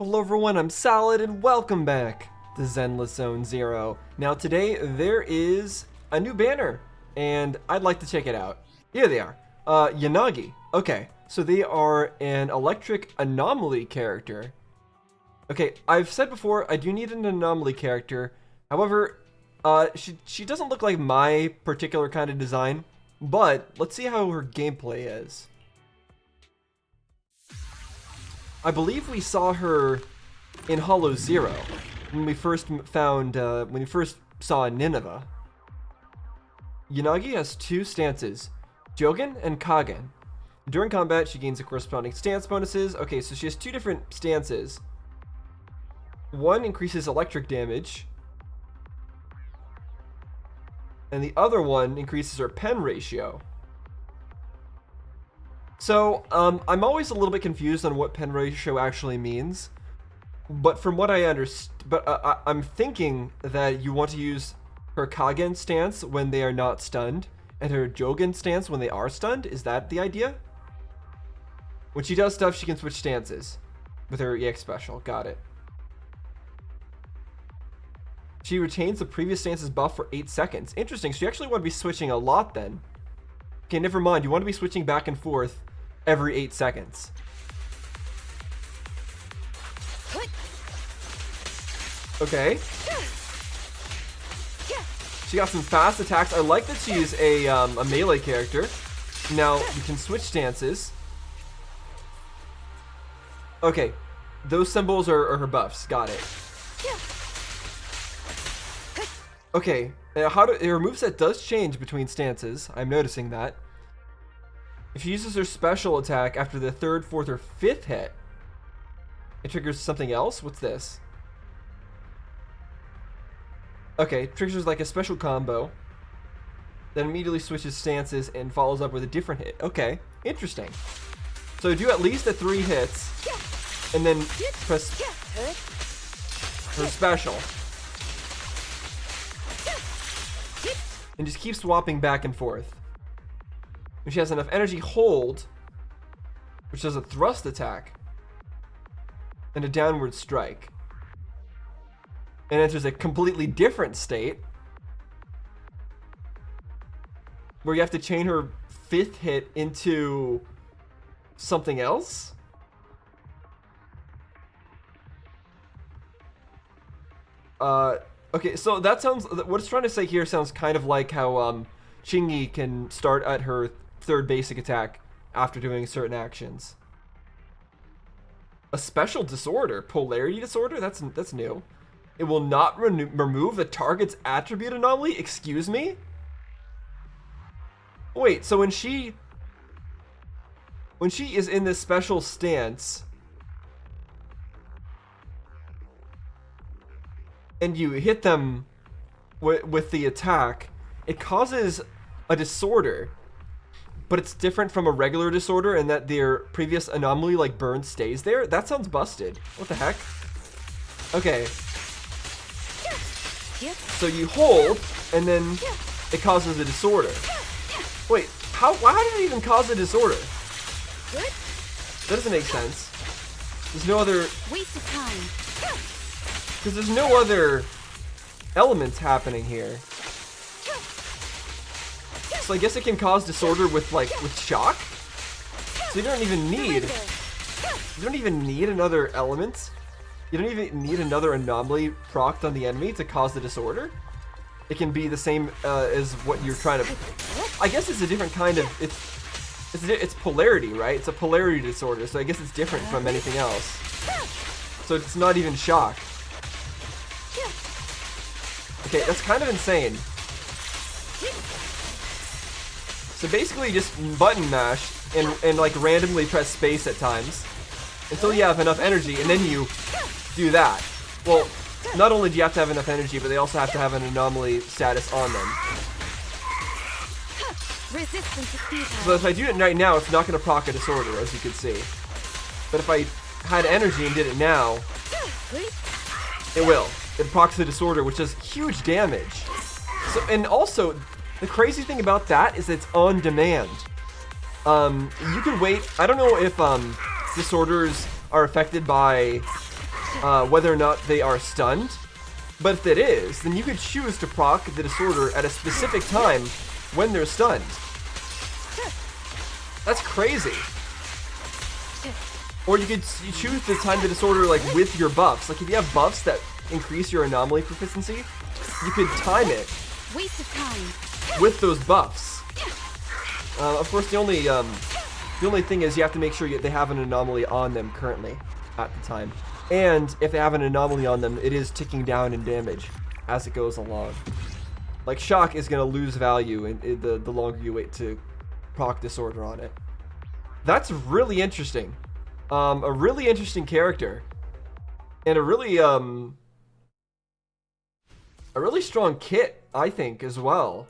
Hello everyone, I'm Salad and welcome back to Zenless Zone Zero. Now today there is a new banner and I'd like to check it out. Here they are. Yanagi. Okay, so they are an electric anomaly character. Okay, I've said before I do need an anomaly character. However, she doesn't look like my particular kind of design, but let's see how her gameplay is. I believe we saw her in Hollow Zero when we first saw Nineveh. Yanagi has two stances, Jogen and Kagen. During combat, she gains the corresponding stance bonuses. Okay, so she has two different stances. One increases electric damage, and the other one increases her pen ratio. So, I'm always a little bit confused on what pen ratio actually means, but from what I understand, I'm thinking that you want to use her Kagen stance when they are not stunned, and her Jogen stance when they are stunned. Is that the idea? When she does stuff, she can switch stances with her EX special. Got it. She retains the previous stance's buff for 8 seconds. Interesting, so you actually want to be switching a lot then. Okay, never mind. You want to be switching back and forth every 8 seconds. Okay. She got some fast attacks. I like that she's a melee character. Now, you can switch stances. Okay. Those symbols are her buffs. Got it. Okay. Her moveset does change between stances. I'm noticing that. If she uses her special attack after the 3rd, 4th, or 5th hit, it triggers something else? What's this? Okay, triggers like a special combo, then immediately switches stances and follows up with a different hit. Okay, interesting. So do at least 3 hits, and then press her special. And just keep swapping back and forth. If she has enough energy, hold, which does a thrust attack, and a downward strike. And enters a completely different state, where you have to chain her 5th hit into something else? Okay, so that sounds, what it's trying to say here sounds kind of like how Chingy can start at her 3rd basic attack after doing certain actions. A special disorder, polarity disorder? That's new. It will not remove the target's attribute anomaly? Excuse me? Wait, so when she is in this special stance and you hit them with the attack, it causes a disorder, but it's different from a regular disorder in that their previous anomaly, like burn, stays there? That sounds busted. What the heck? Okay. So you hold, and then it causes a disorder. Wait, why did it even cause a disorder? That doesn't make sense. There's no other... Waste of time. Because there's no other elements happening here. So I guess it can cause disorder with shock? So you don't even need another element. You don't even need another anomaly procced on the enemy to cause the disorder. It can be the same as what you're trying to... I guess it's a different kind of... It's polarity, right? It's a polarity disorder, so I guess it's different from anything else. So it's not even shock. Okay, that's kind of insane. So basically just button mash and like randomly press space at times until you have enough energy, and then you do that. Well, not only do you have to have enough energy, but they also have to have an anomaly status on them. So if I do it right now, it's not going to proc a disorder, as you can see. But if I had energy and did it now, it will. It procs the disorder, which does huge damage. So, and also, the crazy thing about that is it's on demand. You can wait. I don't know if disorders are affected by whether or not they are stunned. But if it is, then you could choose to proc the disorder at a specific time when they're stunned. That's crazy. Or you choose to time the disorder like with your buffs. Like if you have buffs that increase your anomaly proficiency, you could time it Waste of time. with those buffs. Of course, the only thing is you have to make sure they have an anomaly on them currently at the time. And if they have an anomaly on them, it is ticking down in damage as it goes along. Like shock is going to lose value in the longer you wait to proc disorder on it. That's really interesting. A really interesting character, and a really strong kit, I think, as well.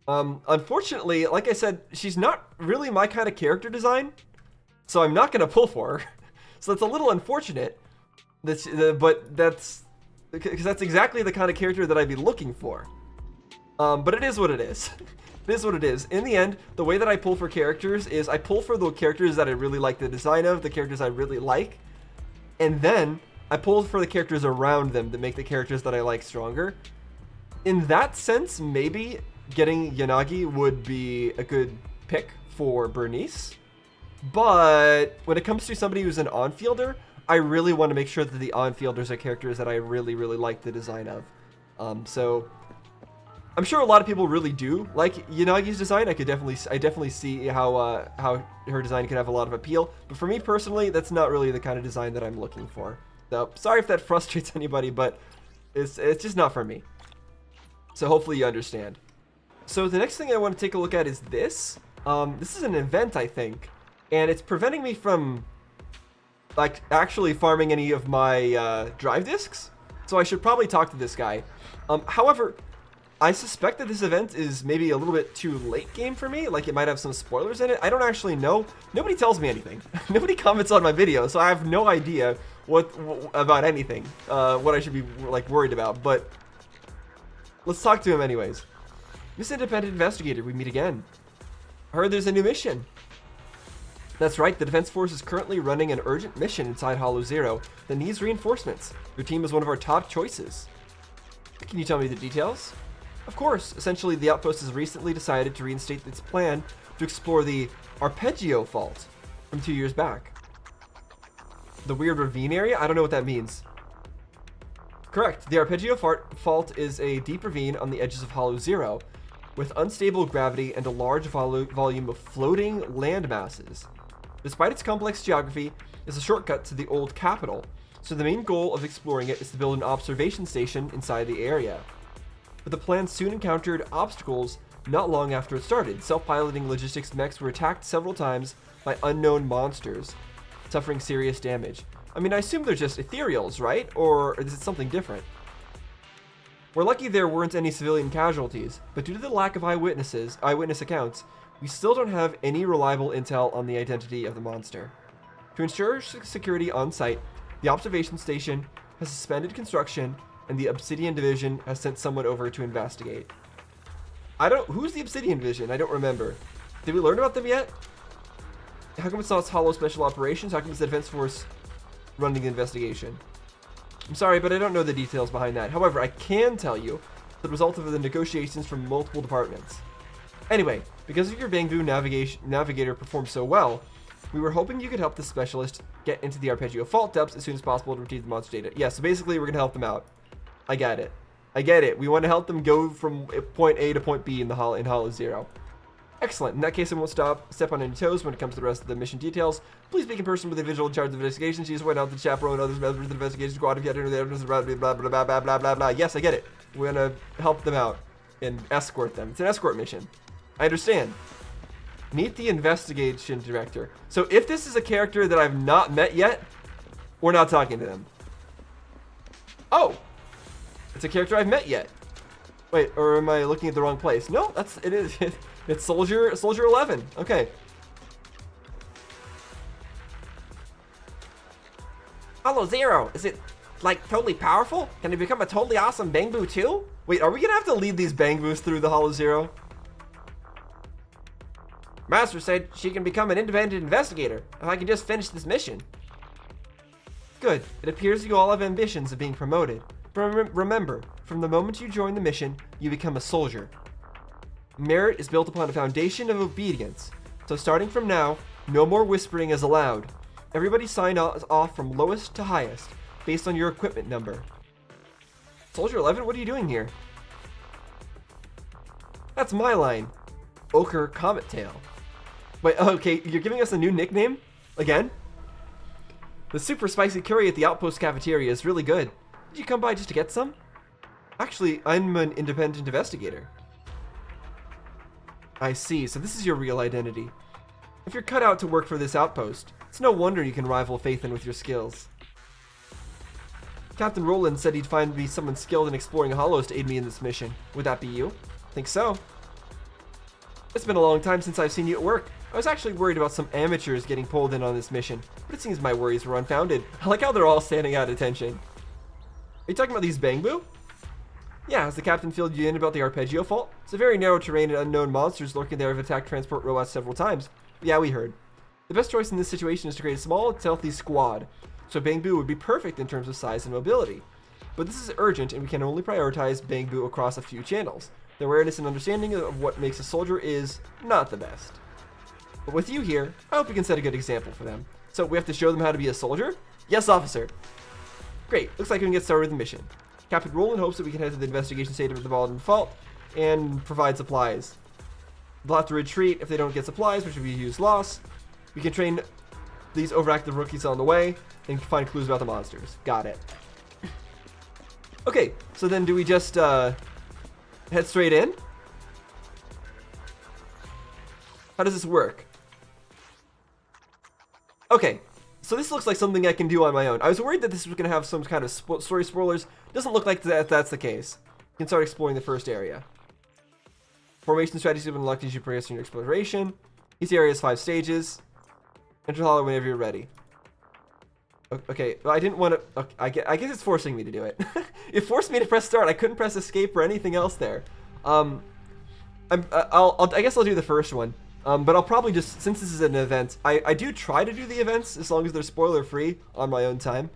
Unfortunately, like I said, she's not really my kind of character design, so I'm not gonna pull for her. So it's a little unfortunate. But that's because that's exactly the kind of character that I'd be looking for. But it is what it is. It is what it is. In the end, the way that I pull for characters is I pull for the characters that I really like the design of, the characters I really like, and then I pull for the characters around them that make the characters that I like stronger. In that sense, maybe getting Yanagi would be a good pick for Bernice. But when it comes to somebody who's an on-fielder, I really want to make sure that the on-fielders are characters that I really, really like the design of. So I'm sure a lot of people really do like Yanagi's design. I definitely see how her design could have a lot of appeal. But for me personally, that's not really the kind of design that I'm looking for. So sorry if that frustrates anybody, but it's just not for me. So hopefully you understand. So the next thing I want to take a look at is this. This is an event, I think, and it's preventing me from like actually farming any of my drive discs. So I should probably talk to this guy. However, I suspect that this event is maybe a little bit too late game for me. Like it might have some spoilers in it. I don't actually know. Nobody tells me anything. Nobody comments on my video, so I have no idea what about anything. What I should be like worried about. But let's talk to him anyways. Miss Independent Investigator, we meet again. I heard there's a new mission. That's right, the Defense Force is currently running an urgent mission inside Hollow Zero that needs reinforcements. Your team is one of our top choices. Can you tell me the details? Of course, essentially the outpost has recently decided to reinstate its plan to explore the Arpeggio Fault from 2 years back. The weird ravine area? I don't know what that means. Correct, the Arpeggio Fault is a deep ravine on the edges of Hollow Zero with unstable gravity and a large volume of floating land masses. Despite its complex geography, it's a shortcut to the old capital, so the main goal of exploring it is to build an observation station inside the area. But the plan soon encountered obstacles not long after it started. Self-piloting logistics mechs were attacked several times by unknown monsters, suffering serious damage. I mean, I assume they're just ethereals, right? Or is it something different? We're lucky there weren't any civilian casualties, but due to the lack of eyewitness accounts, we still don't have any reliable intel on the identity of the monster. To ensure security on site, the observation station has suspended construction and the Obsidian Division has sent someone over to investigate. Who's the Obsidian Division? I don't remember. Did we learn about them yet? How come it's not Hollow Special Operations? How come it's the Defense Force running the investigation? I'm sorry, but I don't know the details behind that. However, I can tell you the result of the negotiations from multiple departments. Anyway, because your Bangbu Navigator performed so well, we were hoping you could help the specialist get into the Arpeggio Fault depths as soon as possible to retrieve the monster data. Yeah, so basically we're going to help them out. I get it. I get it. We want to help them go from point A to point B in Hollow Zero. Excellent. In that case, I won't step on any toes when it comes to the rest of the mission details. Please speak in person with the individual in charge of the investigation. She's went out the chaperone and others members of the investigation squad if you had to evidence blah blah blah blah blah blah blah blah. Yes, I get it. We're gonna help them out and escort them. It's an escort mission. I understand. Meet the investigation director. So if this is a character that I've not met yet, we're not talking to them. Oh, it's a character I've met yet. Wait, or am I looking at the wrong place? No, it is. It's Soldier 11. Okay. Hollow Zero, is it like totally powerful? Can it become a totally awesome Bangbu too? Wait, are we gonna have to lead these Bangbus through the Hollow Zero? Master said she can become an independent investigator if I can just finish this mission. Good. It appears you all have ambitions of being promoted. But remember, from the moment you join the mission, you become a soldier. Merit is built upon a foundation of obedience. So starting from now, no more whispering is allowed. Everybody sign off from lowest to highest, based on your equipment number. Soldier 11, what are you doing here? That's my line. Ochre Comet Tail. Wait, okay, you're giving us a new nickname? Again? The super spicy curry at the Outpost cafeteria is really good. Did you come by just to get some? Actually, I'm an independent investigator. I see, so this is your real identity. If you're cut out to work for this outpost, it's no wonder you can rival Phaethon with your skills. Captain Roland said he'd find me someone skilled in exploring hollows to aid me in this mission. Would that be you? Think so. It's been a long time since I've seen you at work. I was actually worried about some amateurs getting pulled in on this mission, but it seems my worries were unfounded. I like how they're all standing at attention. Are you talking about these Bangbu? Yeah, has the captain filled you in about the arpeggio fault? It's a very narrow terrain and unknown monsters lurking there have attacked transport robots several times. Yeah, we heard. The best choice in this situation is to create a small, stealthy squad, so Bangbu would be perfect in terms of size and mobility. But this is urgent, and we can only prioritize Bangbu across a few channels. The awareness and understanding of what makes a soldier is not the best. But with you here, I hope you can set a good example for them. So we have to show them how to be a soldier? Yes, officer. Great, looks like we can get started with the mission. Captain Roland hopes that we can head to the investigation station of the Baldwin Fault and provide supplies. They'll have to retreat if they don't get supplies, which would be a huge loss. We can train these overactive rookies on the way and find clues about the monsters. Got it. Okay, so then do we just head straight in? How does this work? Okay, so this looks like something I can do on my own. I was worried that this was going to have some kind of story spoilers. Doesn't look like that's the case. You can start exploring the first area. Formation strategies have been unlocked as you progress in your exploration. Each area has 5 stages. Enter the hollow whenever you're ready. Okay, well, I didn't want to... Okay, I guess it's forcing me to do it. It forced me to press start. I couldn't press escape or anything else there. I guess I'll do the first one. But I'll probably just, since this is an event, I do try to do the events as long as they're spoiler free on my own time.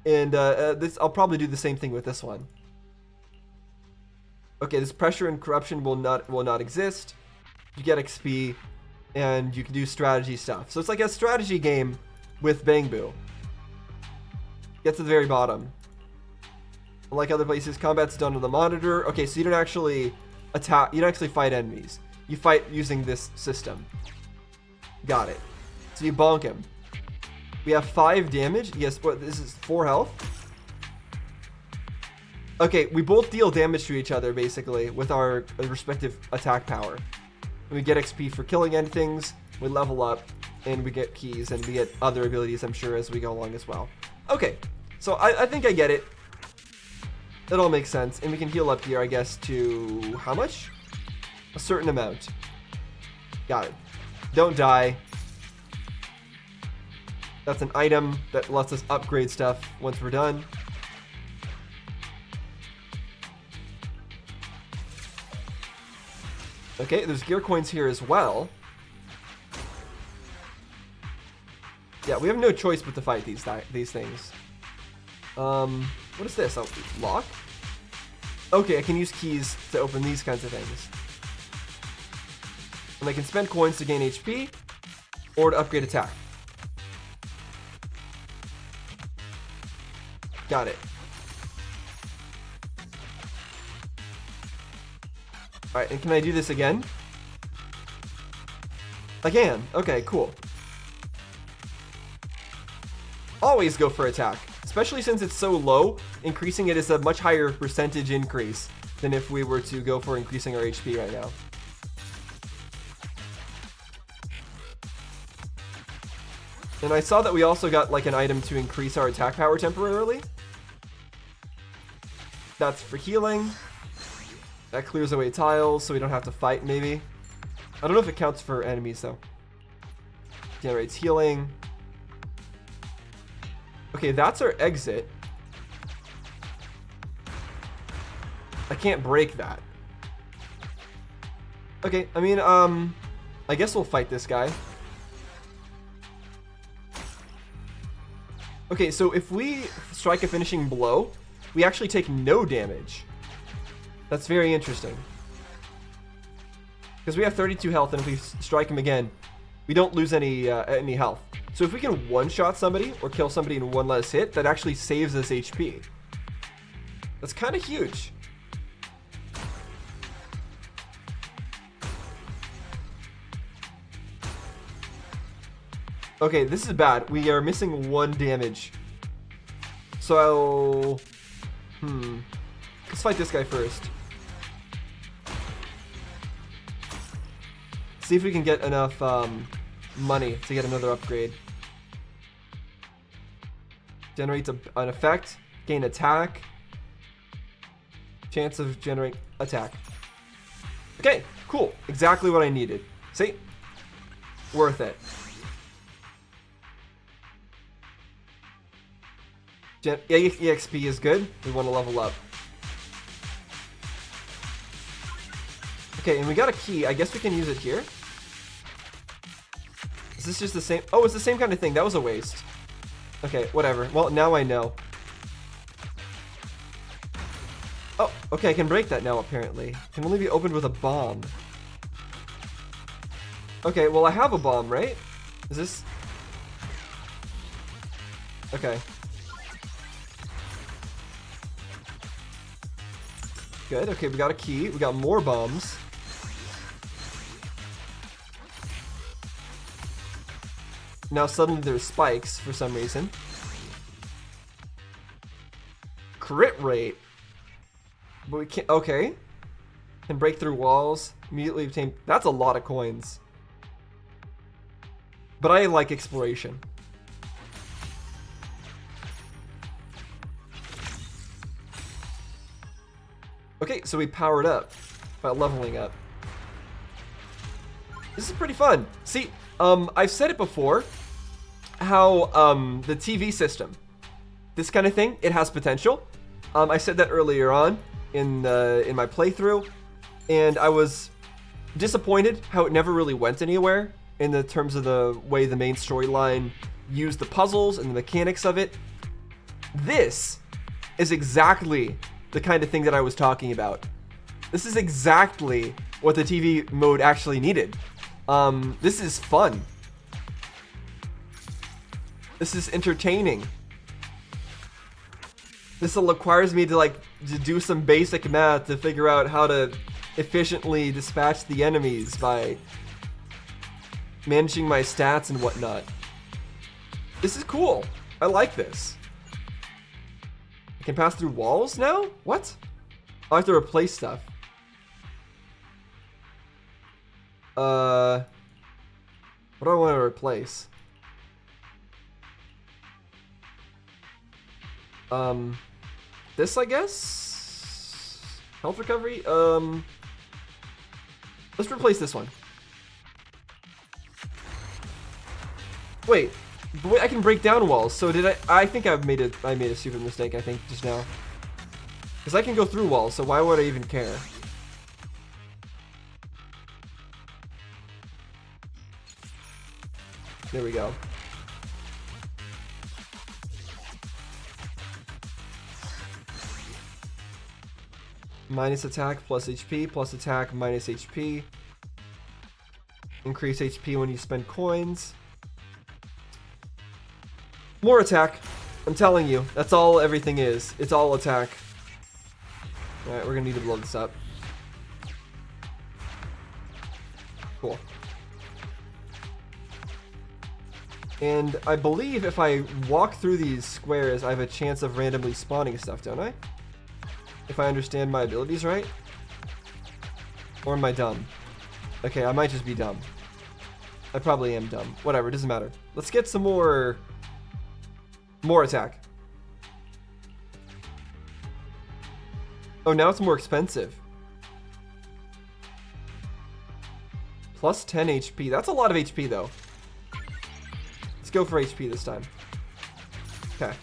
And I'll probably do the same thing with this one. Okay, this pressure and corruption will not exist. You get XP, and you can do strategy stuff. So it's like a strategy game with Bangbu. Get to the very bottom. Unlike other places, combat's done on the monitor. Okay, so you don't actually attack. You don't actually fight enemies. You fight using this system. Got it. So you bonk him. We have 5 damage. Yes, but this is 4 health. Okay, we both deal damage to each other, basically, with our respective attack power. We get XP for killing things, we level up, and we get keys, and we get other abilities, I'm sure, as we go along as well. Okay, so I think I get it. That all makes sense. And we can heal up here, I guess, to how much? A certain amount. Got it. Don't die. That's an item that lets us upgrade stuff once we're done. Okay, there's gear coins here as well. Yeah, we have no choice but to fight these things. What is this? Oh, lock? Okay, I can use keys to open these kinds of things. And I can spend coins to gain HP or to upgrade attack. Got it. Alright, and can I do this again? I can. Okay, cool. Always go for attack. Especially since it's so low, increasing it is a much higher percentage increase than if we were to go for increasing our HP right now. And I saw that we also got like an item to increase our attack power temporarily. That's for healing. That clears away tiles so we don't have to fight maybe. I don't know if it counts for enemies though. Generates healing. Okay, that's our exit. I can't break that. Okay, I mean, I guess we'll fight this guy. Okay, so if we strike a finishing blow, we actually take no damage. That's very interesting. Because we have 32 health, and if we strike him again, we don't lose any health. So if we can one-shot somebody or kill somebody in one less hit, that actually saves us HP. That's kind of huge. Okay, this is bad. We are missing 1 damage. So, let's fight this guy first. See if we can get enough money to get another upgrade. Generates an effect, gain attack. Chance of generating attack. Okay, cool. Exactly what I needed. See? Worth it. EXP is good. We want to level up. Okay, and we got a key. I guess we can use it here. Is this just the same? Oh, it's the same kind of thing. That was a waste. Okay, whatever. Well, now I know. Oh, okay, I can break that now, apparently. It can only be opened with a bomb. Okay, well, I have a bomb, right? Is this... Okay. Good. Okay, we got a key. We got more bombs. Now suddenly there's spikes for some reason. Crit rate. But we can't... Okay. Can break through walls. Immediately obtain... That's a lot of coins. But I like exploration. Okay, so we powered up by leveling up. This is pretty fun. See, I've said it before, how the TV system, this kind of thing, it has potential. I said that earlier on in my playthrough, and I was disappointed how it never really went anywhere in the terms of the way the main storyline used the puzzles and the mechanics of it. This is exactly the kind of thing that I was talking about. This is exactly what the TV mode actually needed. This is fun. This is entertaining. This requires me to to do some basic math to figure out how to efficiently dispatch the enemies by managing my stats and whatnot. This is cool. I like this. I can pass through walls now? What? I have to replace stuff. What do I want to replace? This, I guess? Health recovery? Let's replace this one. Wait, I can break down walls. So did I think I made a stupid mistake, I think, just now. Because I can go through walls, so why would I even care? There we go. Minus attack plus HP, plus attack minus HP. Increase HP when you spend coins. More attack. I'm telling you, that's all everything is. It's all attack. Alright, we're gonna need to blow this up. Cool. And I believe if I walk through these squares, I have a chance of randomly spawning stuff, don't I? If I understand my abilities right? Or am I dumb? Okay, I might just be dumb. I probably am dumb. Whatever, it doesn't matter. Let's get some more attack. Oh, now it's more expensive. Plus 10 HP. That's a lot of HP, though. Let's go for HP this time. Okay.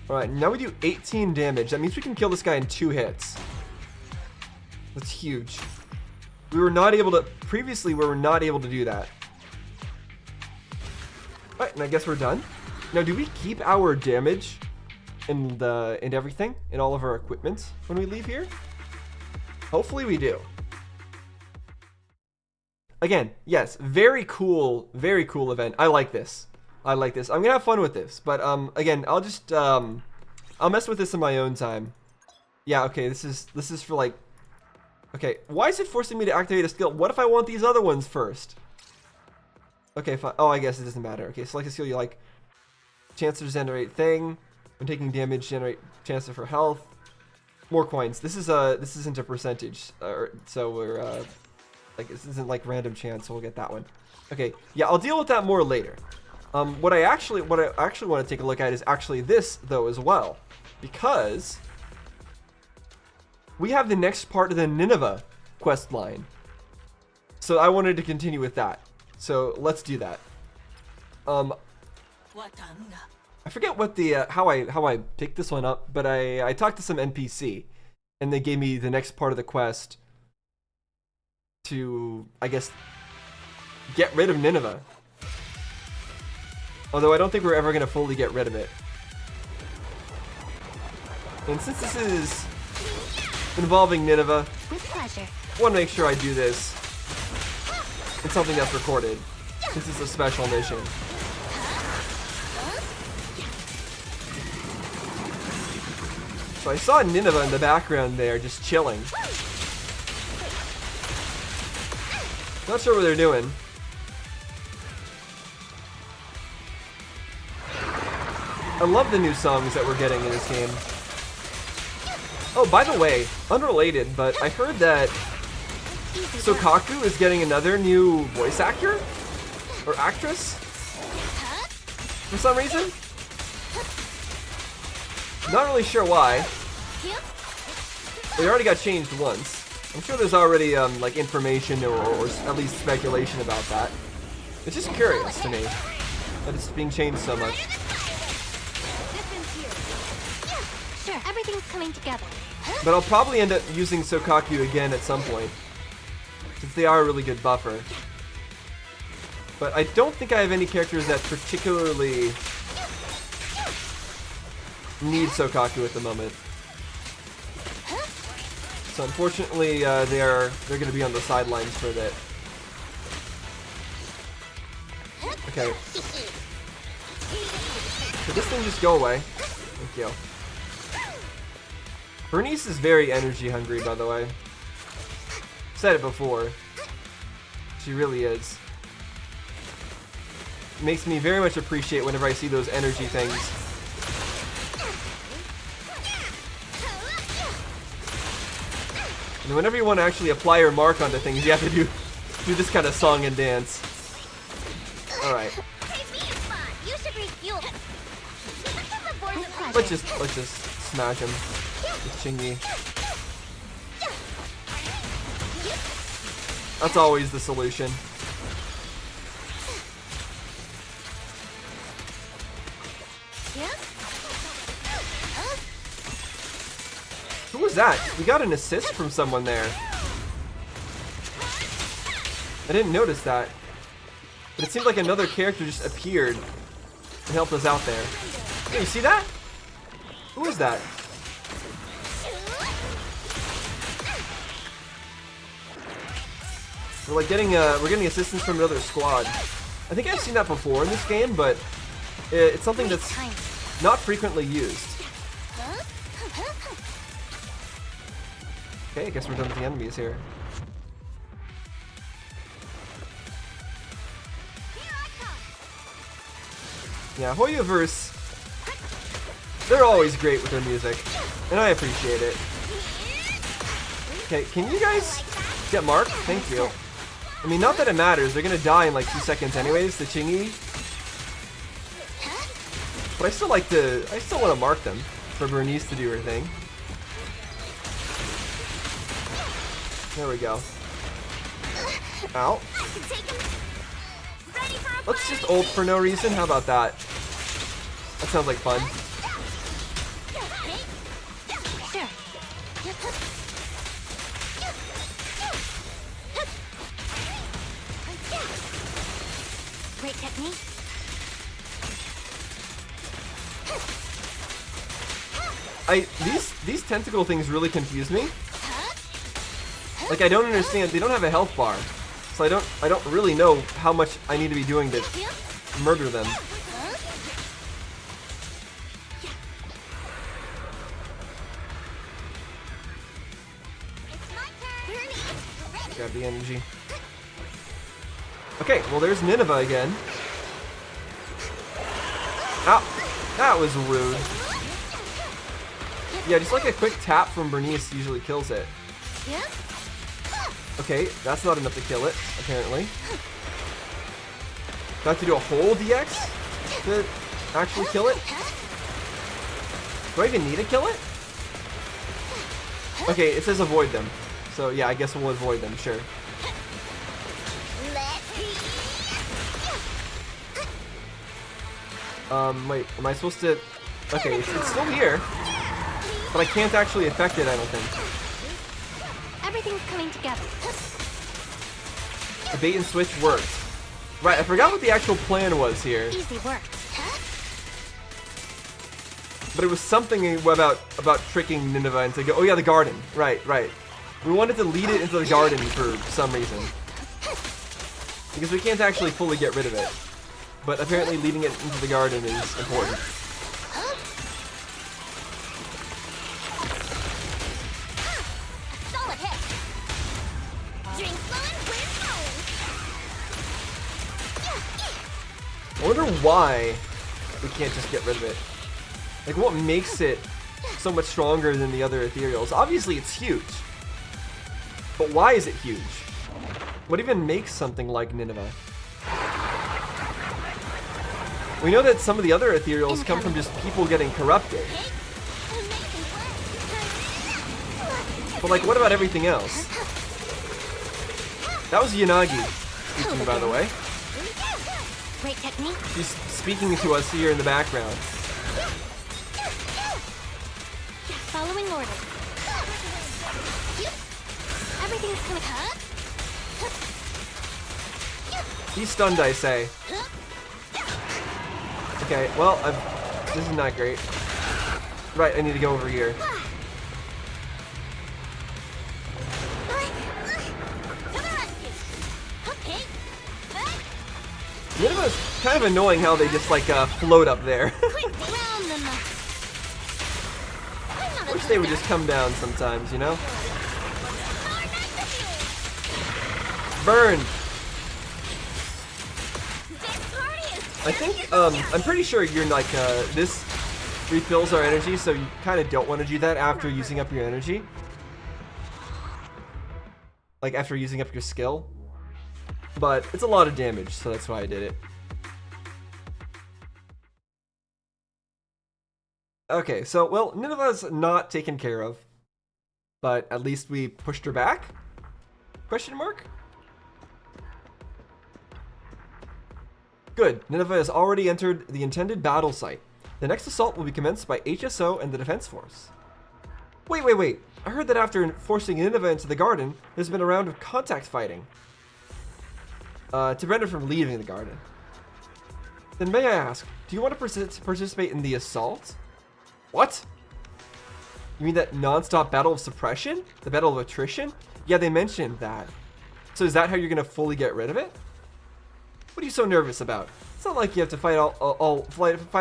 Alright, now we do 18 damage. That means we can kill this guy in 2 hits. That's huge. We were not able to... Previously, we were not able to do that. Alright, and I guess we're done. Now, do we keep our damage and everything, and all of our equipment when we leave here? Hopefully we do. Again, yes, very cool event. I like this. I like this. I'm gonna have fun with this, but again, I'll just I'll mess with this in my own time. Yeah, okay, this is for like, okay, why is it forcing me to activate a skill? What if I want these other ones first? Okay, fine. Oh, I guess it doesn't matter. Okay, select a skill you like. Chance to generate thing. When taking damage, generate chance for health. More coins. This isn't a percentage, so we're like this isn't like random chance, so we'll get that one. Okay, yeah, I'll deal with that more later. What I actually want to take a look at is actually this though as well, because we have the next part of the Nineveh quest line. So I wanted to continue with that. So let's do that. I forget what the how I picked this one up, but I talked to some NPC, and they gave me the next part of the quest to, I guess, get rid of Nineveh. Although I don't think we're ever gonna fully get rid of it. And since this is involving Nineveh, With pleasure. I want to make sure I do this in something that's recorded. This is a special mission. So I saw Nineveh in the background there, just chilling. Not sure what they're doing. I love the new songs that we're getting in this game. Oh, by the way, unrelated, but I heard that Sokaku is getting another new voice actor? Or actress? For some reason? Not really sure why. They already got changed once. I'm sure there's already like information or at least speculation about that. It's just curious to me that it's being changed so much. Sure, everything's coming together. But I'll probably end up using Sokaku again at some point, since they are a really good buffer. But I don't think I have any characters that particularly need Sokaku at the moment. So unfortunately, they're going to be on the sidelines for a bit. Okay. Could this thing just go away? Thank you. Bernice is very energy hungry, by the way. Said it before. She really is. Makes me very much appreciate whenever I see those energy things. And whenever you want to actually apply your mark onto things, you have to do this kind of song and dance. Alright. Let's just smash him with Chingy. That's always the solution. Who was that? We got an assist from someone there. I didn't notice that. But it seemed like another character just appeared and helped us out there. Hey, you see that? Who is that? We're like getting assistance from another squad. I think I've seen that before in this game, but it's something that's not frequently used. Okay, I guess we're done with the enemies here. Yeah, Hoyoverse, they're always great with their music, and I appreciate it. Okay, can you guys get marked? Thank you. I mean, not that it matters, they're gonna die in like 2 seconds anyways, the Chingy. But I still want to mark them for Bernice to do her thing. There we go. Ow. Let's just ult for no reason. How about that? That sounds like fun. Sure. Great technique. these tentacle things really confuse me. Like, I don't understand. They don't have a health bar, so I don't really know how much I need to be doing to murder them. Grab the energy. Okay, well, there's Nineveh again. Ow, that was rude. Yeah, just like a quick tap from Bernice usually kills it. Okay, that's not enough to kill it, apparently. Do I have to do a whole DX to actually kill it? Do I even need to kill it? Okay, it says avoid them. So yeah, I guess we'll avoid them, sure. Wait, am I supposed to... Okay, it's still here. But I can't actually affect it, I don't think. Everything's coming together. The bait and switch worked. Right, I forgot what the actual plan was here. Easy work. But it was something about tricking Nineveh into go. Oh yeah, the garden. Right, right. We wanted to lead it into the garden for some reason. Because we can't actually fully get rid of it. But apparently leading it into the garden is important. Solid hit. Drink slow and win. I wonder why we can't just get rid of it. Like, what makes it so much stronger than the other ethereals? Obviously, it's huge. But why is it huge? What even makes something like Nineveh? We know that some of the other ethereals come from just people getting corrupted. But, like, what about everything else? That was Yanagi speaking, by the way. Great technique. She's speaking to us here in the background. Following orders. Everything's coming up. He's stunned, I say. Okay, well, this is not great. Right, I need to go over here. Nineveh's kind of annoying how they just, like, float up there. Wish they would just come down sometimes, you know? Burn! I think, I'm pretty sure you're like, this refills our energy, so you kind of don't want to do that after using up your energy. Like, after using up your skill. But it's a lot of damage, so that's why I did it. Okay, so, well, Nineveh's not taken care of. But at least we pushed her back? Question mark? Good. Nineveh has already entered the intended battle site. The next assault will be commenced by HSO and the defense force. Wait. I heard that after forcing Nineveh into the garden, there's been a round of contact fighting. To prevent her from leaving the garden. Then may I ask, do you want to participate in the assault? What? You mean that non-stop battle of suppression? The battle of attrition? Yeah, they mentioned that. So is that how you're going to fully get rid of it? What are you so nervous about? It's not like you have to fight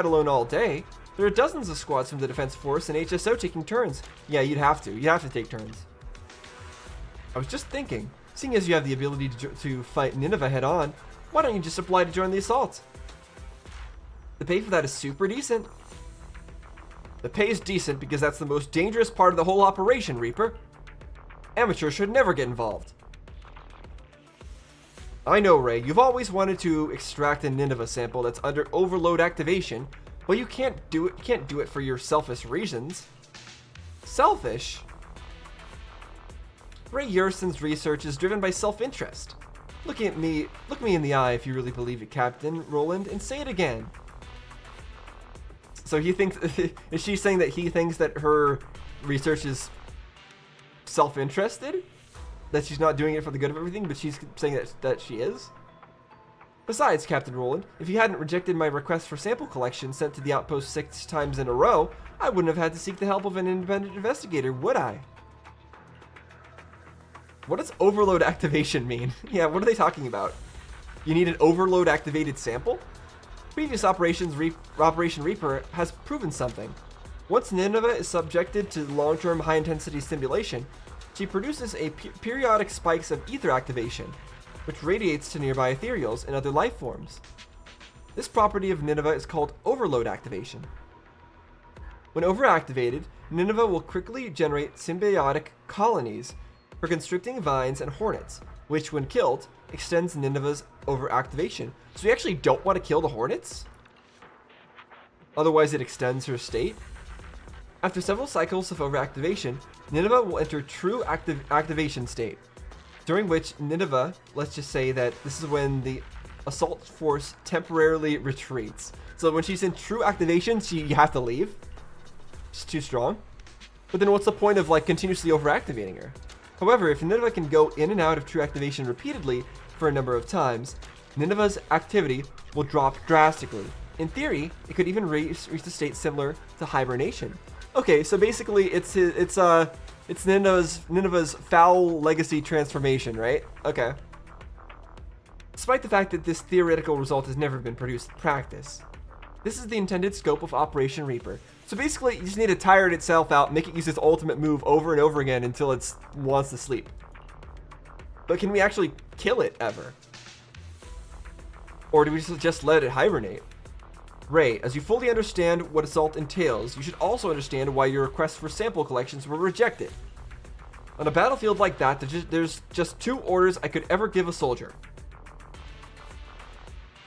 alone all day. There are dozens of squads from the defense force and HSO taking turns. Yeah, you'd have to. You'd have to take turns. I was just thinking, seeing as you have the ability to fight Nineveh head on, why don't you just apply to join the assault? The pay for that is super decent. The pay is decent because that's the most dangerous part of the whole operation, Reaper. Amateurs should never get involved. I know, Ray, you've always wanted to extract a Nineveh sample that's under overload activation, but you can't do it. You can't do it for your selfish reasons. Selfish? Ray Yurson's research is driven by self-interest. Look me in the eye if you really believe it, Captain Roland, and say it again. So he thinks, is she saying that he thinks that her research is self-interested? That she's not doing it for the good of everything, but she's saying that she is? Besides, Captain Roland, if you hadn't rejected my request for sample collection sent to the outpost 6 times in a row, I wouldn't have had to seek the help of an independent investigator, would I? What does overload activation mean? Yeah, what are they talking about? You need an overload activated sample? Previous Operation Reaper has proven something. Once Nineveh is subjected to long-term high-intensity stimulation, she produces periodic spikes of ether activation, which radiates to nearby ethereals and other life forms. This property of Nineveh is called overload activation. When overactivated, Nineveh will quickly generate symbiotic colonies for constricting vines and hornets, which, when killed, extends Nineveh's overactivation. So we actually don't want to kill the hornets? Otherwise it extends her state? After several cycles of overactivation, Nineveh will enter true activation state, during which Nineveh, let's just say that this is when the assault force temporarily retreats. So when she's in true activation, you have to leave. She's too strong. But then what's the point of like continuously overactivating her? However, if Nineveh can go in and out of true activation repeatedly for a number of times, Nineveh's activity will drop drastically. In theory, it could even reach a state similar to hibernation. Okay, so basically it's Nineveh's foul legacy transformation, right? Okay. Despite the fact that this theoretical result has never been produced in practice. This is the intended scope of Operation Reaper. So basically, you just need to tire it itself out, make it use its ultimate move over and over again until it wants to sleep. But can we actually kill it ever? Or do we just let it hibernate? Ray, as you fully understand what assault entails, you should also understand why your requests for sample collections were rejected. On a battlefield like that, there's just 2 orders I could ever give a soldier.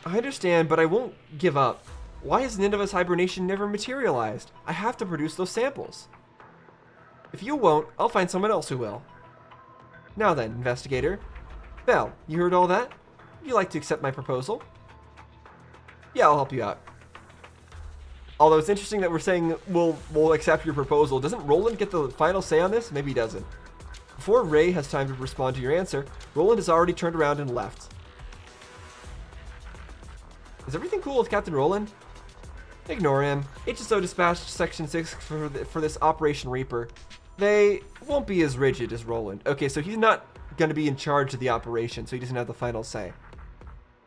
I understand, but I won't give up. Why has Nineveh's hibernation never materialized? I have to produce those samples. If you won't, I'll find someone else who will. Now then, investigator. Belle, you heard all that? Would you like to accept my proposal? Yeah, I'll help you out. Although it's interesting that we're saying we'll accept your proposal. Doesn't Roland get the final say on this? Maybe he doesn't. Before Ray has time to respond to your answer, Roland has already turned around and left. Is everything cool with Captain Roland? Ignore him. HSO dispatched Section 6 for this Operation Reaper. They won't be as rigid as Roland. Okay, so he's not going to be in charge of the operation, so he doesn't have the final say.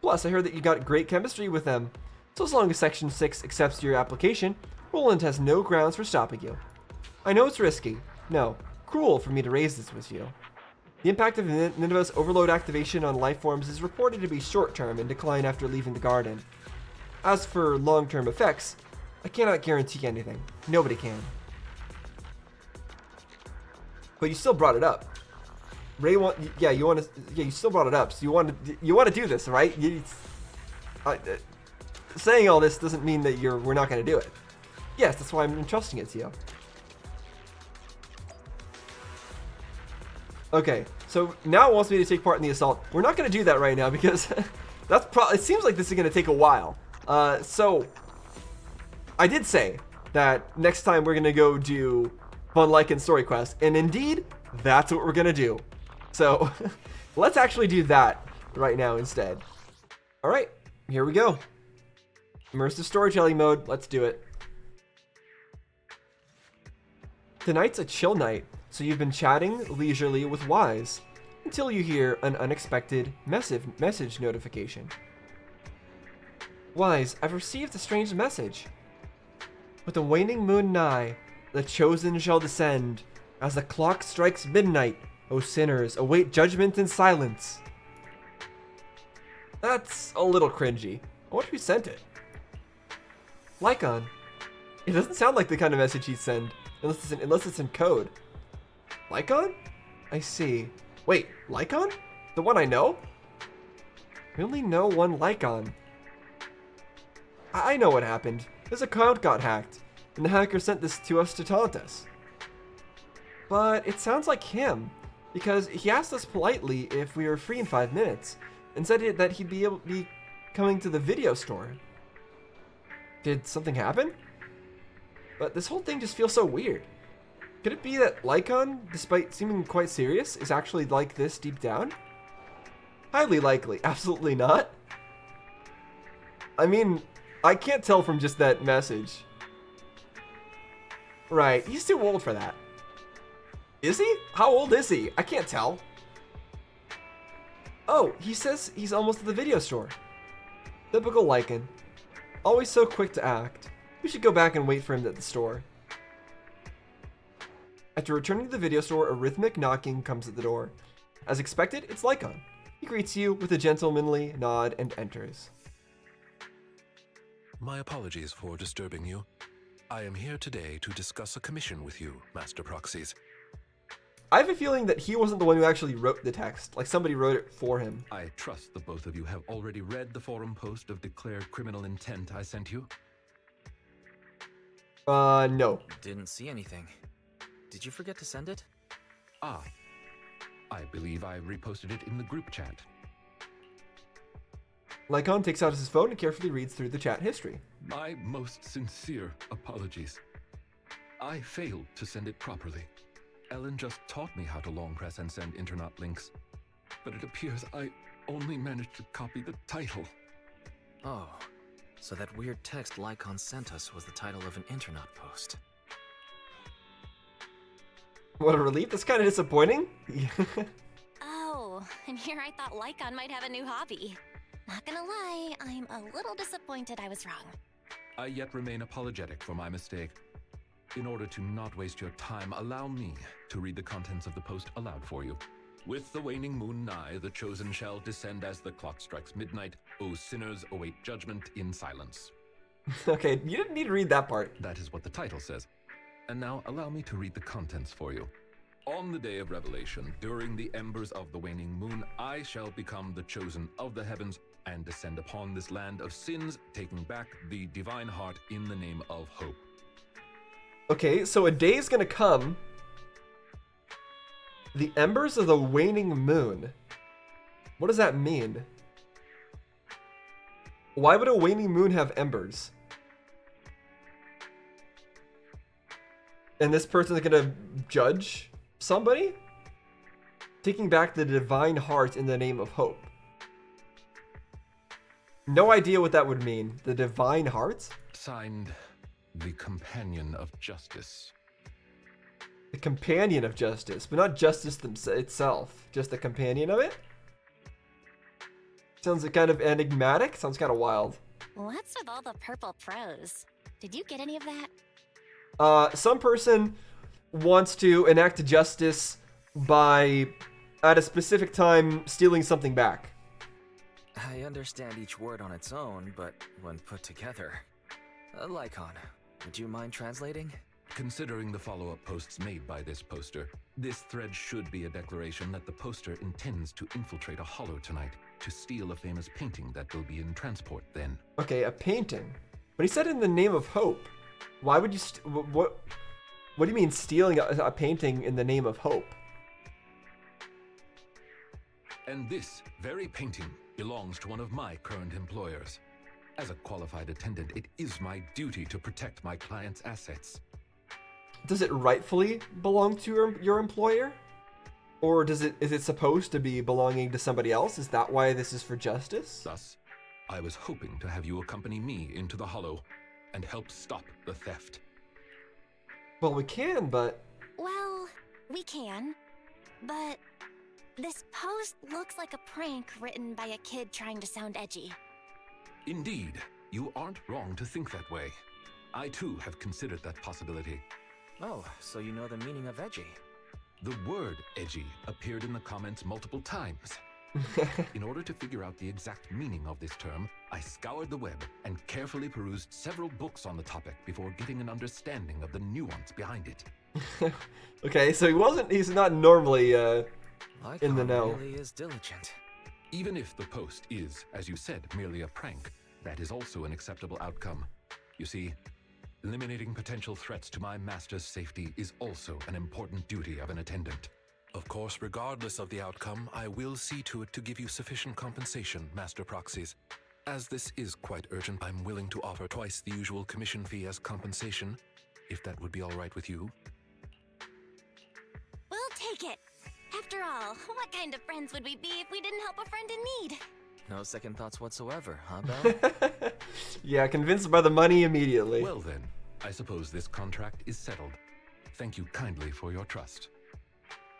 Plus, I heard that you got great chemistry with them. So as long as Section 6 accepts your application, Roland has no grounds for stopping you. I know it's risky. No, cruel for me to raise this with you. The impact of Nineveh's overload activation on life forms is reported to be short-term and decline after leaving the garden. As for long-term effects, I cannot guarantee anything. Nobody can. But you still brought it up. Ray you still brought it up. So you want to do this, right? Saying all this doesn't mean that we're not going to do it. Yes, that's why I'm entrusting it to you. Okay, so now it wants me to take part in the assault. We're not going to do that right now because it seems like this is going to take a while. So I did say that next time we're going to go do Fun Lycaon story quest, and indeed, that's what we're going to do. So let's actually do that right now instead. All right, here we go. Immersive storytelling mode. Let's do it. Tonight's a chill night, so you've been chatting leisurely with Wise until you hear an unexpected message notification. Wise, I've received a strange message. With the waning moon nigh, the chosen shall descend. As the clock strikes midnight, O sinners, await judgment in silence. That's a little cringy. I wonder who sent it. Lycaon. It doesn't sound like the kind of message he'd send, unless it's in code. Lycaon? I see. Wait, Lycaon? The one I know? We only know one Lycaon. I know what happened. His account got hacked, and the hacker sent this to us to taunt us. But it sounds like him, because he asked us politely if we were free in 5 minutes, and said that he'd be coming to the video store. Did something happen? But this whole thing just feels so weird. Could it be that Lycaon, despite seeming quite serious, is actually like this deep down? Highly likely. Absolutely not. I mean, I can't tell from just that message. Right, he's too old for that. Is he? How old is he? I can't tell. Oh, he says he's almost at the video store. Typical Lycaon. Always so quick to act. We should go back and wait for him at the store. After returning to the video store, a rhythmic knocking comes at the door. As expected, it's Lycaon. He greets you with a gentlemanly nod and enters. My apologies for disturbing you. I am here today to discuss a commission with you, Master Proxies. I have a feeling that he wasn't the one who actually wrote the text. Like somebody wrote it for him. I trust the both of you have already read the forum post of declared criminal intent I sent you. No. Didn't see anything. Did you forget to send it? Ah, I believe I reposted it in the group chat. Lycaon takes out his phone and carefully reads through the chat history. My most sincere apologies. I failed to send it properly. Ellen just taught me how to long press and send internet links, but it appears I only managed to copy the title. Oh, so that weird text Lycaon sent us was the title of an internet post. What a relief. That's kind of disappointing. Oh, and here I thought Lycaon might have a new hobby. Not gonna lie, I'm a little disappointed I was wrong. I yet remain apologetic for my mistake. In order to not waste your time, allow me to read the contents of the post aloud for you. With the waning moon nigh, the chosen shall descend as the clock strikes midnight. O sinners, await judgment in silence. Okay, you didn't need to read that part. That is what the title says. And now allow me to read the contents for you. On the day of revelation, during the embers of the waning moon, I shall become the chosen of the heavens and descend upon this land of sins, taking back the divine heart in the name of hope. Okay, so a day is gonna come. The embers of the waning moon. What does that mean? Why would a waning moon have embers? And this person's gonna judge somebody? Taking back the divine heart in the name of hope. No idea what that would mean. The divine heart? Signed, the Companion of Justice. The companion of justice, but not justice itself. Just the companion of it? Sounds kind of enigmatic. Sounds kind of wild. What's with all the purple prose? Did you get any of that? Some person wants to enact justice by, at a specific time, stealing something back. I understand each word on its own, but when put together... Lycaon, would you mind translating? Considering the follow-up posts made by this poster, this thread should be a declaration that the poster intends to infiltrate a hollow tonight to steal a famous painting that will be in transport then. Okay, a painting. But he said in the name of hope. Why would you... What do you mean stealing a painting in the name of hope? And this very painting belongs to one of my current employers. As a qualified attendant, it is my duty to protect my client's assets. Does it rightfully belong to your employer? Or is it supposed to be belonging to somebody else? Is that why this is for justice? Thus, I was hoping to have you accompany me into the hollow and help stop the theft. Well, we can, but... Well, we can. But this post looks like a prank written by a kid trying to sound edgy. Indeed, you aren't wrong to think that way. I too have considered that possibility. Oh, so you know the meaning of edgy. The word edgy appeared in the comments multiple times. In order to figure out the exact meaning of this term, I scoured the web and carefully perused several books on the topic before getting an understanding of the nuance behind it. Okay, so he's not normally in the know. Lycaon really is diligent. Even if the post is, as you said, merely a prank, that is also an acceptable outcome. You see, eliminating potential threats to my master's safety is also an important duty of an attendant. Of course, regardless of the outcome, I will see to it to give you sufficient compensation, Master Proxies. As this is quite urgent, I'm willing to offer twice the usual commission fee as compensation, if that would be all right with you. We'll take it. After all, what kind of friends would we be if we didn't help a friend in need? No second thoughts whatsoever, huh, Belle? Yeah, convinced by the money immediately. Well then, I suppose this contract is settled. Thank you kindly for your trust.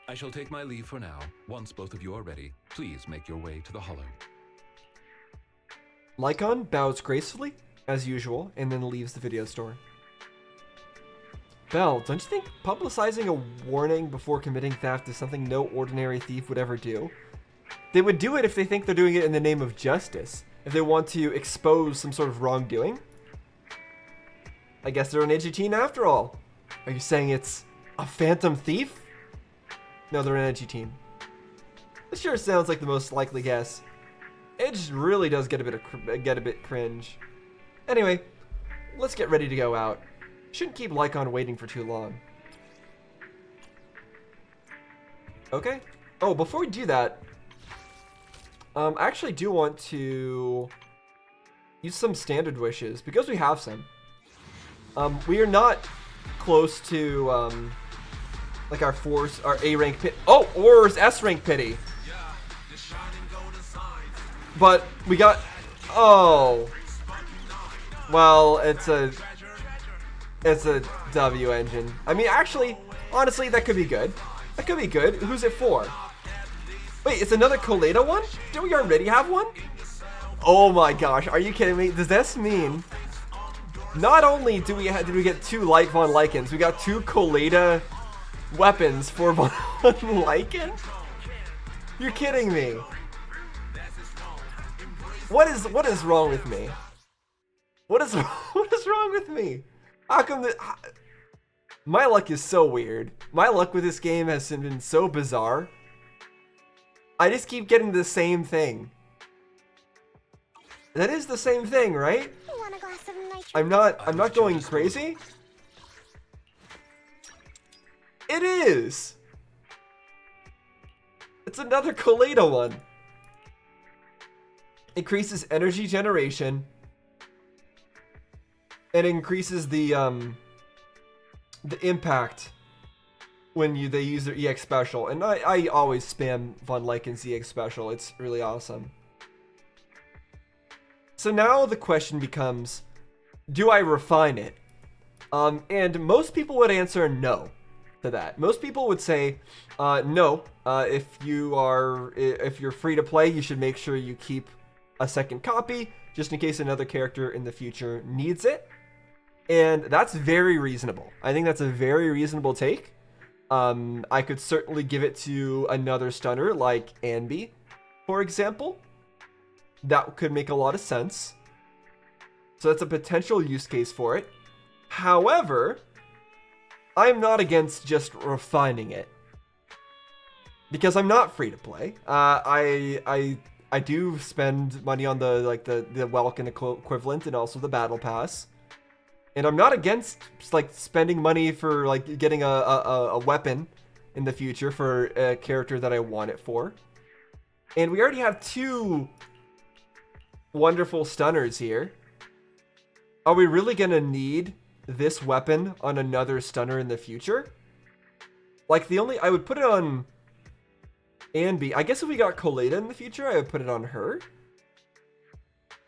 I shall take my leave for now. Once both of you are ready, please make your way to the Hollow. Lycaon bows gracefully, as usual, and then leaves the video store. Belle, don't you think publicizing a warning before committing theft is something no ordinary thief would ever do? They would do it if they think they're doing it in the name of justice, if they want to expose some sort of wrongdoing. I guess they're an edgy teen after all. Are you saying it's a phantom thief? No, they're an edgy teen. This sure sounds like the most likely guess. It just really does get a bit cringe. Anyway, let's get ready to go out. Shouldn't keep Lycaon waiting for too long. Okay. Oh, before we do that, I actually do want to use some standard wishes because we have some. We are not close to like our A rank pit. Oh, or S rank pity. But we got. Oh. Well, it's a W engine. I mean, actually, honestly, that could be good. That could be good. Who's it for? Wait, it's another Colada one? Do we already have one? Oh my gosh, are you kidding me? Does this mean not only did we get 2 Light Von Lycans, we got 2 Colada weapons for Von Lycan? You're kidding me. What is wrong with me? What is wrong with me? How come my luck is so weird? My luck with this game has been so bizarre. I just keep getting the same thing. That is the same thing, right? Want a glass of nitro? I'm not going crazy. It is. It's another Colada one. Increases energy generation. And increases the impact when they use their EX special. And I always spam Von Lycan's EX special. It's really awesome. So now the question becomes, do I refine it? And most people would answer no to that. Most people would say no. If you're free to play, you should make sure you keep a second copy just in case another character in the future needs it. And that's very reasonable. I think that's a very reasonable take. I could certainly give it to another stunner like Anby, for example. That could make a lot of sense. So that's a potential use case for it. However, I'm not against just refining it, because I'm not free to play. I do spend money on the Welkin equivalent and also the battle pass. And I'm not against like spending money for like getting a weapon in the future for a character that I want it for. And we already have 2 wonderful stunners here. Are we really gonna need this weapon on another stunner in the future? Like I would put it on Anby. I guess if we got Colada in the future, I would put it on her.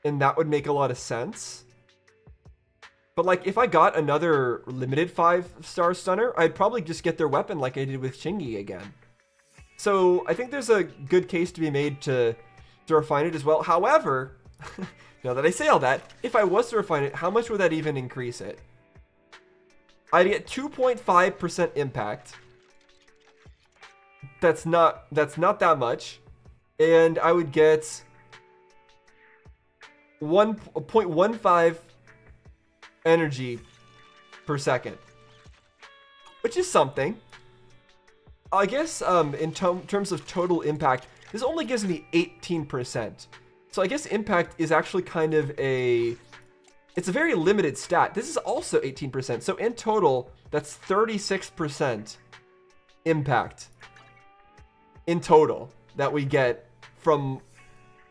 And that would make a lot of sense. But like if I got another limited 5-star stunner, I'd probably just get their weapon like I did with Chingy again. So I think there's a good case to be made to refine it as well. However, now that I say all that, if I was to refine it, how much would that even increase it? I'd get 2.5% impact. That's not that much. And I would get 1.15 energy per second, which is something. I guess in terms of total impact, this only gives me 18%. So I guess impact is actually kind of it's a very limited stat. This is also 18%. So in total, that's 36% impact in total that we get from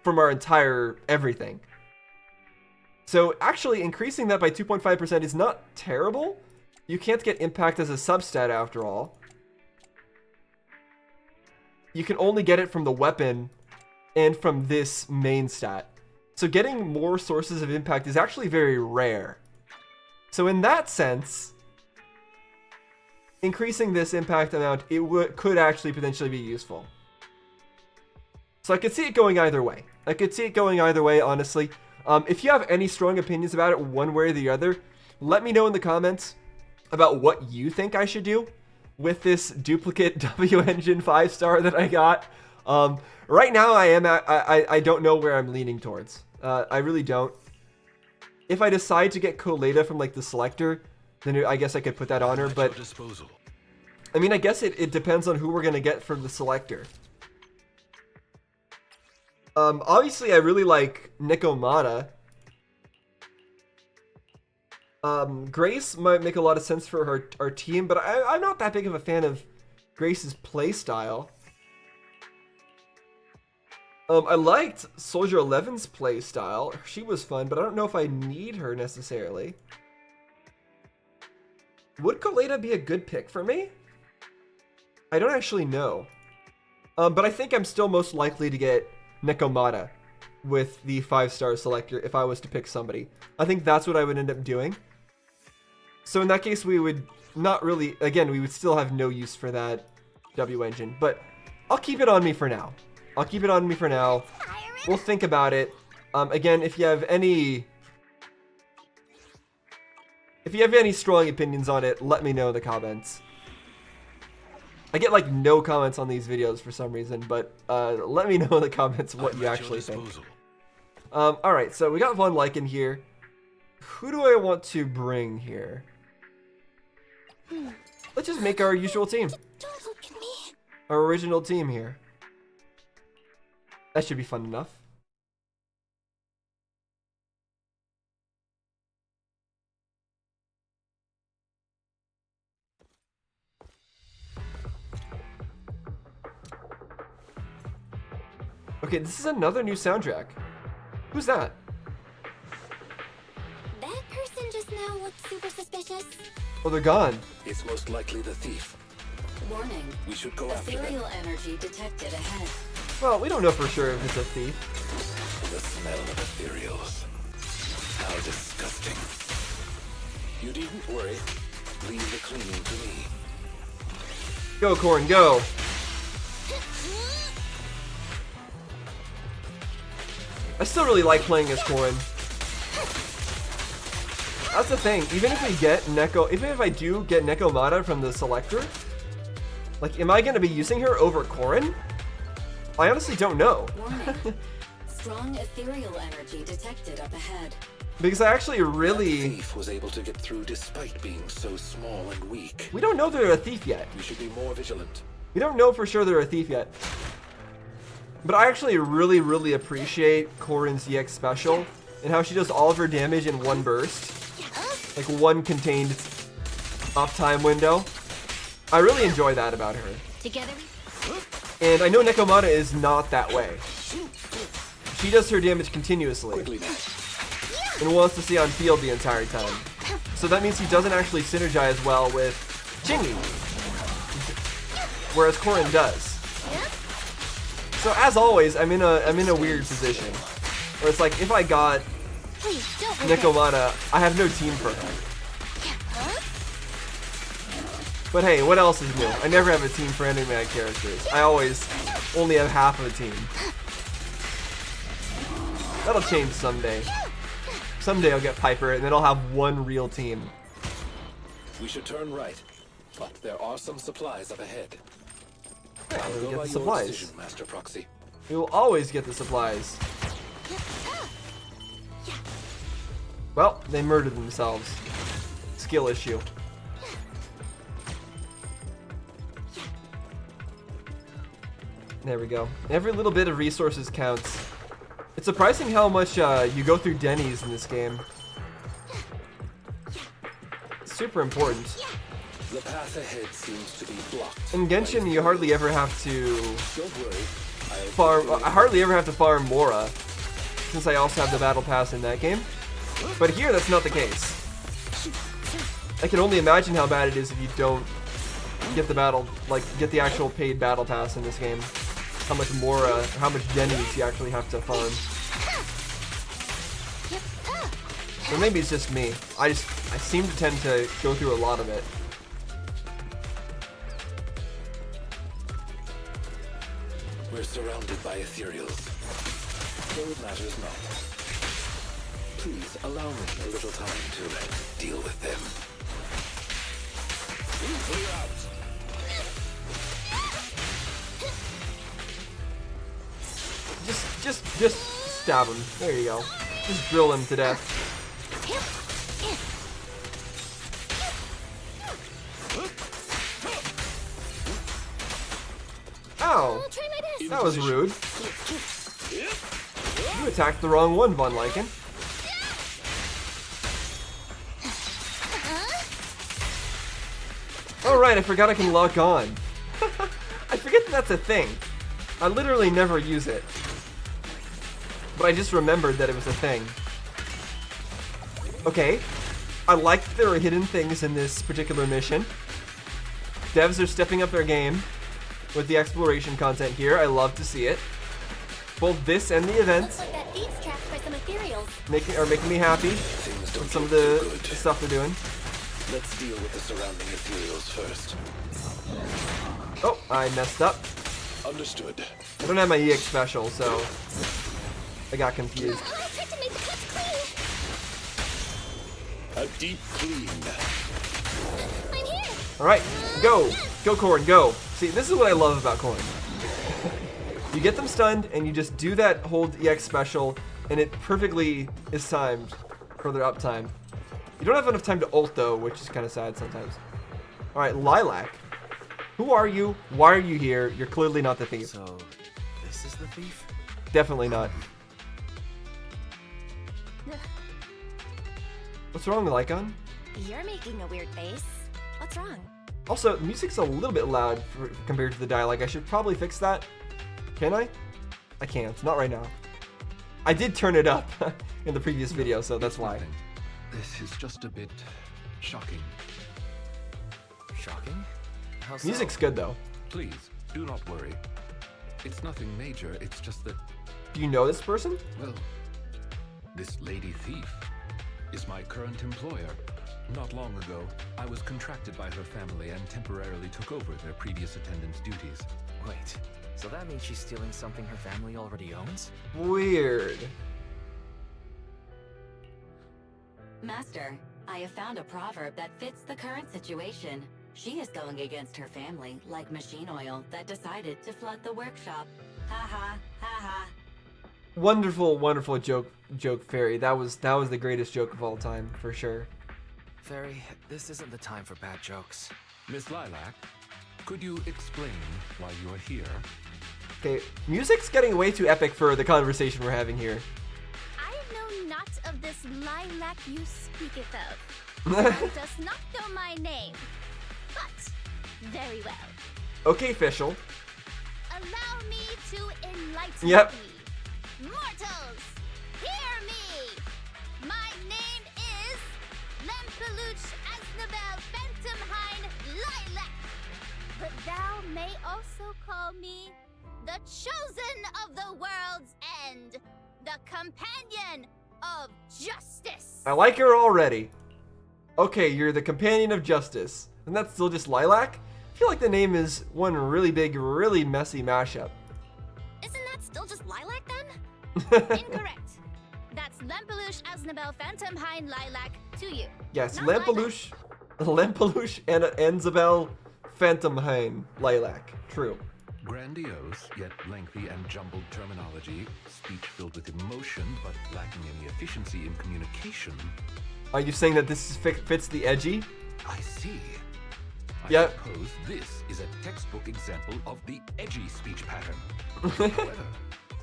our entire everything. So actually increasing that by 2.5% is not terrible. You can't get impact as a substat after all. You can only get it from the weapon and from this main stat. So getting more sources of impact is actually very rare. So in that sense, increasing this impact amount, could actually potentially be useful. So I could see it going either way. I could see it going either way, honestly. If you have any strong opinions about it one way or the other, let me know in the comments about what you think I should do with this duplicate W Engine 5-star that I got. Right now I don't know where I'm leaning towards. I really don't. If I decide to get Coleta from like the selector, then I guess I could put that on her, but I mean, I guess it depends on who we're gonna get from the selector. Obviously I really like Nekomata. Grace might make a lot of sense for our team, but I'm not that big of a fan of Grace's playstyle. I liked Soldier 11's playstyle. She was fun, but I don't know if I need her necessarily. Would Coleta be a good pick for me? I don't actually know. But I think I'm still most likely to get Nekomata with the 5-star selector if I was to pick somebody. I think that's what I would end up doing. So in that case, we would not really, again, we would still have no use for that W engine, but I'll keep it on me for now. I'll keep it on me for now. We'll think about it. Again, if you have any strong opinions on it, let me know in the comments. I get like no comments on these videos for some reason, but let me know in the comments what you actually think. Alright, so we got Von Lycaon here. Who do I want to bring here? Let's just make our usual team. Don't look at me. Our original team here. That should be fun enough. Okay, this is another new soundtrack. Who's that? That person just now looked super suspicious. Oh, they're gone. It's most likely the thief. Warning. We should go after them. Ethereal energy detected ahead. Well, we don't know for sure if it's a thief. The smell of ethereals. How disgusting. You needn't worry. Leave the cleaning to me. Go, Corrin, go. I still really like playing as Corrin. That's the thing. Even if we get even if I do get Nekomata from the selector, like, am I going to be using her over Corrin? I honestly don't know. Warning. Strong ethereal energy detected up ahead. Because I actually really... The thief was able to get through despite being so small and weak. We don't know they're a thief yet. We should be more vigilant. We don't know for sure they're a thief yet. But I actually really, really appreciate Corrin's EX special and how she does all of her damage in one burst. Like one contained uptime window. I really enjoy that about her. Together. And I know Nekomata is not that way. She does her damage continuously Quickly now. and wants to stay on field the entire time. So that means he doesn't actually synergize well with Chingy, whereas Corrin does. So as always, I'm in a weird position where it's like if I got Please don't move it. Nekomata, I have no team for her. But hey, what else is new? I never have a team for any of my characters. I always only have half of a team. That'll change someday. Someday I'll get Piper and then I'll have one real team. We should turn right, but there are some supplies up ahead. Yeah, I'll we'll go get by the your supplies. decision, Master Proxy. We will always get the supplies. Well, they murdered themselves. Skill issue. There we go. Every little bit of resources counts. It's surprising how much you go through Denny's in this game. It's super important. The path ahead seems to be blocked. In Genshin, you hardly ever have to Don't worry. farm. I hardly ever have to farm Mora, since I also have the battle pass in that game. But here, that's not the case. I can only imagine how bad it is if you don't get the actual paid battle pass in this game. how much more, how much jennies you actually have to farm. Or maybe it's just me. I seem to tend to go through a lot of it. We're surrounded by ethereals. Though it matters not. Please allow me a little time to deal with them. Clear out. Just stab him. There you go. Just drill him to death. Ow! That was rude. You attacked the wrong one, Von Lycaon. Oh right, I forgot I can lock on. I forget that that's a thing. I literally never use it. But I just remembered that it was a thing. Okay. I like that there are hidden things in this particular mission. Devs are stepping up their game with the exploration content here. I love to see it. Both this and the event Looks like that thief's trapped by some ethereals. are making me happy Things don't with some of look the too good. stuff they're doing. Let's deal with the surrounding ethereals first. Oh, I messed up. Understood. I don't have my EX special, so I got confused. Oh, I tried to make the cuts clean. A deep clean. I'm here. Alright, go! Go, Corn, go! See, this is what I love about Corn. You get them stunned, and you just do that hold EX special, and it perfectly is timed for their uptime. You don't have enough time to ult, though, which is kind of sad sometimes. Alright, Lilac. Who are you? Why are you here? You're clearly not the thief. So, this is the thief? Definitely not. What's wrong, Lycaon? You're making a weird face. What's wrong? Also, the music's a little bit loud compared to the dialogue. I should probably fix that. Can I? I can't. Not right now. I did turn it up in the previous video, so that's why. Nothing. This is just a bit shocking. Shocking? How so? Music's good, though. Please, do not worry. It's nothing major, it's just that, Do you know this person? well, this lady thief is my current employer. Not long ago, I was contracted by her family and temporarily took over their previous attendance duties. Wait, so that means she's stealing something her family already owns? Weird. Master, I have found a proverb that fits the current situation. She is going against her family, like machine oil that decided to flood the workshop. Ha ha, ha ha. Wonderful, wonderful joke, Fairy. That was the greatest joke of all time, for sure. Fairy, this isn't the time for bad jokes. Miss Lilac, could you explain why you are here? Okay, music's getting way too epic for the conversation we're having here. I know not of this lilac you speaketh of. Thou dost not know my name, but very well. Okay, official. Allow me to enlighten Yep. thee. Mortals, hear me! My name is Lempeluch Asnabel Phantomhine Lilac. But thou may also call me the chosen of the world's end, the companion of justice. I like her already. Okay, you're the companion of justice. And that's still just Lilac? I feel like the name is one really big, really messy mashup. Isn't that still just Lilac then? Incorrect. That's Lempeluch Asnabel Phantomhine Lilac to you. Yes, Not Lempeluch and Enzabel Phantomhine Lilac. True. Grandiose, yet lengthy and jumbled terminology, speech filled with emotion but lacking any efficiency in communication. Are you saying that this fits the edgy? I see. I Yep. suppose this is a textbook example of the edgy speech pattern. However,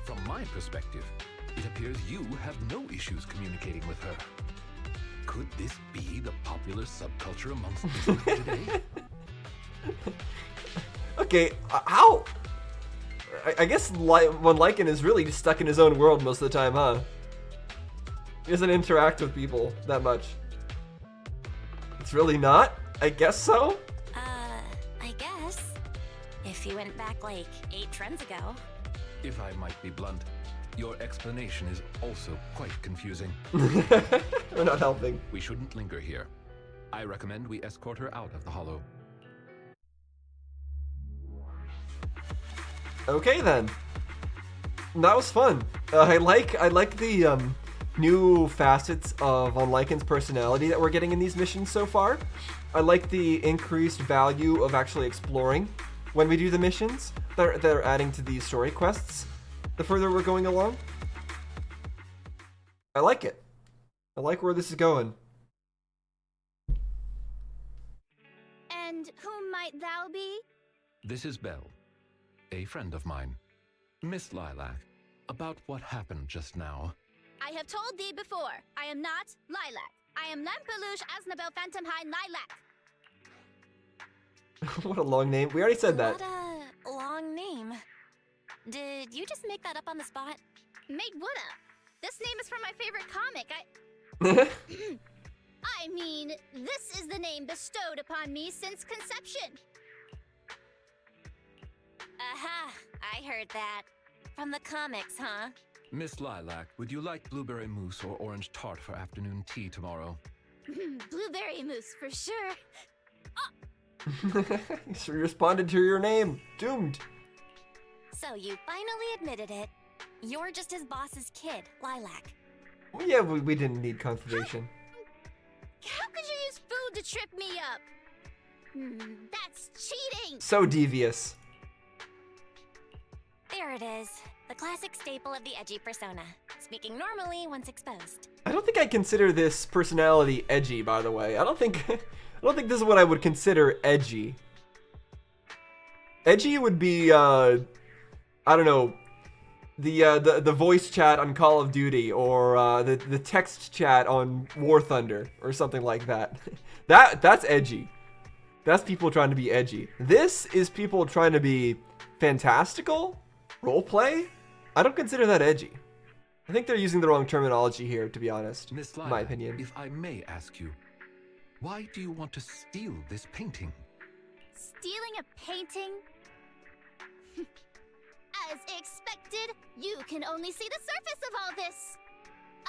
from my perspective, it appears you have no issues communicating with her. Could this be the popular subculture amongst business today? Okay, how? I guess Von Lycaon is really just stuck in his own world most of the time, huh? He doesn't interact with people that much. It's really not? I guess so? I guess. If you went back like 8 trends ago. If I might be blunt, your explanation is also quite confusing. We're not helping. We shouldn't linger here. I recommend we escort her out of the hollow. Okay then. That was fun. I like the new facets of Lycaon's personality that we're getting in these missions so far. I like the increased value of actually exploring when we do the missions that are adding to these story quests the further we're going along. I like it. I like where this is going. And whom might thou be? This is Belle, a friend of mine. Miss Lilac, about what happened just now. I have told thee before, I am not Lilac. I am Lampeluche Asnabel Phantomhine Lilac. What a long name. We already said that. What a long name. Did you just make that up on the spot? Made what up? This name is from my favorite comic. I mean, this is the name bestowed upon me since conception. Aha, I heard that. From the comics, huh? Miss Lilac, would you like blueberry mousse or orange tart for afternoon tea tomorrow? Blueberry mousse for sure. She responded to your name. Doomed. So you finally admitted it. You're just his boss's kid, Lilac. Well, yeah, we didn't need confirmation. How could you use food to trip me up? That's cheating. So devious. There it is. The classic staple of the edgy persona. Speaking normally once exposed. I don't think I consider this personality edgy, by the way. I don't think this is what I would consider edgy. Edgy would be I don't know, the voice chat on Call of Duty, or the text chat on War Thunder, or something like that. That's edgy. That's people trying to be edgy. This is people trying to be fantastical, roleplay. I don't consider that edgy. I think they're using the wrong terminology here, to be honest. Miss in Lilac, my opinion. if I may ask you, why do you want to steal this painting? Stealing a painting? As expected, you can only see the surface of all this.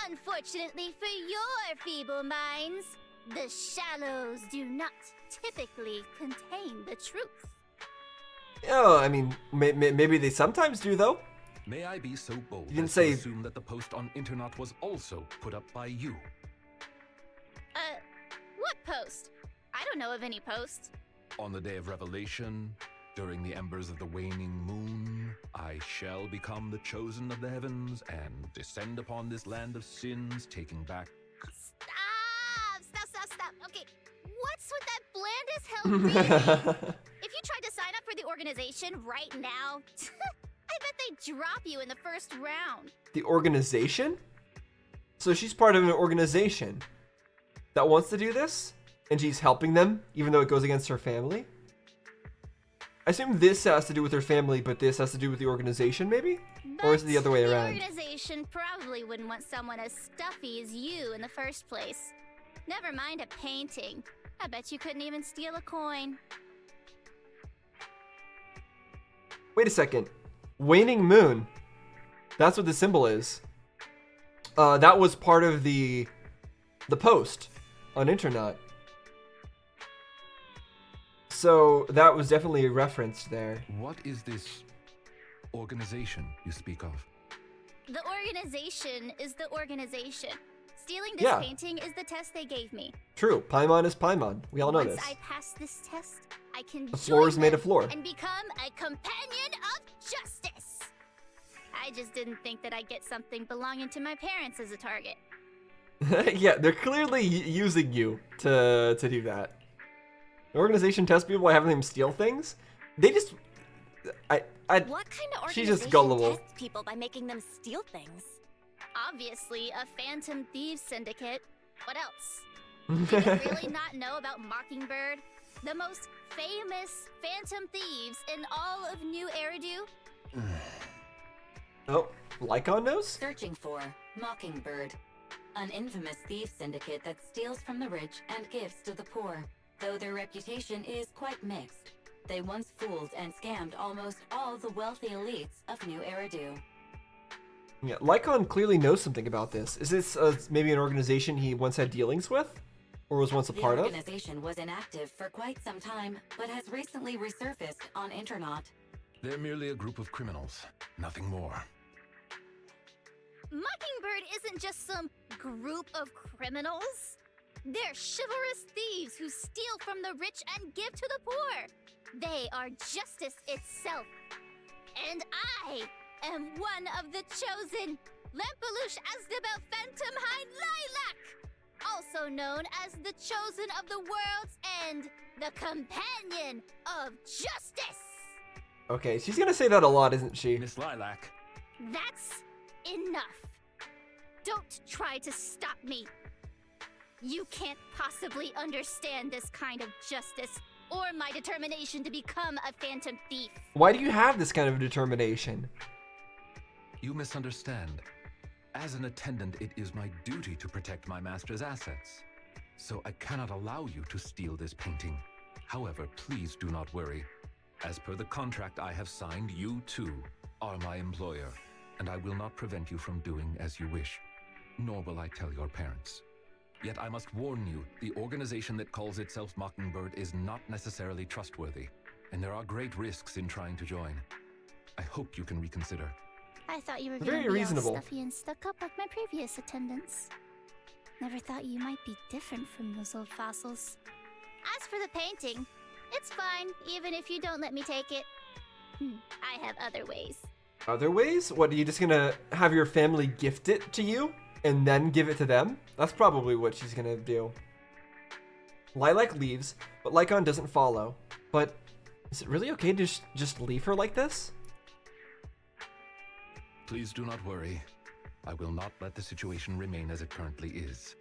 Unfortunately for your feeble minds, the shallows do not typically contain the truth. Oh, I mean, maybe they sometimes do, though. May I be so bold You didn't as say- to assume that the post on internet was also put up by you? What post? I don't know of any post. On the day of revelation, during the embers of the waning moon, I shall become the chosen of the heavens and descend upon this land of sins, taking back... Stop. Okay, what's with that bland as hell reading? If you tried to sign up for the organization right now, I bet they'd drop you in the first round. The organization? So she's part of an organization that wants to do this, and she's helping them, even though it goes against her family? I assume this has to do with her family, but this has to do with the organization, maybe? Or is it the other way around? The organization probably wouldn't want someone as stuffy as you in the first place. Never mind a painting. I bet you couldn't even steal a coin. Wait a second. Waning moon. That's what the symbol is. That was part of the post on internet. So that was definitely referenced there. What is this organization you speak of? The organization is the organization. Stealing this Yeah. painting is the test they gave me. True. Paimon is Paimon. We all know Once this. I pass this test, I can A floor is join made them of floor. and become a companion of justice. I just didn't think that I'd get something belonging to my parents as a target. Yeah, they're clearly using you to do that. The organization tests people by having them steal things. They just... What kind of She's organization just gullible. tests people by making them steal things? Obviously, a phantom thieves syndicate. What else? Did you really not know about Mockingbird? The most famous phantom thieves in all of New Eridu? Oh, Lycaon knows? Searching for Mockingbird, an infamous thief syndicate that steals from the rich and gives to the poor, though their reputation is quite mixed. They once fooled and scammed almost all the wealthy elites of New Eridu. Yeah, Lycaon clearly knows something about this. Is this maybe an organization he once had dealings with? Or was once a part The of? organization was inactive for quite some time, but has recently resurfaced on Internet. They're merely a group of criminals, nothing more. Mockingbird isn't just some group of criminals. They're chivalrous thieves who steal from the rich and give to the poor. They are justice itself. And I am one of the chosen, Lempelush Asdabel Phantom Hind Lilac, also known as the chosen of the world's end, the companion of justice. Okay, she's gonna say that a lot, isn't she? Miss Lilac, That's enough. Don't try to stop me. You can't possibly understand this kind of justice or my determination to become a phantom thief. Why do you have this kind of determination? you misunderstand. As an attendant, it is my duty to protect my master's assets. So I cannot allow you to steal this painting. However, please do not worry. As per the contract I have signed, you too are my employer, and I will not prevent you from doing as you wish, nor will I tell your parents. Yet I must warn you, the organization that calls itself Mockingbird is not necessarily trustworthy, and there are great risks in trying to join. I hope you can reconsider. I thought you were Very gonna be reasonable. all stuffy and stuck up like my previous attendants. Never thought you might be different from those old fossils. As for the painting, it's fine, even if you don't let me take it. I have other ways. Other ways? What, are you just gonna have your family gift it to you and then give it to them? That's probably what she's gonna do. Lilac leaves, but Lycaon doesn't follow. But is it really okay to just leave her like this? Please do not worry. I will not let the situation remain as it currently is.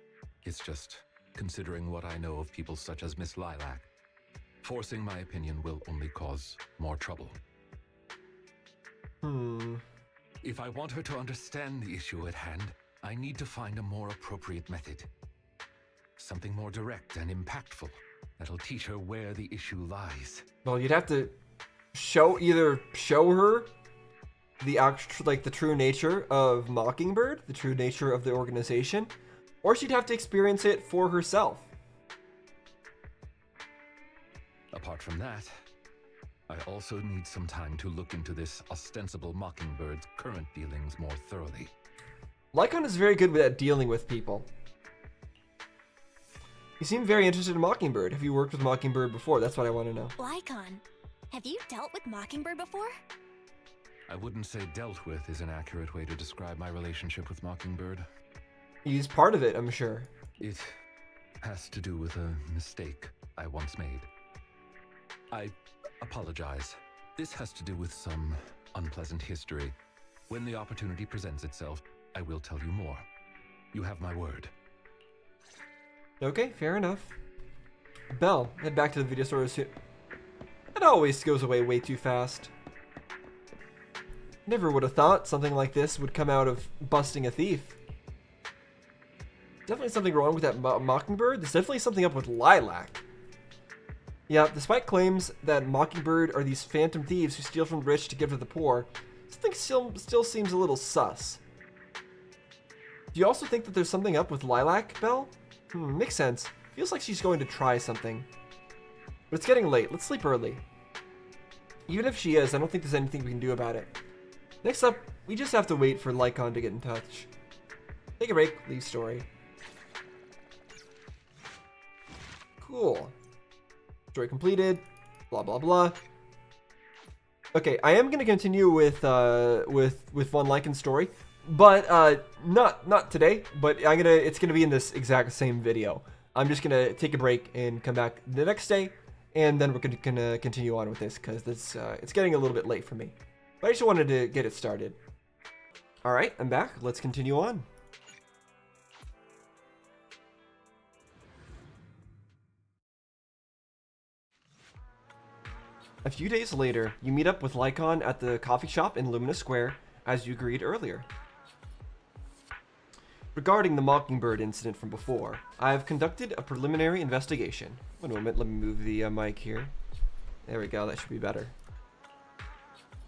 It's just, considering what I know of people such as Miss Lilac, forcing my opinion will only cause more trouble. If I want her to understand the issue at hand, I need to find a more appropriate method. Something more direct and impactful that'll teach her where the issue lies. Well, you'd have to either show her the the true nature of Mockingbird, the true nature of the organization, or she'd have to experience it for herself. Apart from that, I also need some time to look into this ostensible Mockingbird's current dealings more thoroughly. Lycaon is very good at dealing with people. You seem very interested in Mockingbird. Have you worked with Mockingbird before? That's what I want to know. Lycaon, have you dealt with Mockingbird before? I wouldn't say dealt with is an accurate way to describe my relationship with Mockingbird. He's part of it, I'm sure. It has to do with a mistake I once made. I apologize. This has to do with some unpleasant history. When the opportunity presents itself, I will tell you more. You have my word. Okay, fair enough. Belle, head back to the video store soon. It always goes away way too fast. Never would have thought something like this would come out of busting a thief. Definitely something wrong with that Mockingbird. There's definitely something up with Lilac. Yeah, despite claims that Mockingbird are these phantom thieves who steal from the rich to give to the poor, something still seems a little sus. Do you also think that there's something up with Lilac, Belle? Makes sense. Feels like she's going to try something. But it's getting late. Let's sleep early. Even if she is, I don't think there's anything we can do about it. Next up, we just have to wait for Lycaon to get in touch. Take a break, leave story. Cool. Story completed. Blah blah blah. Okay, I am gonna continue with Von Lycan's story, but not today. But it's gonna be in this exact same video. I'm just gonna take a break and come back the next day, and then we're gonna continue on with this because it's getting a little bit late for me. But I just wanted to get it started. All right, I'm back. Let's continue on. A few days later, you meet up with Lycaon at the coffee shop in Lumina Square, as you agreed earlier. Regarding the Mockingbird incident from before, I have conducted a preliminary investigation. One moment, let me move the mic here. There we go, that should be better.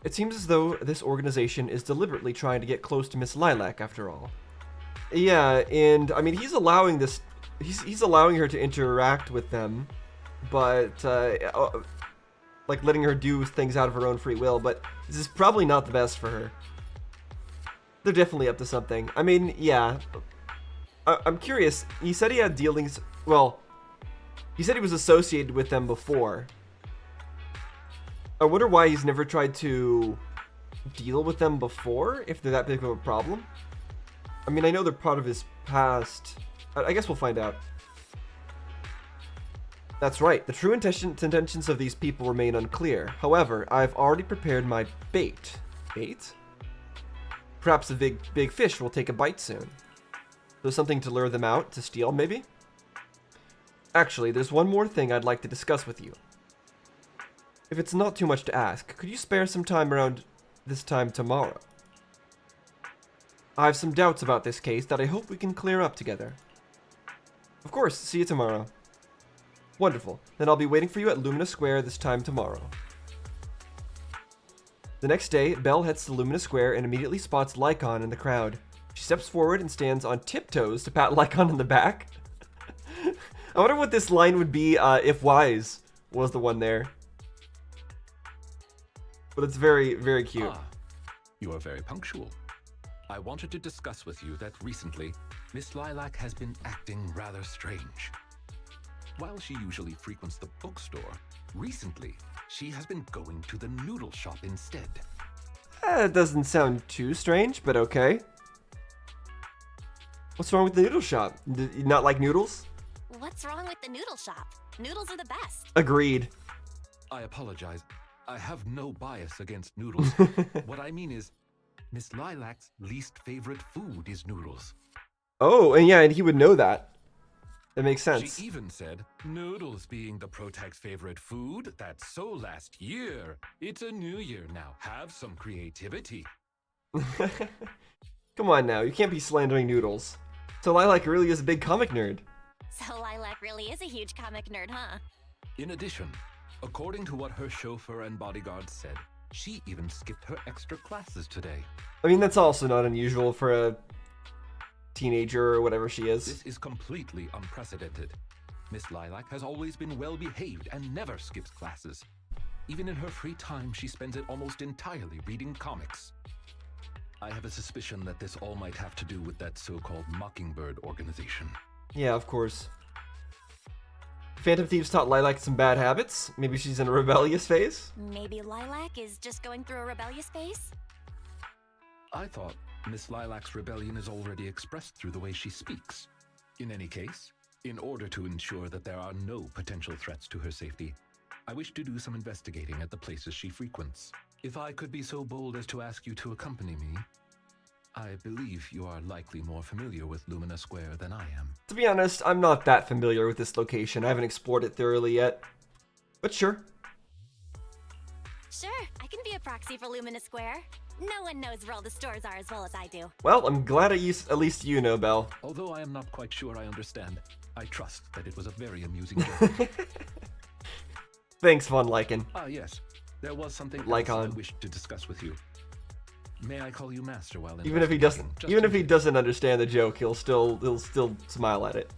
It seems as though this organization is deliberately trying to get close to Miss Lilac after all. Yeah, and I mean, he's allowing this, he's allowing her to interact with them, but like letting her do things out of her own free will, but this is probably not the best for her. They're definitely up to something. I mean, yeah. I'm curious. He said he had dealings, well, he said he was associated with them before. I wonder why he's never tried to deal with them before, if they're that big of a problem. I mean, I know they're part of his past. I guess we'll find out. That's right. The true intentions of these people remain unclear. However, I've already prepared my bait. Bait? Perhaps a big fish will take a bite soon. So something to lure them out, to steal, maybe? Actually, there's one more thing I'd like to discuss with you. If it's not too much to ask, could you spare some time around this time tomorrow? I have some doubts about this case that I hope we can clear up together. Of course, see you tomorrow. Wonderful. Then I'll be waiting for you at Lumina Square this time tomorrow. The next day, Belle heads to Lumina Square and immediately spots Lycaon in the crowd. She steps forward and stands on tiptoes to pat Lycaon on the back. I wonder what this line would be if Wise was the one there. But it's very, very cute. Ah, you are very punctual. I wanted to discuss with you that recently, Miss Lilac has been acting rather strange. While she usually frequents the bookstore, recently, she has been going to the noodle shop instead. It doesn't sound too strange, but okay. What's wrong with the noodle shop? Did you not like noodles? What's wrong with the noodle shop? Noodles are the best. Agreed. I apologize. I have no bias against noodles. What I mean is, Miss Lilac's least favorite food is noodles. Oh, and yeah, and he would know that. That makes sense. She even said, noodles being the Protag's favorite food, that's so last year. It's a new year now. Have some creativity. Come on now, you can't be slandering noodles. So Lilac really is a big comic nerd. So Lilac really is a huge comic nerd, huh? In addition, according to what her chauffeur and bodyguard said, she even skipped her extra classes today. I mean, that's also not unusual for a teenager or whatever she is. This is completely unprecedented. Miss Lilac has always been well behaved and never skips classes. Even in her free time, she spends it almost entirely reading comics. I have a suspicion that this all might have to do with that so-called Mockingbird organization. Yeah, of course. Phantom Thieves taught Lilac some bad habits. Maybe she's in a rebellious phase. Maybe Lilac is just going through a rebellious phase? I thought Miss Lilac's rebellion is already expressed through the way she speaks. In any case, in order to ensure that there are no potential threats to her safety, I wish to do some investigating at the places she frequents. If I could be so bold as to ask you to accompany me, I believe you are likely more familiar with Lumina Square than I am. To be honest, I'm not that familiar with this location. I haven't explored it thoroughly yet. But sure. Sure, I can be a proxy for Lumina Square. No one knows where all the stores are as well as I do. Well, I'm glad at least you know, Belle. Although I am not quite sure I understand, I trust that it was a very amusing journey. Thanks, Von Lycaon. Ah, yes. There was something else Lycaon. I wished to discuss with you. May I call you Master while Even if he doesn't, understand the joke, he'll still smile at it.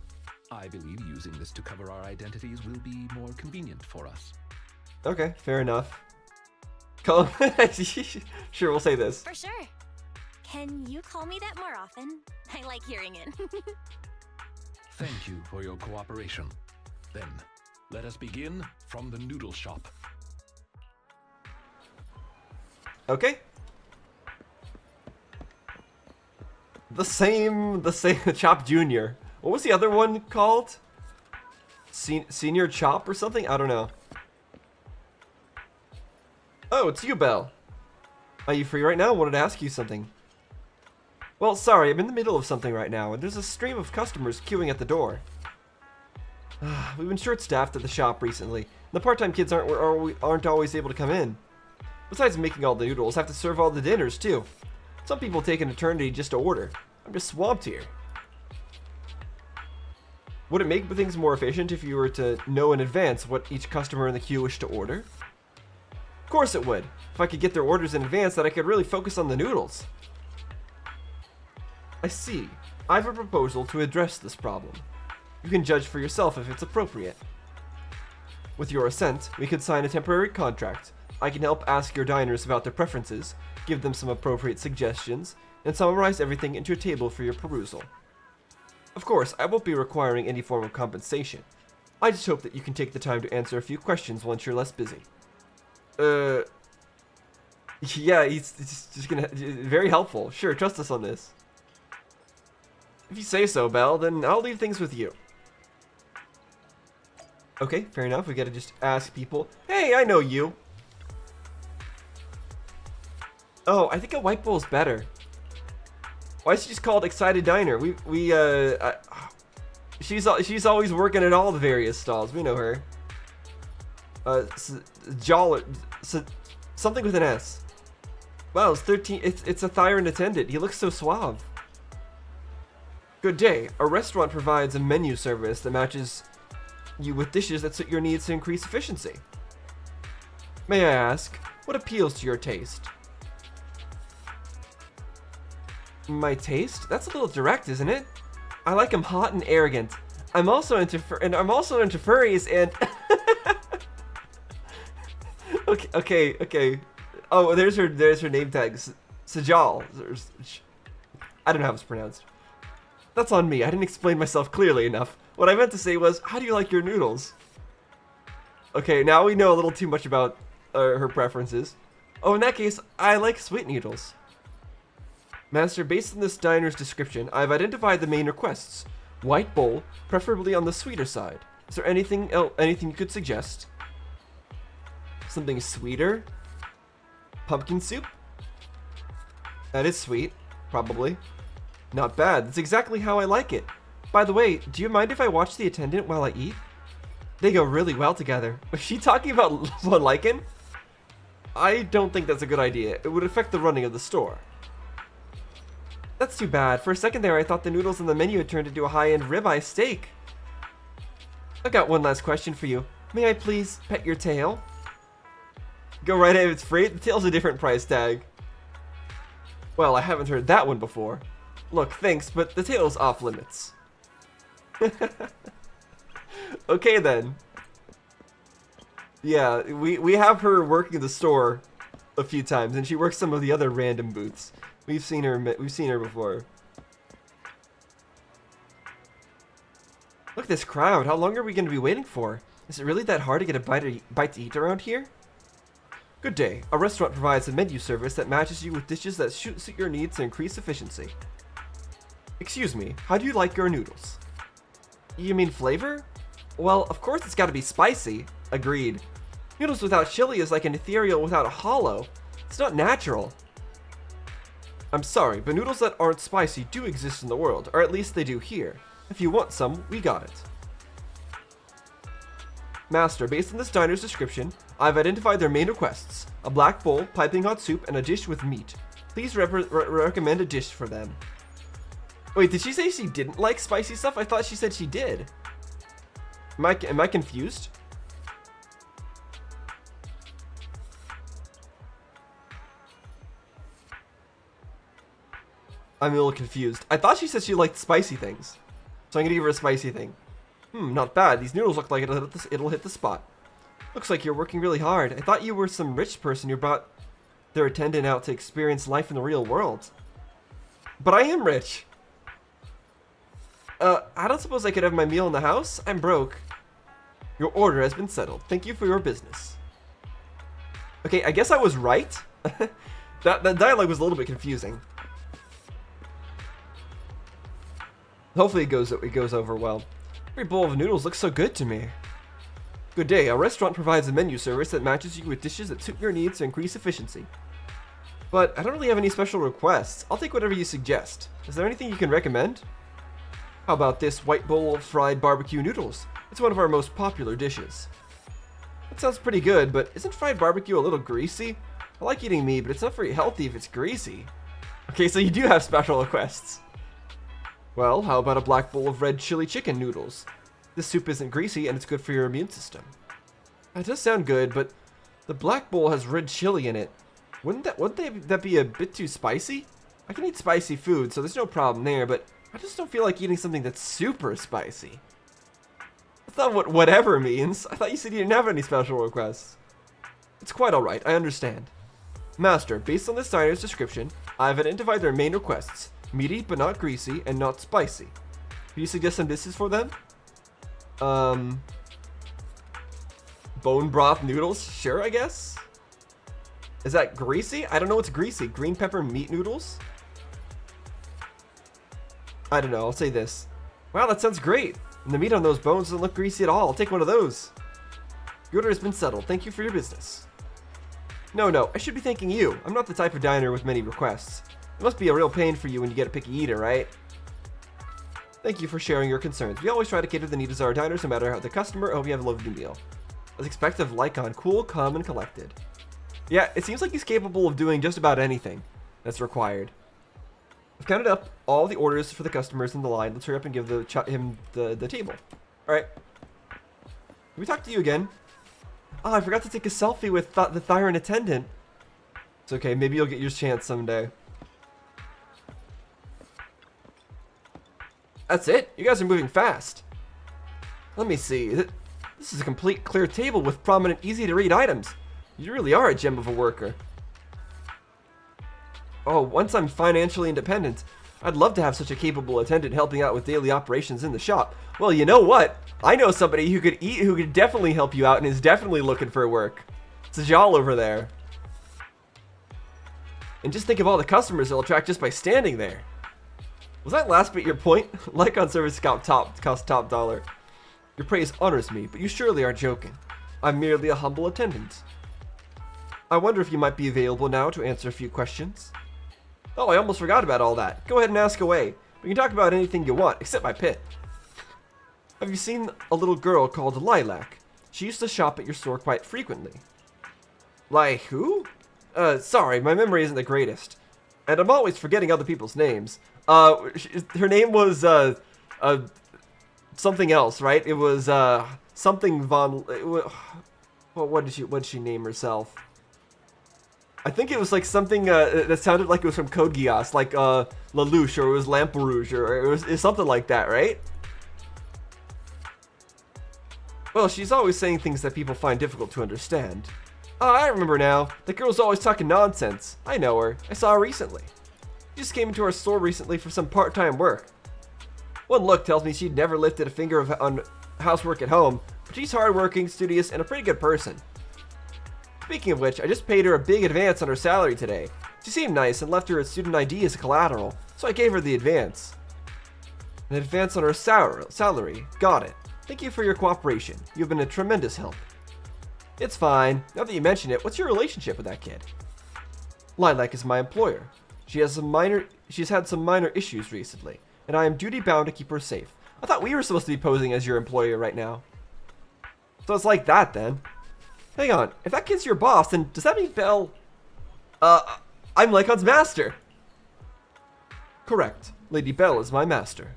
I believe using this to cover our identities will be more convenient for us. Okay, fair enough. Call sure, we'll say this. For sure. Can you call me that more often? I like hearing it. Thank you for your cooperation. Then, let us begin from the noodle shop. Okay. The same Chop Jr. What was the other one called? Senior Chop or something? I don't know. Oh, it's you, Belle. Are you free right now? I wanted to ask you something. Well, sorry, I'm in the middle of something right now, and there's a stream of customers queuing at the door. We've been short-staffed at the shop recently. The part-time kids aren't always able to come in. Besides making all the noodles, I have to serve all the dinners, too. Some people take an eternity just to order. I'm just swamped here. Would it make things more efficient if you were to know in advance what each customer in the queue wished to order? course it would. If I could get their orders in advance, then I could really focus on the noodles. I see. I have a proposal to address this problem. You can judge for yourself if it's appropriate. With your assent, we could sign a temporary contract. I can help ask your diners about their preferences, give them some appropriate suggestions, and summarize everything into a table for your perusal. Of course, I won't be requiring any form of compensation. I just hope that you can take the time to answer a few questions once you're less busy. Yeah, he's just gonna... Very helpful. Sure, trust us on this. If you say so, Belle, then I'll leave things with you. Okay, fair enough. We gotta just ask people. Hey, I know you. Oh, I think a white bowl's better. Why is she just called Excited Diner? She's always working at all the various stalls. We know her. Something with an S. Wow, it's 13. It's a Thyron attendant. He looks so suave. Good day. Our restaurant provides a menu service that matches you with dishes that suit your needs to increase efficiency. May I ask, what appeals to your taste? My taste? That's a little direct, isn't it? I like them hot and arrogant. I'm also into furries and okay. Oh, there's her name tag. Sajal. I don't know how it's pronounced. That's on me. I didn't explain myself clearly enough. What I meant to say was, how do you like your noodles? Okay, now we know a little too much about her preferences. Oh, in that case, I like sweet noodles. Master, based on this diner's description, I've identified the main requests. White bowl, preferably on the sweeter side. Is there anything you could suggest? Something sweeter? Pumpkin soup? That is sweet, probably. Not bad. That's exactly how I like it. By the way, do you mind if I watch the attendant while I eat? They go really well together. Was she talking about Lycaon? I don't think that's a good idea. It would affect the running of the store. That's too bad. For a second there, I thought the noodles on the menu had turned into a high-end ribeye steak. I've got one last question for you. May I please pet your tail? Go right ahead, it's free. The tail's a different price tag. Well, I haven't heard that one before. Look, thanks, but the tail's off limits. Okay then. Yeah, we have her working the store a few times, and she works some of the other random booths. We've seen her before. Look at this crowd. How long are we going to be waiting for? Is it really that hard to get a bite to eat around here? Good day. Our restaurant provides a menu service that matches you with dishes that suit your needs to increase efficiency. Excuse me, how do you like your noodles? You mean flavor? Well, of course it's got to be spicy. Agreed. Noodles without chili is like an ethereal without a hollow. It's not natural. I'm sorry, but noodles that aren't spicy do exist in the world, or at least they do here. If you want some, we got it. Master, based on this diner's description, I've identified their main requests. A black bowl, piping hot soup, and a dish with meat. Please recommend a dish for them. Wait, did she say she didn't like spicy stuff? I thought she said she did. Am I confused? I'm a little confused. I thought she said she liked spicy things. So I'm gonna give her a spicy thing. Not bad. These noodles look like it'll hit the spot. Looks like you're working really hard. I thought you were some rich person who brought their attendant out to experience life in the real world. But I am rich. I don't suppose I could have my meal in the house? I'm broke. Your order has been settled. Thank you for your business. Okay, I guess I was right. That dialogue was a little bit confusing. Hopefully it goes over well. Every bowl of noodles looks so good to me. Good day. Our restaurant provides a menu service that matches you with dishes that suit your needs to increase efficiency. But I don't really have any special requests. I'll take whatever you suggest. Is there anything you can recommend? How about this white bowl of fried barbecue noodles? It's one of our most popular dishes. That sounds pretty good, but isn't fried barbecue a little greasy? I like eating meat, but it's not very healthy if it's greasy. Okay, so you do have special requests. Well, how about a black bowl of red chili chicken noodles? This soup isn't greasy and it's good for your immune system. That does sound good, but The black bowl has red chili in it. Wouldn't that be a bit too spicy? I can eat spicy food, so there's no problem there, but I just don't feel like eating something that's super spicy. That's not what whatever means. I thought you said you didn't have any special requests. It's quite alright, I understand. Master, based on this diner's description, I've identified their main requests. Meaty but not greasy and not spicy. Can you suggest some dishes for them? Bone broth noodles? Sure, I guess? Is that greasy? I don't know what's greasy. Green pepper meat noodles? I don't know, I'll say this. Wow, that sounds great. And the meat on those bones doesn't look greasy at all. I'll take one of those. Your order has been settled. Thank you for your business. No, I should be thanking you. I'm not the type of diner with many requests. It must be a real pain for you when you get a picky eater, right? Thank you for sharing your concerns. We always try to cater the needs of our diners no matter how the customer. I hope you have a lovely meal. As expected of Lycaon, cool, calm, and collected. Yeah, it seems like he's capable of doing just about anything that's required. I've counted up all the orders for the customers in the line. Let's hurry up and give him the table. Alright. Can we talk to you again? Oh, I forgot to take a selfie with the Thyron attendant. It's okay, maybe you'll get your chance someday. That's it? You guys are moving fast. Let me see. This is a complete clear table with prominent, easy-to-read items. You really are a gem of a worker. Oh, once I'm financially independent, I'd love to have such a capable attendant helping out with daily operations in the shop. Well, you know what? I know somebody who could definitely help you out and is definitely looking for work. It's a Jal over there. And just think of all the customers they'll attract just by standing there. Was that last bit your point? Lycaon service cost top dollar. Your praise honors me, but you surely aren't joking. I'm merely a humble attendant. I wonder if you might be available now to answer a few questions. Oh, I almost forgot about all that. Go ahead and ask away. We can talk about anything you want, except my pit. Have you seen a little girl called Lilac? She used to shop at your store quite frequently. Like who? Sorry, my memory isn't the greatest. And I'm always forgetting other people's names. Her name was, something else, right? It was, something von... what did she name herself? I think it was like something that sounded like it was from Code Geass, like Lelouch, or it was Lamperouge, or it was something like that, right? Well, she's always saying things that people find difficult to understand. Oh, I remember now. The girl's always talking nonsense. I know her. I saw her recently. She just came into our store recently for some part-time work. One look tells me she'd never lifted a finger on housework at home, but she's hardworking, studious, and a pretty good person. Speaking of which, I just paid her a big advance on her salary today. She seemed nice and left her a student ID as a collateral, so I gave her the advance. An advance on her salary. Got it. Thank you for your cooperation. You've been a tremendous help. It's fine. Now that you mention it, what's your relationship with that kid? Lilac is my employer. She's had some minor issues recently, and I am duty-bound to keep her safe. I thought we were supposed to be posing as your employer right now. So it's like that, then. Hang on, if that kid's your boss, then does that mean Belle... I'm Lycaon's master. Correct. Lady Belle is my master.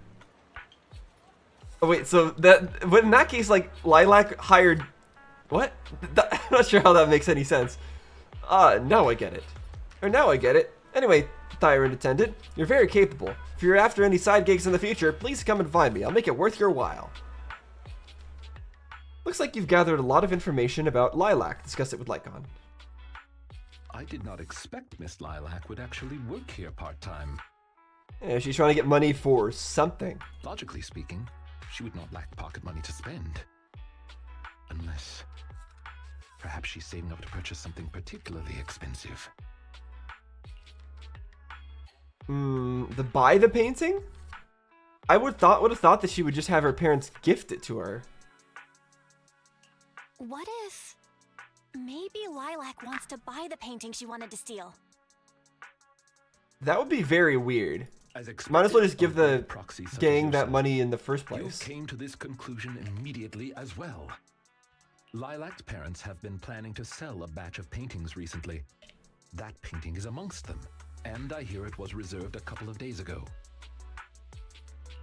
Oh wait, so but in that case, like, Lilac hired... What? I'm not sure how that makes any sense. Now I get it. Or now I get it. Anyway, Tyrant attendant, you're very capable. If you're after any side gigs in the future, please come and find me. I'll make it worth your while. Looks like you've gathered a lot of information about Lilac. Discuss it with Lycaon. I did not expect Miss Lilac would actually work here part-time. Yeah, she's trying to get money for something. Logically speaking, she would not lack pocket money to spend. Unless... perhaps she's saving up to purchase something particularly expensive. Buy the painting? I would have thought that she would just have her parents gift it to her. What if maybe Lilac wants to buy the painting she wanted to steal? That would be very weird. As Might as well just give the proxy such as gang that yourself, money in the first You place. came to this conclusion immediately as well. Lilac's parents have been planning to sell a batch of paintings recently. That painting is amongst them, and I hear it was reserved a couple of days ago.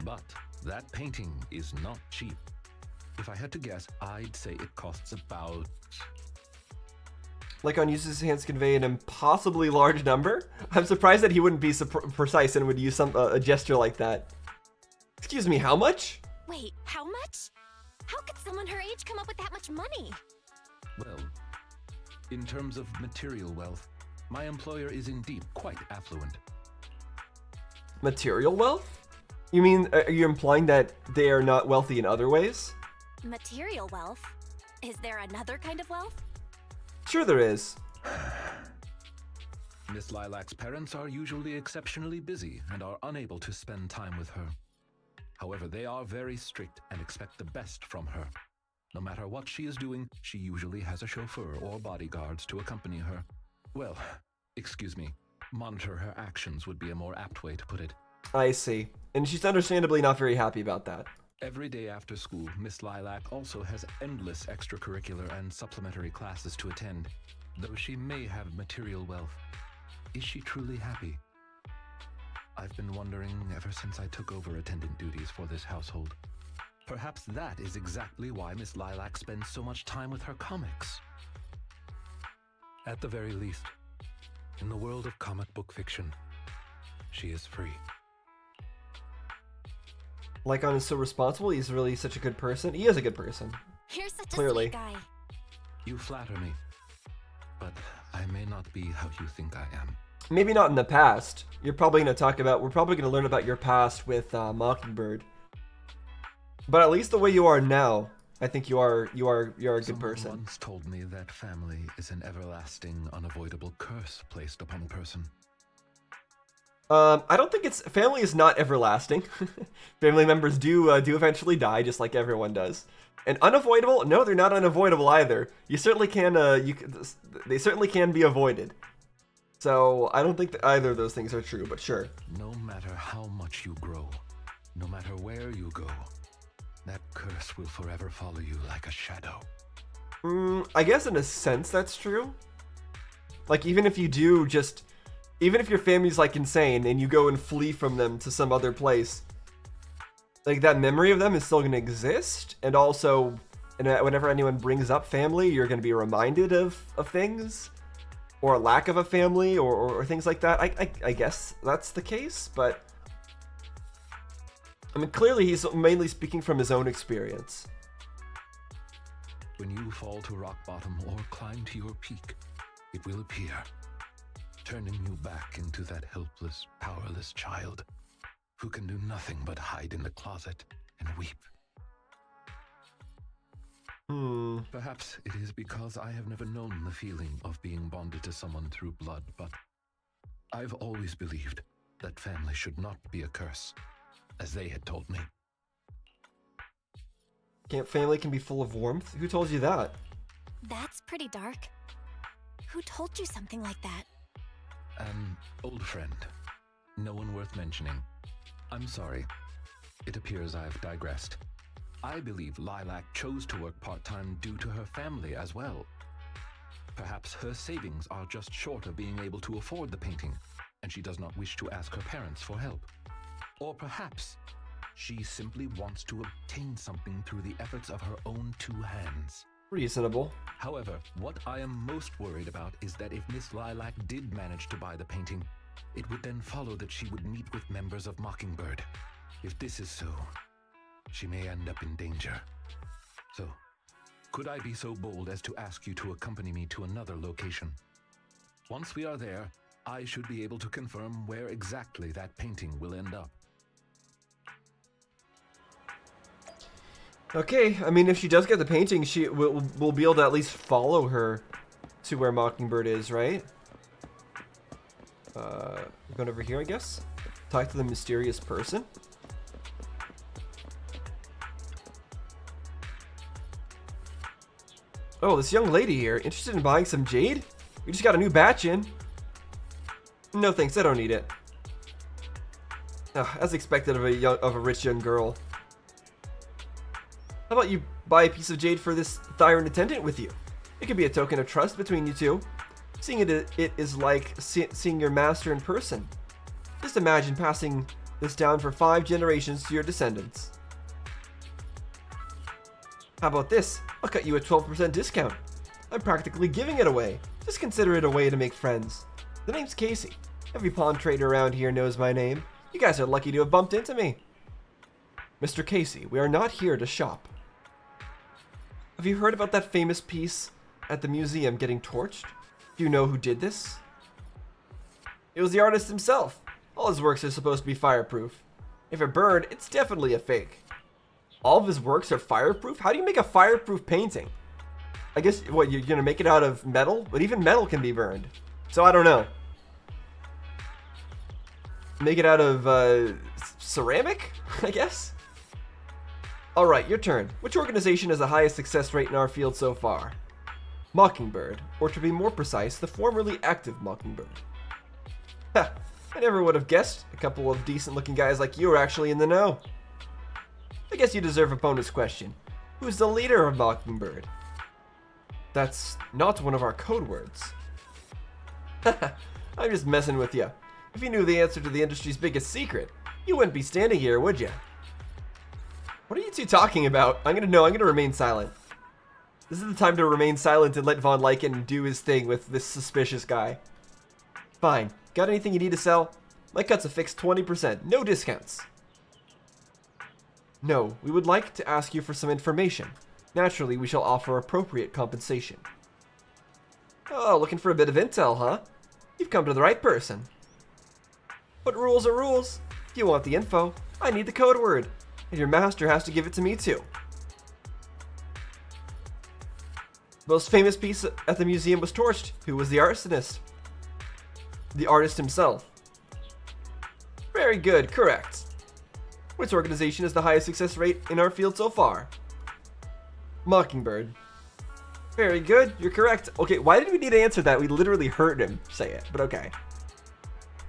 But that painting is not cheap. If I had to guess, I'd say it costs about Lycaon uses his hands to convey an impossibly large number? I'm surprised that he wouldn't be so precise and would use a gesture like that. Excuse me, how much? Wait, how much? How could someone her age come up with that much money? Well, in terms of material wealth, my employer is indeed quite affluent. Material wealth? You mean, are you implying that they are not wealthy in other ways? Material wealth? Is there another kind of wealth? Sure there is. Miss Lilac's parents are usually exceptionally busy and are unable to spend time with her. However, they are very strict and expect the best from her. No matter what she is doing, she usually has a chauffeur or bodyguards to accompany her. Well, excuse me, monitor her actions would be a more apt way to put it. I see. And she's understandably not very happy about that. Every day after school, Miss Lilac also has endless extracurricular and supplementary classes to attend. Though she may have material wealth, is she truly happy? I've been wondering ever since I took over attendant duties for this household. Perhaps that is exactly why Miss Lilac spends so much time with her comics. At the very least, in the world of comic book fiction, she is free. Lycaon is so responsible. He's really such a good person. He is a good person. You're such Clearly. a sweet guy. You flatter me, but I may not be how you think I am. Maybe not in the past. We're probably going to learn about your past with Mockingbird. But at least the way you are now, I think you're a good Someone person. once told me that family is an everlasting, unavoidable curse placed upon a person. I don't think family is not everlasting. Family members do eventually die, just like everyone does. And unavoidable? No, they're not unavoidable either. You certainly can. They certainly can be avoided. So I don't think that either of those things are true, but sure. No matter how much you grow, no matter where you go, that curse will forever follow you like a shadow. I guess in a sense that's true. Like even if your family's like insane and you go and flee from them to some other place, like that memory of them is still going to exist. And also, whenever anyone brings up family, you're going to be reminded of things or a lack of a family or things like that. I guess that's the case, but I mean, clearly he's mainly speaking from his own experience. When you fall to rock bottom or climb to your peak, it will appear, turning you back into that helpless, powerless child who can do nothing but hide in the closet and weep. Perhaps it is because I have never known the feeling of being bonded to someone through blood, but I've always believed that family should not be a curse, as they had told me. Family can be full of warmth? Who told you that? That's pretty dark. Who told you something like that? An old friend. No one worth mentioning. I'm sorry. It appears I've digressed. I believe Lilac chose to work part-time due to her family as well. Perhaps her savings are just short of being able to afford the painting, and she does not wish to ask her parents for help. Or perhaps she simply wants to obtain something through the efforts of her own two hands. Reasonable. However, what I am most worried about is that if Miss Lilac did manage to buy the painting, it would then follow that she would meet with members of Mockingbird. If this is so, she may end up in danger. So, could I be so bold as to ask you to accompany me to another location? Once we are there, I should be able to confirm where exactly that painting will end up. Okay, I mean, if she does get the painting, we'll be able to at least follow her to where Mockingbird is, right? Going over here, I guess? Talk to the mysterious person? Oh, this young lady here, interested in buying some jade? We just got a new batch in. No thanks, I don't need it. As expected of a rich young girl. How about you buy a piece of jade for this Thyran attendant with you? It could be a token of trust between you two. Seeing it is like seeing your master in person. Just imagine passing this down for 5 generations to your descendants. How about this? I'll cut you a 12% discount. I'm practically giving it away. Just consider it a way to make friends. The name's Casey. Every pawn trader around here knows my name. You guys are lucky to have bumped into me. Mr. Casey, we are not here to shop. Have you heard about that famous piece at the museum getting torched? Do you know who did this? It was the artist himself. All his works are supposed to be fireproof. If it burned, it's definitely a fake. All of his works are fireproof? How do you make a fireproof painting? I guess, what, you're gonna make it out of metal? But even metal can be burned. So I don't know. Make it out of, ceramic? I guess? Alright, your turn. Which organization has the highest success rate in our field so far? Mockingbird, or to be more precise, the formerly active Mockingbird. Ha! I never would have guessed. A couple of decent-looking guys like you are actually in the know. I guess you deserve a bonus question. Who's the leader of Mockingbird? That's not one of our code words. Haha, I'm just messing with you. If you knew the answer to the industry's biggest secret, you wouldn't be standing here, would you? What are you two talking about? I'm gonna remain silent. This is the time to remain silent and let Von Lycaon do his thing with this suspicious guy. Fine. Got anything you need to sell? My cut's a fixed 20%, no discounts. No, we would like to ask you for some information. Naturally, we shall offer appropriate compensation. Oh, looking for a bit of intel, huh? You've come to the right person. But rules are rules. If you want the info, I need the code word. And your master has to give it to me too. The most famous piece at the museum was torched. Who was the arsonist? The artist himself. Very good, correct. Which organization has the highest success rate in our field so far? Mockingbird. Very good, you're correct. Okay, why did we need to answer that? We literally heard him say it, but okay.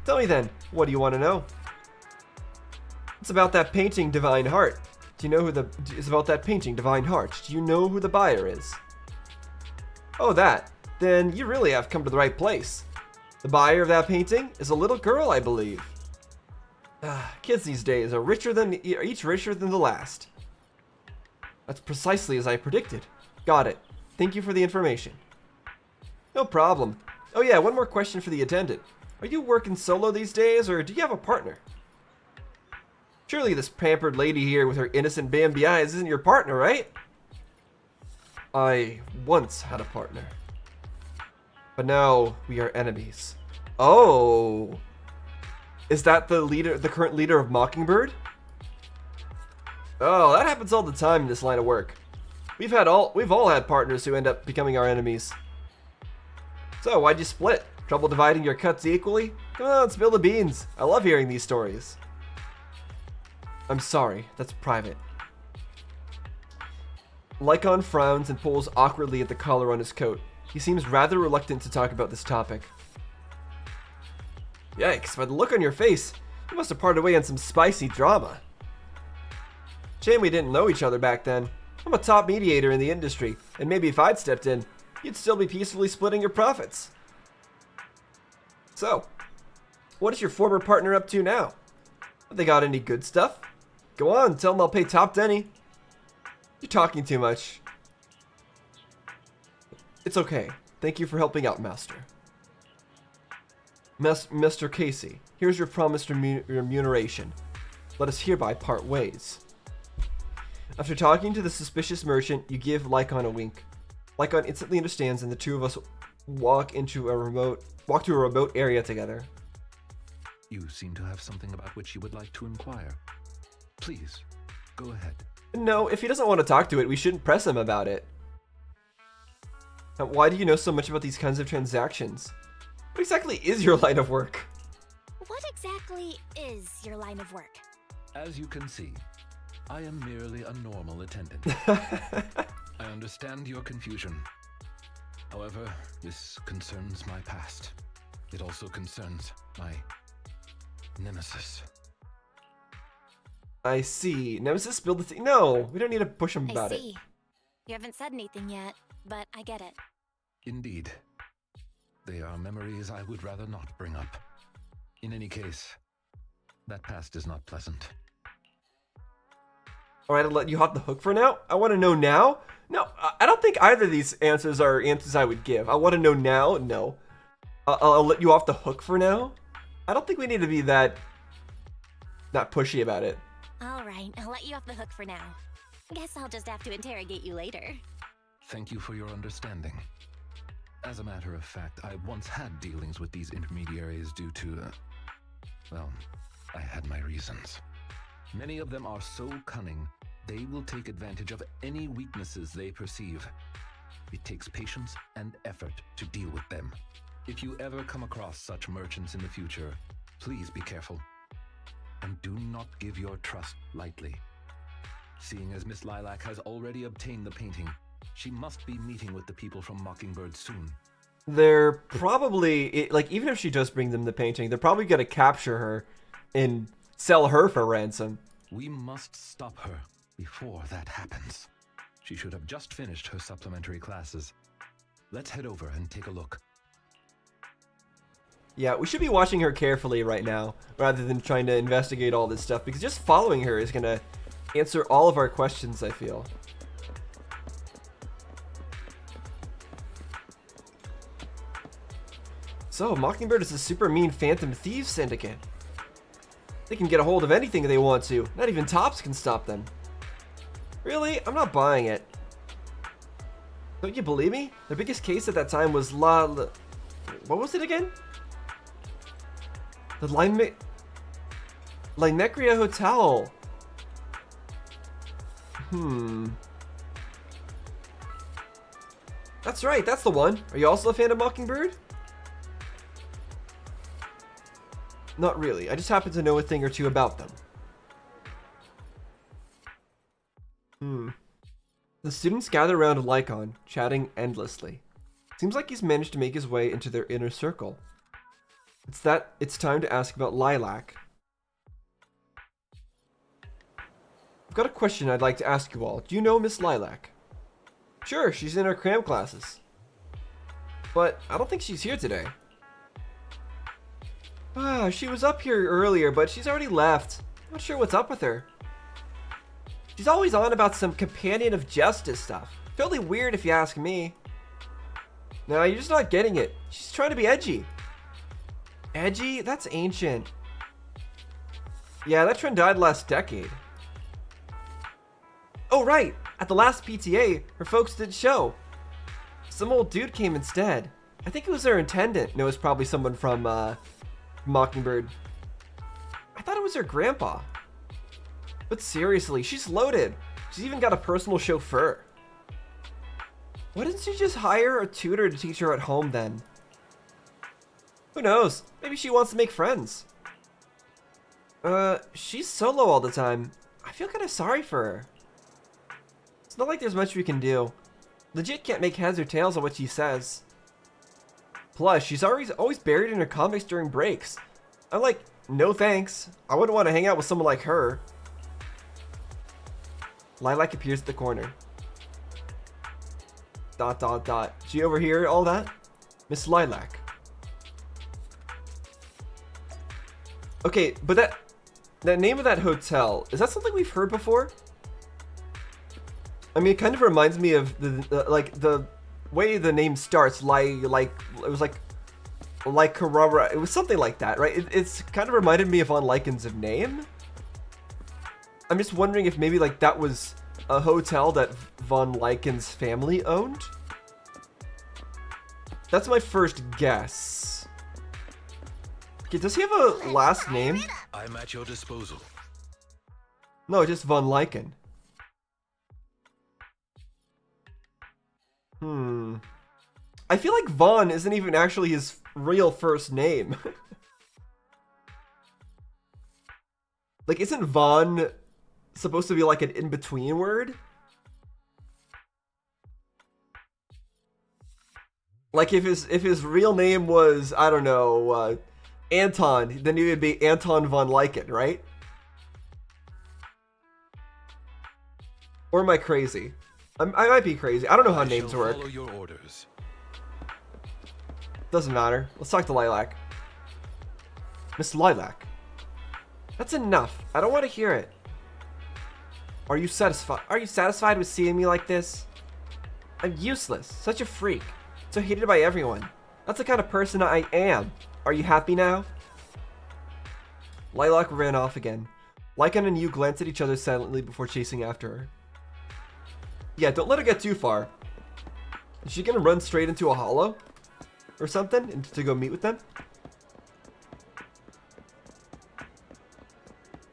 Tell me then, what do you want to know? It's about that painting, Divine Heart. Do you know who it's about that painting, Divine Heart. Do you know who the buyer is? Oh, that. Then you really have come to the right place. The buyer of that painting is a little girl, I believe. Kids these days are each richer than the last. That's precisely as I predicted. Got it. Thank you for the information. No problem. Oh yeah, one more question for the attendant. Are you working solo these days, or do you have a partner? Surely this pampered lady here with her innocent Bambi eyes isn't your partner, right? I once had a partner. But now we are enemies. Oh. Is that the current leader of Mockingbird? Oh, that happens all the time in this line of work. We've all had partners who end up becoming our enemies. So, why'd you split? Trouble dividing your cuts equally? Come on, spill the beans. I love hearing these stories. I'm sorry, that's private. Lycaon frowns and pulls awkwardly at the collar on his coat. He seems rather reluctant to talk about this topic. Yikes, by the look on your face, you must have parted way on some spicy drama. Shame we didn't know each other back then. I'm a top mediator in the industry, and maybe if I'd stepped in, you'd still be peacefully splitting your profits. So, what is your former partner up to now? Have they got any good stuff? Go on, tell them I'll pay top Denny. You're talking too much. It's okay. Thank you for helping out, Master. Mr. Casey, here's your promised remuneration. Let us hereby part ways. After talking to the suspicious merchant, you give Lycaon a wink. Lycaon instantly understands, and the two of us walk to a remote area together. You seem to have something about which you would like to inquire. Please, go ahead. No, if he doesn't want to talk to it, we shouldn't press him about it. Why do you know so much about these kinds of transactions? What exactly is your line of work? What exactly is your line of work? As you can see, I am merely a normal attendant. I understand your confusion. However, this concerns my past. It also concerns my nemesis. I see. Nemesis spilled the tea. No, we don't need to push him about I it. see. You haven't said anything yet, but I get it. Indeed. They are memories I would rather not bring up. In any case, that past is not pleasant. Alright, I'll let you off the hook for now. I want to know now? No, I don't think either of these answers are answers I would give. I want to know now? No. I'll let you off the hook for now? I don't think we need to be that pushy about it. Alright, I'll let you off the hook for now. Guess I'll just have to interrogate you later. Thank you for your understanding. As a matter of fact, I once had dealings with these intermediaries due to, well, I had my reasons. Many of them are so cunning, they will take advantage of any weaknesses they perceive. It takes patience and effort to deal with them. If you ever come across such merchants in the future, please be careful. And do not give your trust lightly. Seeing as Miss Lilac has already obtained the painting, she must be meeting with the people from Mockingbird soon. They're probably, like, even if she does bring them the painting, they're probably going to capture her and sell her for ransom. We must stop her before that happens. She should have just finished her supplementary classes. Let's head over and take a look. Yeah, we should be watching her carefully right now, rather than trying to investigate all this stuff, because just following her is going to answer all of our questions, I feel. So, Mockingbird is a super mean Phantom Thieves syndicate. They can get a hold of anything they want to. Not even Tops can stop them. Really? I'm not buying it. Don't you believe me? Their biggest case at that time was what was it again? The Lynecria Hotel. That's right, that's the one. Are you also a fan of Mockingbird? Not really. I just happen to know a thing or two about them. The students gather around Lycaon, chatting endlessly. Seems like he's managed to make his way into their inner circle. It's time to ask about Lilac. I've got a question I'd like to ask you all. Do you know Miss Lilac? Sure, she's in our cram classes. But I don't think she's here today. She was up here earlier, but she's already left. Not sure what's up with her. She's always on about some companion of justice stuff. Totally weird if you ask me. No, you're just not getting it. She's trying to be edgy. Edgy? That's ancient. Yeah, that trend died last decade. Oh, right. At the last PTA, her folks did show. Some old dude came instead. I think it was their intendant. No, it was probably someone from, Mockingbird. I thought it was her grandpa. But seriously, she's loaded. She's even got a personal chauffeur. Why didn't she just hire a tutor to teach her at home then? Who knows? Maybe she wants to make friends. She's solo all the time. I feel kind of sorry for her. It's not like there's much we can do. Legit can't make heads or tails on what she says. Plus, she's always buried in her comics during breaks. I'm like, no thanks. I wouldn't want to hang out with someone like her. Lilac appears at the corner. ... Did you overhear all that? Miss Lilac. Okay, but that name of that hotel, is that something we've heard before? I mean, it kind of reminds me of the way the name starts, it was like Carrara. It was something like that, right? It's kind of reminded me of Von Lycan's name. I'm just wondering if maybe like that was a hotel that Von Lycan's family owned. That's my first guess. Okay, does he have a last name? I'm at your disposal. No, just Von Lycan. I feel like Von isn't even actually his real first name. Like, isn't Von supposed to be like an in-between word? Like if his real name was, I don't know, Anton, then he would be Anton von Lycan, right? Or am I crazy? I might be crazy. I don't know how names work. Follow your orders. Doesn't matter. Let's talk to Lilac. Miss Lilac. That's enough. I don't want to hear it. Are you satisfied? Are you satisfied with seeing me like this? I'm useless, such a freak, so hated by everyone. That's the kind of person I am. Are you happy now? Lilac ran off again. Lycaon and you glanced at each other silently before chasing after her. Yeah, don't let her get too far. Is she gonna run straight into a hollow? Or something? And to go meet with them?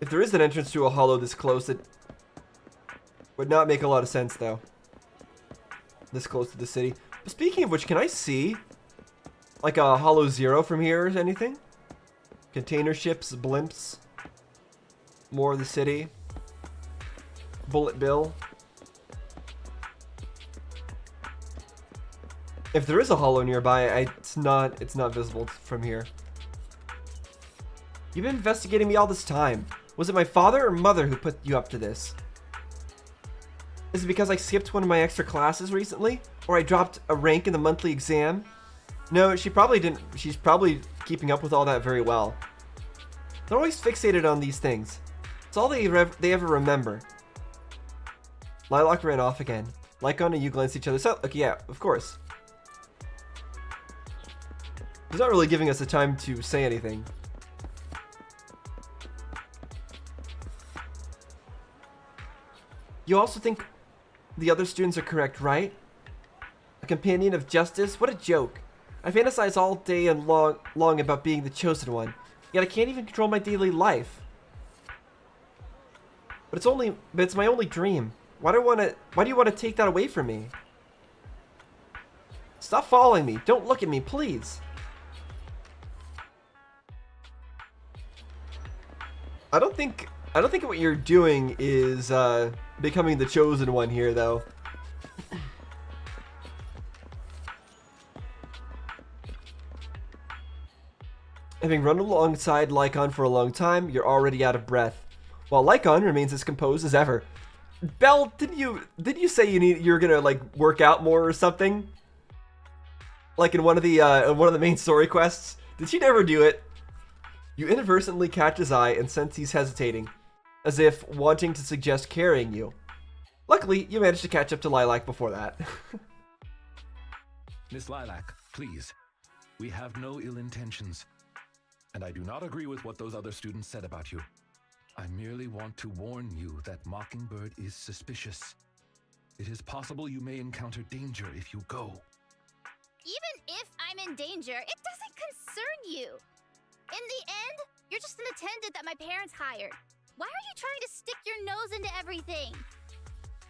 If there is an entrance to a hollow this close, it would not make a lot of sense, though. This close to the city. But speaking of which, can I see like a Hollow Zero from here or anything? Container ships, blimps. More of the city. Bullet Bill. If there is a hollow nearby, it's not visible from here. You've been investigating me all this time. Was it my father or mother who put you up to this? Is it because I skipped one of my extra classes recently? Or I dropped a rank in the monthly exam? No, she probably didn't. She's probably keeping up with all that very well. They're always fixated on these things. It's all they ever remember. Lilac ran off again. Lycaon and you glanced at each other. So, okay, yeah, of course. He's not really giving us the time to say anything. You also think the other students are correct, right? A companion of justice? What a joke. I fantasize all day and long about being the chosen one, yet I can't even control my daily life. But it's my only dream. Why do you want to take that away from me? Stop following me. Don't look at me, please. I don't think what you're doing is becoming the chosen one here, though. Having run alongside Lycaon for a long time, you're already out of breath, while Lycaon remains as composed as ever. Belle, did you say you're gonna like work out more or something? Like in one of the main story quests? Did she never do it? You inadvertently catch his eye and sense he's hesitating, as if wanting to suggest carrying you. Luckily, you managed to catch up to Lilac before that. Miss Lilac, please. We have no ill intentions. And I do not agree with what those other students said about you. I merely want to warn you that Mockingbird is suspicious. It is possible you may encounter danger if you go. Even if I'm in danger, it doesn't concern you. In the end, you're just an attendant that my parents hired. Why are you trying to stick your nose into everything?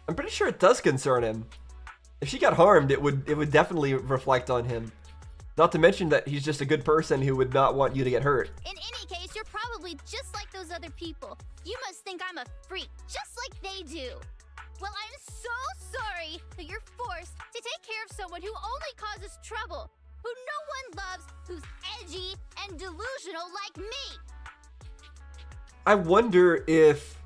I'm pretty sure it does concern him. If she got harmed, it would definitely reflect on him. Not to mention that he's just a good person who would not want you to get hurt. In any case, you're probably just like those other people. You must think I'm a freak, just like they do. Well, I'm so sorry that you're forced to take care of someone who only causes trouble, who no one loves, who's edgy and delusional like me. I wonder if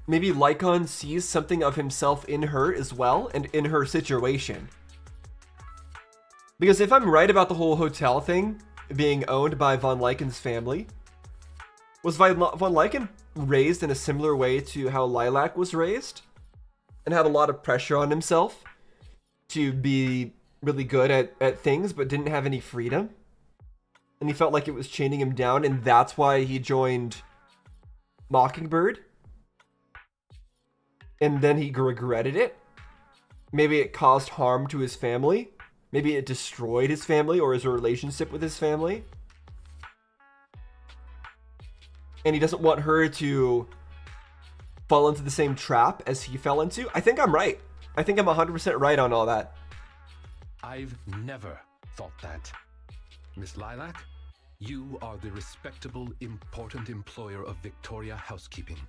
maybe Lycaon sees something of himself in her as well, and in her situation. Because if I'm right about the whole hotel thing being owned by Von Lycan's family, was Von Lycan raised in a similar way to how Lilac was raised? And had a lot of pressure on himself to be really good at things, but didn't have any freedom? And he felt like it was chaining him down, and that's why he joined Mockingbird? And then he regretted it? Maybe it caused harm to his family? Maybe it destroyed his family or his relationship with his family? And he doesn't want her to fall into the same trap as he fell into? I think I'm right. I think I'm 100% right on all that. I've never thought that. Miss Lilac, you are the respectable, important employer of Victoria Housekeeping.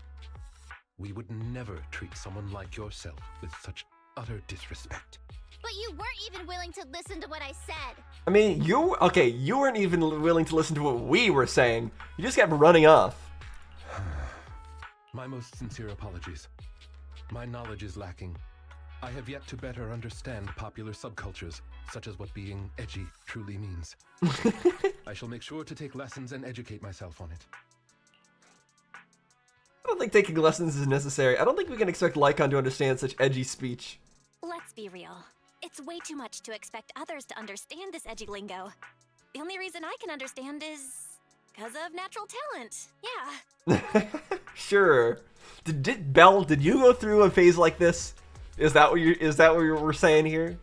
We would never treat someone like yourself with such utter disrespect. But you weren't even willing to listen to what I said. I mean, you weren't even willing to listen to what we were saying. You just kept running off. My most sincere apologies. My knowledge is lacking. I have yet to better understand popular subcultures, such as what being edgy truly means. I shall make sure to take lessons and educate myself on it. I don't think taking lessons is necessary. I don't think we can expect Lycaon to understand such edgy speech. Let's be real. It's way too much to expect others to understand this edgy lingo. The only reason I can understand is because of natural talent. Yeah. Sure. Belle, did you go through a phase like this? Is that what you were saying here?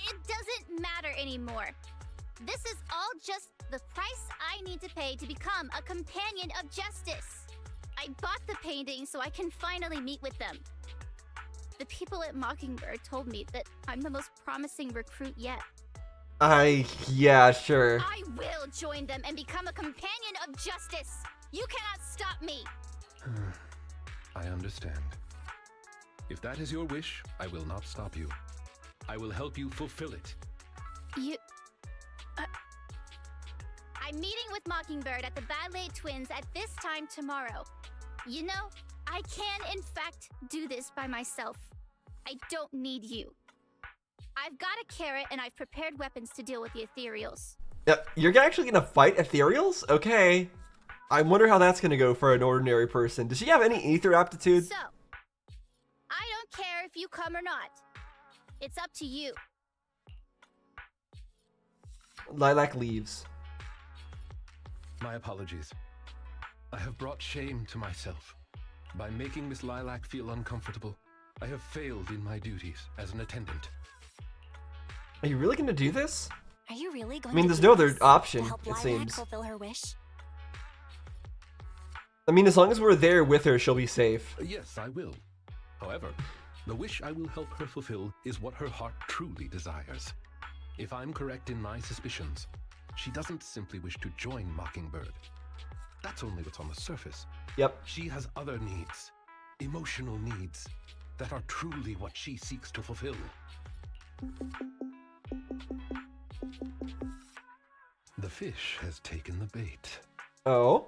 It doesn't matter anymore. This is all just the price I need to pay to become a companion of justice. I bought the painting so I can finally meet with them. The people at Mockingbird told me that I'm the most promising recruit yet. Yeah, sure. I will join them and become a companion of justice. You cannot stop me. I understand. If that is your wish, I will not stop you. I will help you fulfill it. I'm meeting with Mockingbird at the Ballet Twins at this time tomorrow. You know, I can in fact do this by myself. I don't need you. I've got a carrot and I've prepared weapons to deal with the Ethereals. You're actually gonna fight Ethereals? Okay. I wonder how that's gonna go for an ordinary person. Does she have any ether aptitude? So, I don't care if you come or not. It's up to you. Lilac leaves. My apologies. I have brought shame to myself. By making Miss Lilac feel uncomfortable, I have failed in my duties as an attendant. Are you really gonna do this? Are you really going I mean, to there's do no other this option, to help it Lilac seems. fulfill her wish? I mean, as long as we're there with her, she'll be safe. Yes, I will. However, the wish I will help her fulfill is what her heart truly desires. If I'm correct in my suspicions, she doesn't simply wish to join Mockingbird. That's only what's on the surface. Yep. She has other needs, emotional needs, that are truly what she seeks to fulfill. The fish has taken the bait. Oh?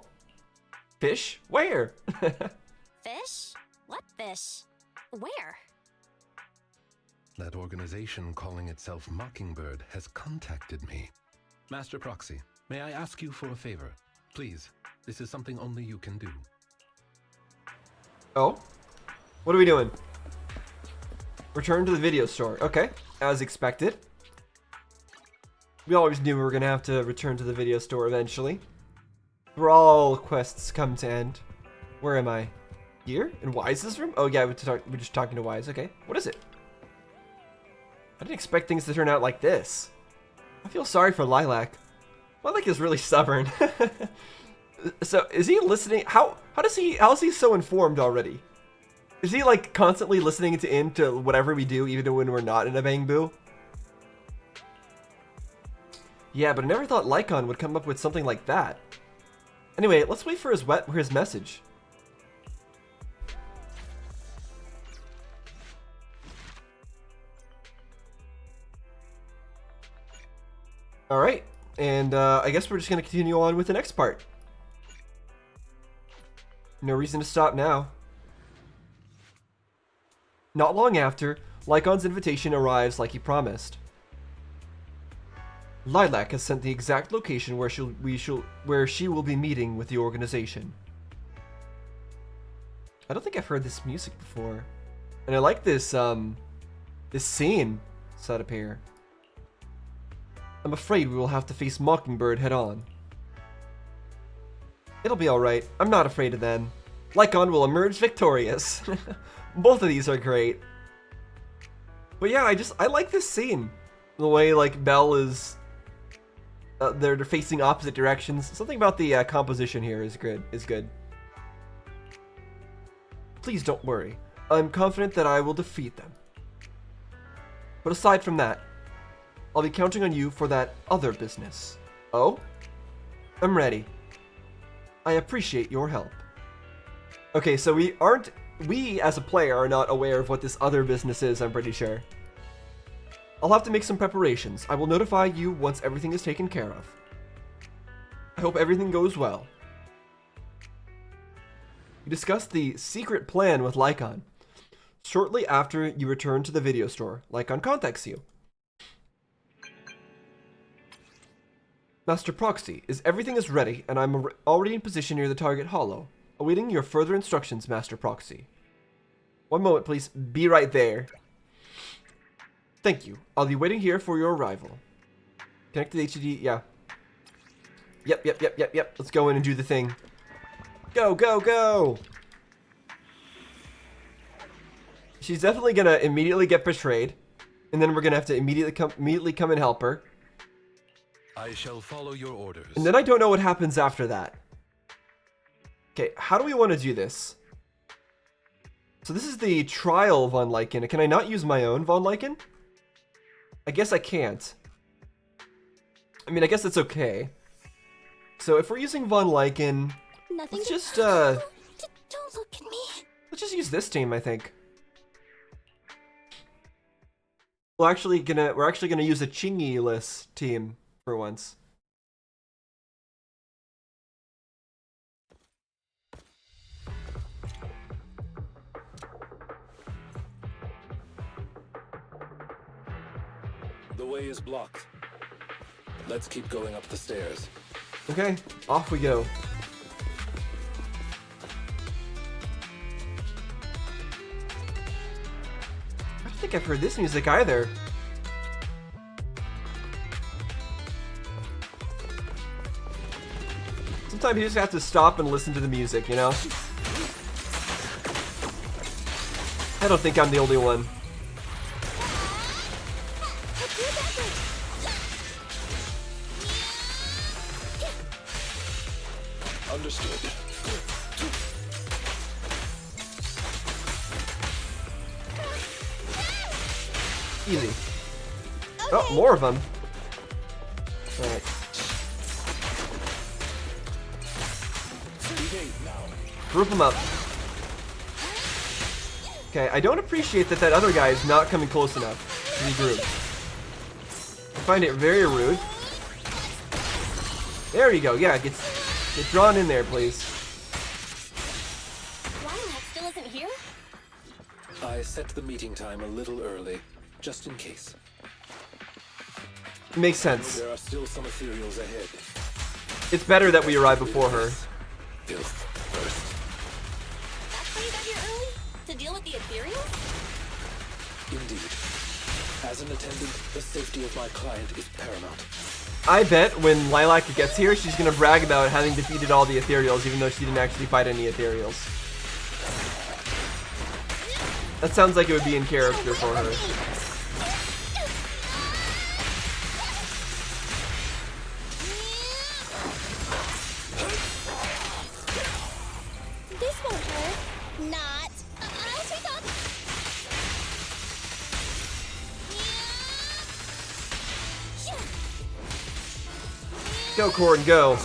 Fish? Where? Fish? What fish? Where? That organization calling itself Mockingbird has contacted me. Master Proxy, may I ask you for a favor? Please, this is something only you can do. Oh? What are we doing? Return to the video store. Okay, as expected. We always knew we were gonna have to return to the video store eventually. Where all quests come to end. Where am I? Here? In Wise's room? Oh yeah, we're just talking to Wise. Okay, what is it? I didn't expect things to turn out like this. I feel sorry for Lilac. Lilac is really stubborn. So, is he listening? How is he so informed already? Is he like constantly listening into whatever we do, even when we're not in a Bang Boo? Yeah, but I never thought Lycaon would come up with something like that. Anyway, let's wait for his message. Alright, and I guess we're just going to continue on with the next part. No reason to stop now. Not long after, Lycaon's invitation arrives like he promised. Lilac has sent the exact location where she will be meeting with the organization. I don't think I've heard this music before. And I like this this scene set up here. I'm afraid we will have to face Mockingbird head on. It'll be alright. I'm not afraid of them. Lycaon will emerge victorious. Both of these are great. But yeah, I like this scene. The way like Belle is they're facing opposite directions. Something about the composition here is good. Please don't worry. I'm confident that I will defeat them. But aside from that, I'll be counting on you for that other business. Oh? I'm ready. I appreciate your help. Okay, so we as a player are not aware of what this other business is, I'm pretty sure. I'll have to make some preparations. I will notify you once everything is taken care of. I hope everything goes well. You discussed the secret plan with Lycaon. Shortly after you return to the video store, Lycaon contacts you. Master Proxy, everything is ready, and I'm already in position near the target hollow. Awaiting your further instructions, Master Proxy. One moment, please. Be right there. Thank you. I'll be waiting here for your arrival. Connect to the HDD. Yeah. Yep. Let's go in and do the thing. Go, go, go! She's definitely gonna immediately get betrayed. And then we're gonna have to immediately come and help her. I shall follow your orders. And then I don't know what happens after that. Okay, how do we want to do this? So this is the trial Von Lycaon. Can I not use my own Von Lycaon? I guess I can't. I mean, I guess it's okay. So if we're using Von Lycaon, Nothing. let's just Don't look at me. let's just use this team, I think. We're actually gonna use a Chingy-less team for once. The way is blocked. Let's keep going up the stairs. Okay, off we go. I don't think I've heard this music either. Sometimes you just have to stop and listen to the music, you know? I don't think I'm the only one. Understood. Easy. Oh, more of them. Alright. Group them up. Okay, I don't appreciate that other guy is not coming close enough to be grouped. I find it very rude. There you go. Yeah, get drawn in there, please. Lilac still isn't here? I set the meeting time a little early, just in case. Makes sense. There are still some ethereals ahead. It's better that we arrive before her. Filth first. That's why you got here early? To deal with the ethereal? Indeed. As an attendant, the safety of my client is paramount. I bet when Lilac gets here, she's gonna brag about having defeated all the ethereals, even though she didn't actually fight any ethereals. That sounds like it would be in character for her. This won't hurt. Not. I'll take off. Go, Corn, go.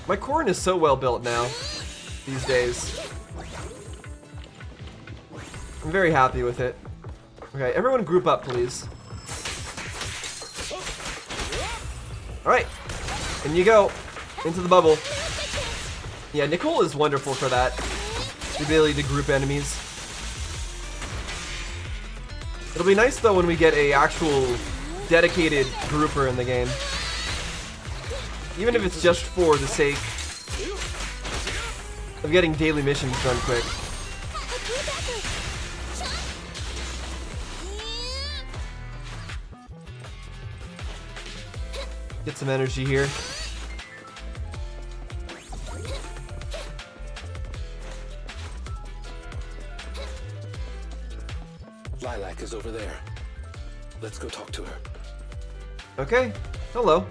My Corn is so well built now, these days. I'm very happy with it. Okay, everyone group up, please. Alright, in you go. Into the bubble. Yeah, Nicole is wonderful for that. The ability to group enemies. It'll be nice, though, when we get a actual dedicated grouper in the game. Even if it's just for the sake of getting daily missions done quick. Get some energy here. Lilac is over there. Let's go talk to her. Okay, hello.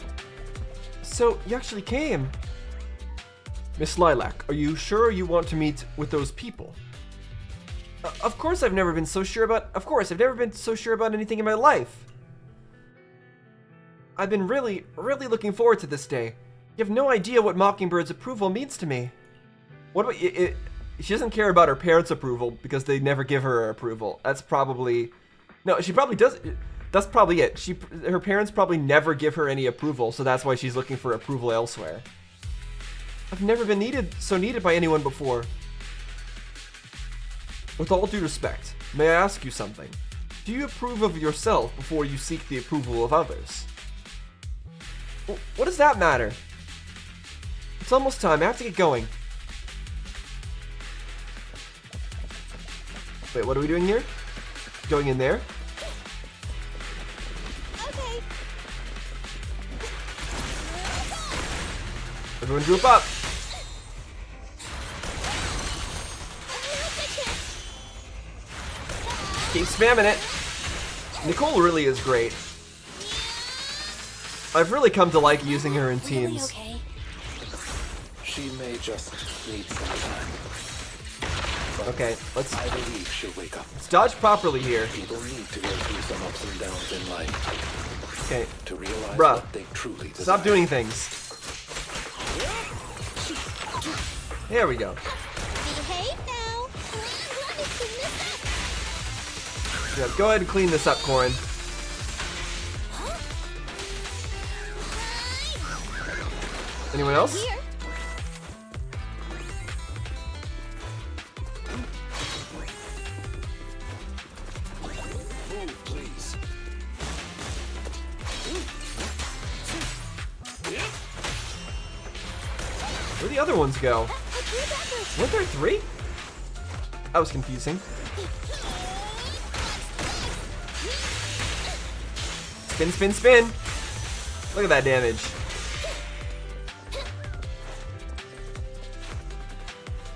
So, you actually came. Miss Lilac, are you sure you want to meet with those people? Of course I've never been so sure about anything in my life. I've been really looking forward to this day. You have no idea what Mockingbird's approval means to me. What about it? She doesn't care about her parents' approval because they never give her approval. That's probably... No, she probably does... That's probably it. Her parents probably never give her any approval, so that's why she's looking for approval elsewhere. I've never been so needed by anyone before. With all due respect, may I ask you something? Do you approve of yourself before you seek the approval of others? What does that matter? It's almost time. I have to get going. Wait, what are we doing here? Going in there? Okay. Everyone group up. Keep spamming it. Nicole really is great. I've really come to like using her in Really teams. okay? She may just need some time. Okay, let's I believe she'll wake up. dodge properly here. People need to go through some ups and downs in life Okay, to realize Bruh. what they truly desire. stop doing things. There we go. Behave now. Let me clean this up. Yeah, go ahead and clean this up, Corin. Anyone else? Here. Move, please. Where'd the other ones go? Weren't there 3? That was confusing. Spin, spin, spin. Look at that damage.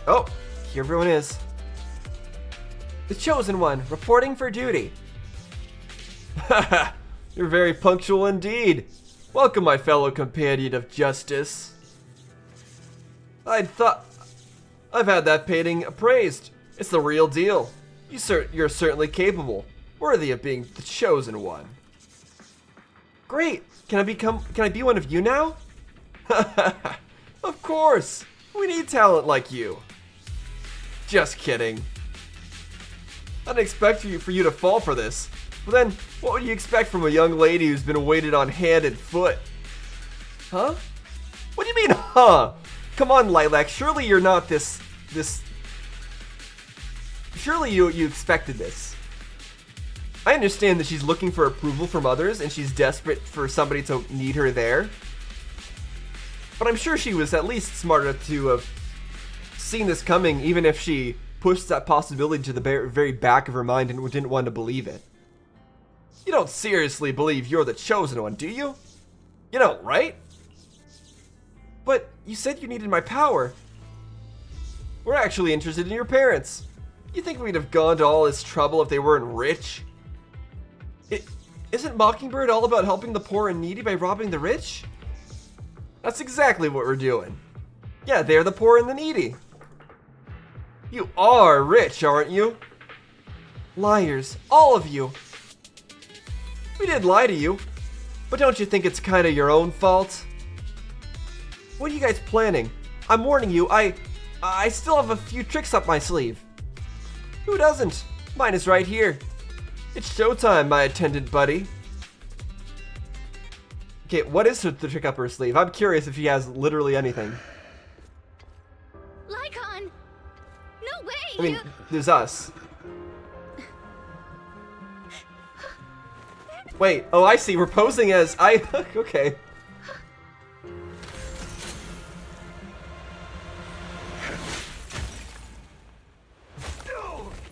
Oh, here everyone is. The Chosen One, reporting for duty. Haha, you're very punctual indeed. Welcome, my fellow companion of justice. I've had that painting appraised. It's the real deal. You're certainly capable, worthy of being the Chosen One. Great. Can I be one of you now? Of course. We need talent like you. Just kidding. I didn't expect for you to fall for this. But then, what would you expect from a young lady who's been weighted on hand and foot? Huh? What do you mean, huh? Come on, Lilac. Surely you're not this. Surely you expected this. I understand that she's looking for approval from others and she's desperate for somebody to need her there. But I'm sure she was at least smart enough to have seen this coming, even if she pushed that possibility to the very back of her mind and didn't want to believe it. You don't seriously believe you're the Chosen One, do you? You don't, right? But you said you needed my power. We're actually interested in your parents. You think we'd have gone to all this trouble if they weren't rich? Isn't Mockingbird all about helping the poor and needy by robbing the rich? That's exactly what we're doing. Yeah, they're the poor and the needy. You are rich, aren't you? Liars, all of you. We did lie to you, but don't you think it's kind of your own fault? What are you guys planning? I'm warning you, I still have a few tricks up my sleeve. Who doesn't? Mine is right here. It's showtime, my attendant buddy. Okay, what is the trick up her sleeve? I'm curious if she has literally anything. Lycaon! No way! I mean, there's us. Wait, oh I see, we're posing as okay.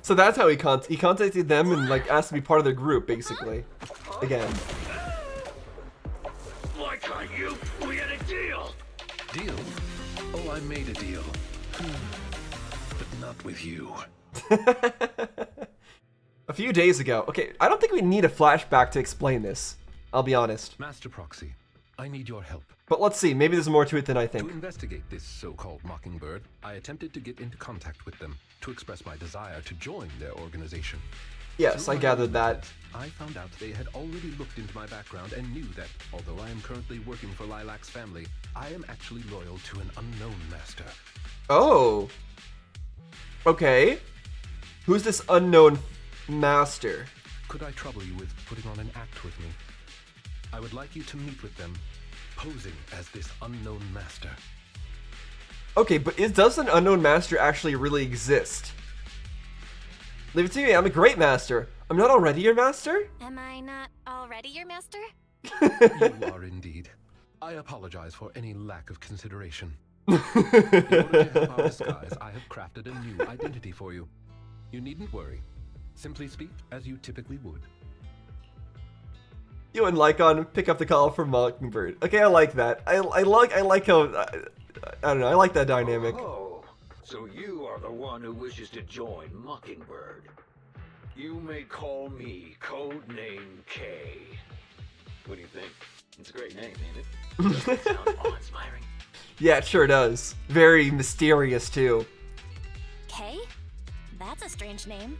So that's how he contacted them and like asked to be part of their group, basically. Again. Why can't you? We had a deal. Deal? Oh, I made a deal. But not with you. A few days ago. Okay, I don't think we need a flashback to explain this. I'll be honest. Master Proxy, I need your help. But let's see, maybe there's more to it than I To think. investigate this so-called Mockingbird, I attempted to get into contact with them to express my desire to join their organization. Yes, Through I my gathered that. I found out they had already looked into my background and knew that, although I am currently working for Lilac's family, I am actually loyal to an unknown master. Oh. Okay. Who's this unknown master? Could I trouble you with putting on an act with me? I would like you to meet with them, posing as this unknown master. Okay, but does an unknown master actually really exist? Leave it to me, I'm a great master. I'm not already your master? Am I not already your master? You are indeed. I apologize for any lack of consideration. In order to help our disguise, I have crafted a new identity for you. You needn't worry. Simply speak as you typically would. You and Lycaon pick up the call from Mockingbird. Okay, I like that. I like how I don't know. I like that dynamic. Oh, so you are the one who wishes to join Mockingbird. You may call me Codename K. What do you think? It's a great name, ain't it? Doesn't it sound awe-inspiring? Yeah, it sure does. Very mysterious too. K? That's a strange name.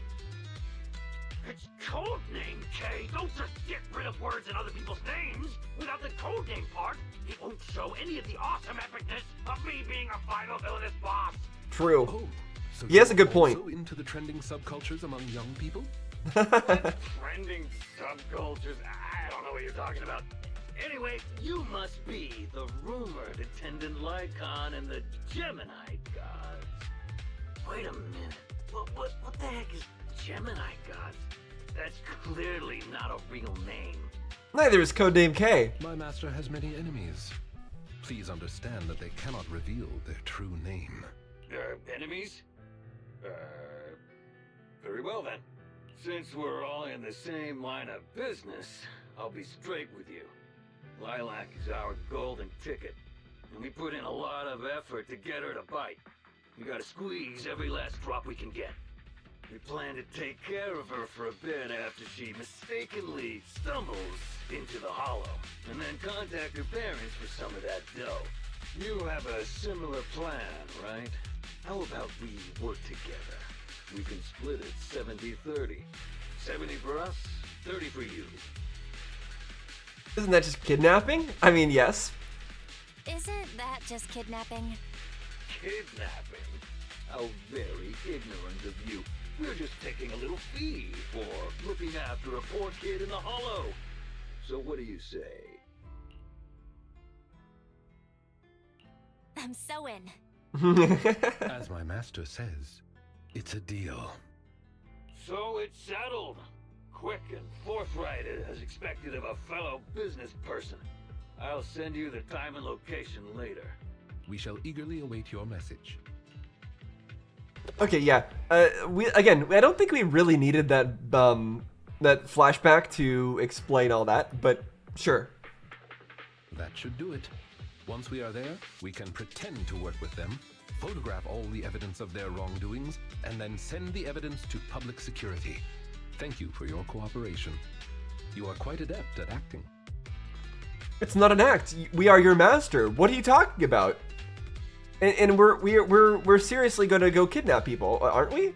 It's Codename K. Don't just get rid of words in other people's names. Without the codename part, it won't show any of the awesome epicness of me being a final villainous boss. True. Oh, so He has a you're good point. also into the trending subcultures among young people? Trending subcultures? I don't know what you're talking about. Anyway, you must be the rumored attendant Lycaon and the Gemini gods. Wait a minute. What the heck is Gemini gods? That's clearly not a real name. Neither is Codename K. My master has many enemies. Please understand that they cannot reveal their true name. Enemies? Very well then. Since we're all in the same line of business, I'll be straight with you. Lilac is our golden ticket, and we put in a lot of effort to get her to bite. We gotta squeeze every last drop we can get. We plan to take care of her for a bit after she mistakenly stumbles into the hollow, and then contact her parents for some of that dough. You have a similar plan, right? How about we work together? We can split it 70-30. 70 for us, 30 for you. Isn't that just kidnapping? I mean, yes. Isn't that just kidnapping? Kidnapping? How very ignorant of you. We're just taking a little fee for looking after a poor kid in the hollow. So what do you say? I'm so in. As my master says, it's a deal. So it's settled. Quick and forthright as expected of a fellow business person. I'll send you the time and location later. We shall eagerly await your message. Okay, yeah. I don't think we really needed that that flashback to explain all that, but sure. That should do it. Once we are there, we can pretend to work with them, photograph all the evidence of their wrongdoings, and then send the evidence to public security. Thank you for your cooperation. You are quite adept at acting. It's not an act. We are your master. What are you talking about? And we're seriously gonna go kidnap people, aren't we?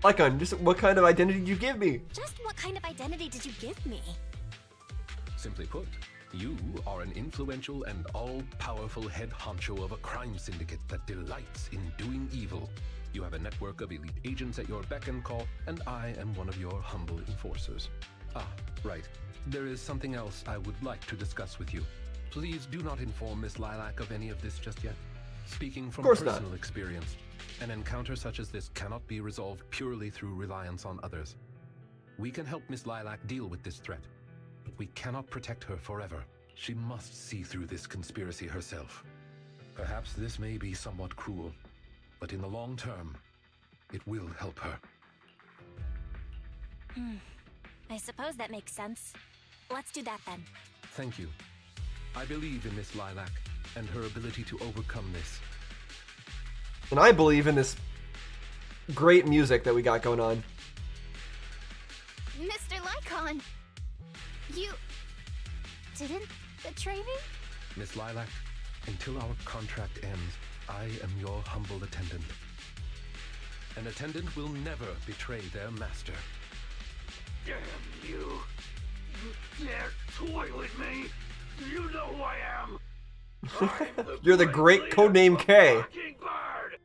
Lycaon, just what kind of identity did you give me? Just what kind of identity did you give me? Simply put, you are an influential and all-powerful head honcho of a crime syndicate that delights in doing evil. You have a network of elite agents at your beck and call, and I am one of your humble enforcers. Ah, right. There is something else I would like to discuss with you. Please do not inform Miss Lilac of any of this just yet. Speaking from personal experience, an encounter such as this cannot be resolved purely through reliance on others. We can help Miss Lilac deal with this threat, but we cannot protect her forever. She must see through this conspiracy herself. Perhaps this may be somewhat cruel, but in the long term, it will help her. I suppose that makes sense. Let's do that then. Thank you. I believe in Miss Lilac and her ability to overcome this. And I believe in this great music that we got going on. Mr. Lycaon, you didn't betray me? Miss Lilac, until our contract ends, I am your humble attendant. An attendant will never betray their master. Damn you! You dare toy with me? Do you know who I am? You're the great Codename K. Mockingbird!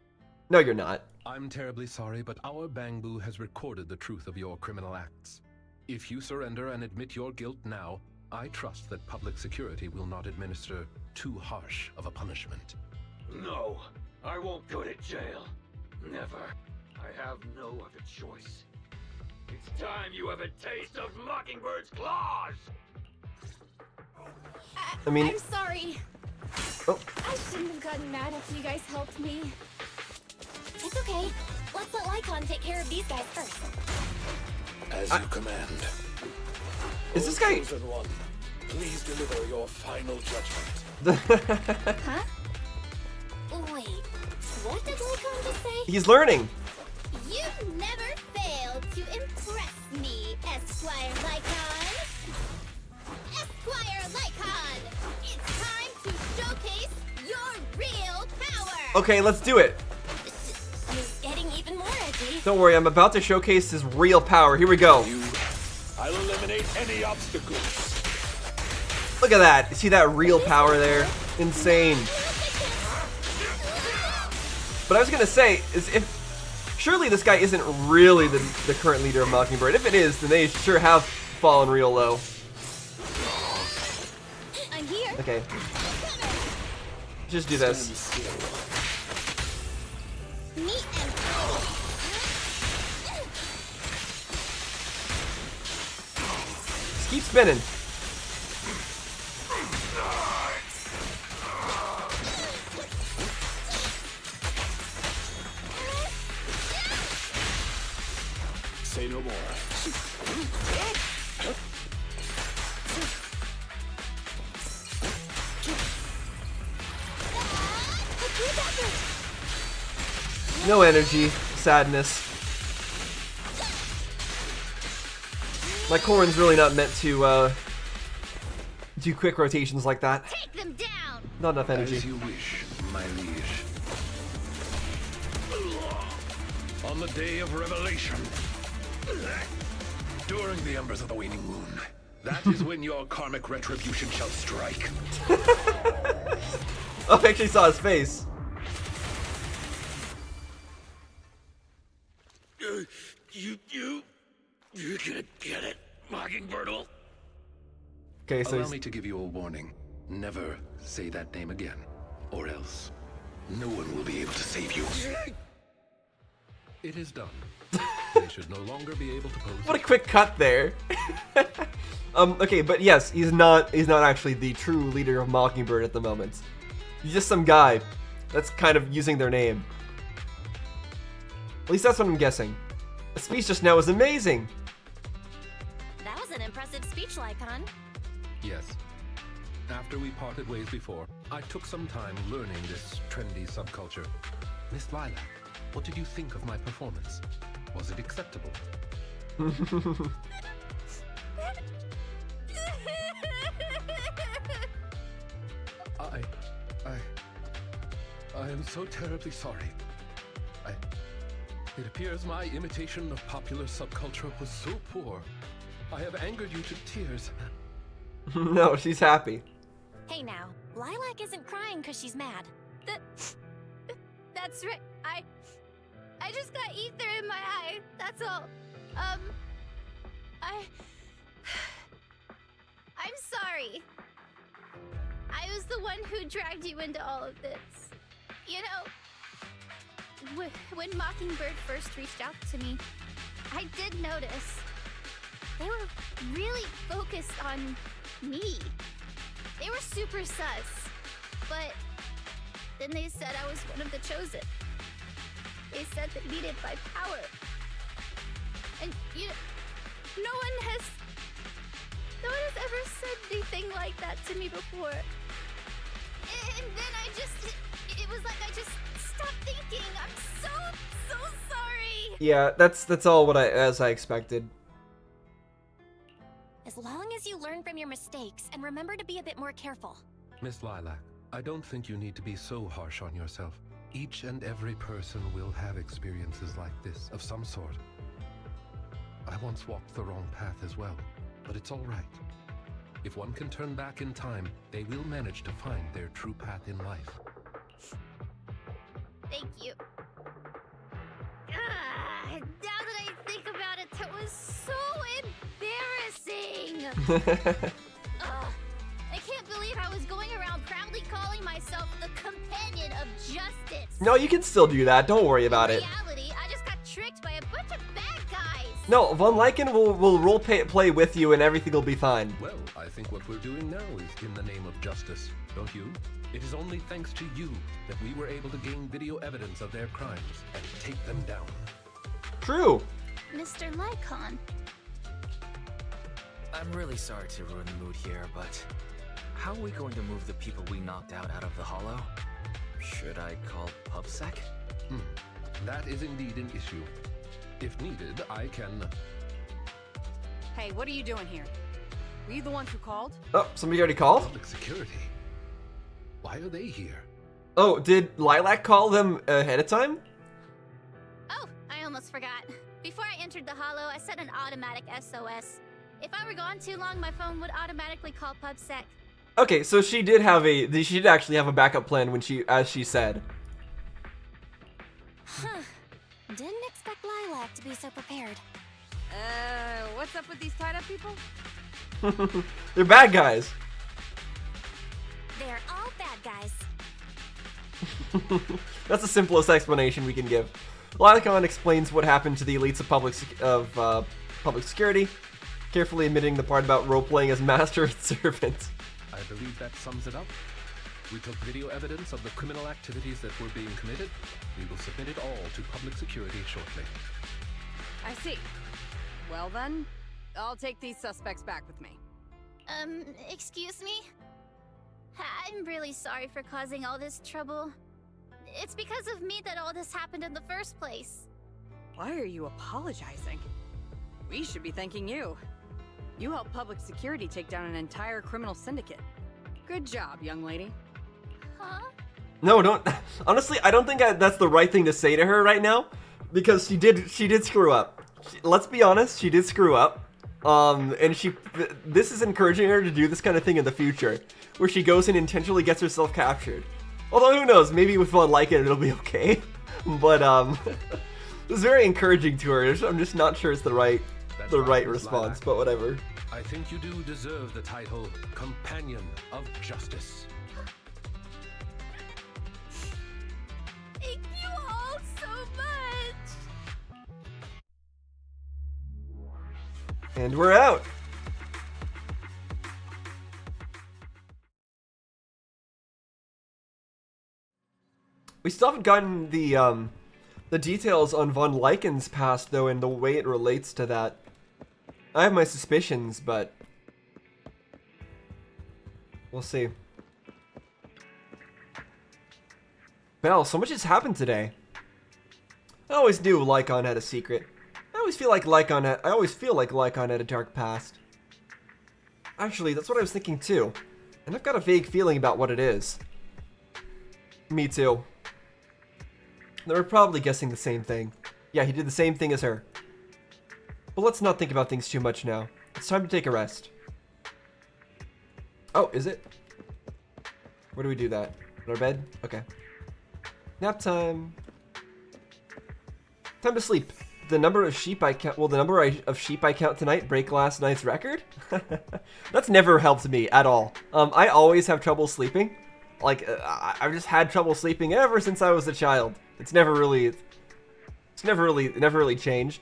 No, you're not. I'm terribly sorry, but our Bangbu has recorded the truth of your criminal acts. If you surrender and admit your guilt now, I trust that public security will not administer too harsh of a punishment. No, I won't go to jail. Never. I have no other choice. It's time you have a taste of Mockingbird's claws! I mean, I'm sorry. Oh. I shouldn't have gotten mad after you guys helped me. It's okay. Let's let Lycaon take care of these guys first. As you command. Is this guy? Chosen one, please deliver your final judgment. Huh? Wait, what did Lycaon just say? He's learning. You never fail to impress me, Esquire Lycaon. Esquire Lycaon, it's time to showcase your real power. Okay, let's do it. He's getting even more edgy. Don't worry, I'm about to showcase his real power. Here we go. I'll eliminate any obstacles. Look at that. You see that real power there? Insane. But I was gonna say, surely this guy isn't really the current leader of Mockingbird. If it is, then they sure have fallen real low. I'm here. Okay. Just do this. Meet and Just keep spinning. Say no more. No energy, sadness. My Corrin's really not meant to do quick rotations like that. take them down. Not enough energy. As you wish, my liege. On the day of revelation, during the embers of the waning moon, that is when your karmic retribution shall strike. Oh, I actually saw his face. You can get it, Mockingbirdle. Okay, so Allow me to give you a warning. Never say that name again, or else no one will be able to save you. It is done. They should no longer be able to pose. what a quick cut there. Okay, but yes, he's not actually the true leader of Mockingbird at the moment. He's just some guy that's kind of using their name. At least that's what I'm guessing. The speech just now was amazing. That was an impressive speech, Lycaon. Yes. After we parted ways before, I took some time learning this trendy subculture. Miss Lilac, what did you think of my performance? Was it acceptable? I am so terribly sorry. It appears my imitation of popular subculture was so poor. I have angered you to tears. No, she's happy. Hey now, Lilac isn't crying because she's mad. That's right. I just got ether in my eye. That's all. I'm sorry. I was the one who dragged you into all of this. You know, when Mockingbird first reached out to me, I did notice they were really focused on me. They were super sus, but then they said I was one of the chosen. They said they needed my power. And no one has ever said anything like that to me before. And then it was like I just stopped thinking. I'm so sorry. Yeah, that's all as I expected. As long as you learn from your mistakes and remember to be a bit more careful. Miss Lilac, I don't think you need to be so harsh on yourself. Each and every person will have experiences like this of some sort. I once walked the wrong path as well, but it's all right. If one can turn back in time, they will manage to find their true path in life. Thank you. Now that I think about it, that was so embarrassing. I can't believe I was going around proudly calling myself the companion of justice. No, you can still do that. Don't worry about In it. reality, I just got tricked by a bunch of bad guys. No, Von Lycaon will play with you and everything will be fine. Well, I think what we're doing now is in the name of justice, don't you? It is only thanks to you that we were able to gain video evidence of their crimes and take them down. True. Mr. Lycon. I'm really sorry to ruin the mood here, but how are we going to move the people we knocked out of the hollow? Should I call PubSec? That is indeed an issue. If needed, I can... Hey, what are you doing here? Were you the ones who called? Oh, somebody already called? Public security. Why are they here? Oh, did Lilac call them ahead of time? Oh, I almost forgot. Before I entered the hollow, I set an automatic SOS. If I were gone too long, my phone would automatically call PubSec. Okay, so she did actually have a backup plan when as she said. Huh. Didn't expect Lilac to be so prepared. What's up with these tied up people? They're bad guys. They're all bad guys. That's the simplest explanation we can give. Lycaon explains what happened to the elites of public security, carefully omitting the part about role-playing as master and servant. I believe that sums it up. We took video evidence of the criminal activities that were being committed. We will submit it all to public security shortly. I see. Well then, I'll take these suspects back with me. Excuse me? I'm really sorry for causing all this trouble. It's because of me that all this happened in the first place. Why are you apologizing? We should be thanking you. You helped public security take down an entire criminal syndicate. Good job, young lady. Huh? No, don't. Honestly, I don't think that's the right thing to say to her right now, because she did screw up. Let's be honest, she did screw up. And this is encouraging her to do this kind of thing in the future, where she goes and intentionally gets herself captured. Although who knows, maybe with Von Lycaon it'll be okay. But it's very encouraging to her. I'm just not sure it's the right response, but whatever. I think you do deserve the title Companion of Justice. Thank you all so much! And we're out. We still haven't gotten the details on Von Lycaon's past, though, and the way it relates to that. I have my suspicions, but we'll see. Belle, so much has happened today. I always knew Lycaon had a secret. I always feel like Lycaon had a dark past. Actually, that's what I was thinking too, and I've got a vague feeling about what it is. Me too. They were probably guessing the same thing. Yeah, he did the same thing as her. But let's not think about things too much now. It's time to take a rest. Oh, is it? Where do we do that? In our bed? Okay. Nap time. Time to sleep. The number of sheep I count. Will the number of sheep I count tonight break last night's record? That's never helped me at all. I always have trouble sleeping. Like I've just had trouble sleeping ever since I was a child. It's never really changed.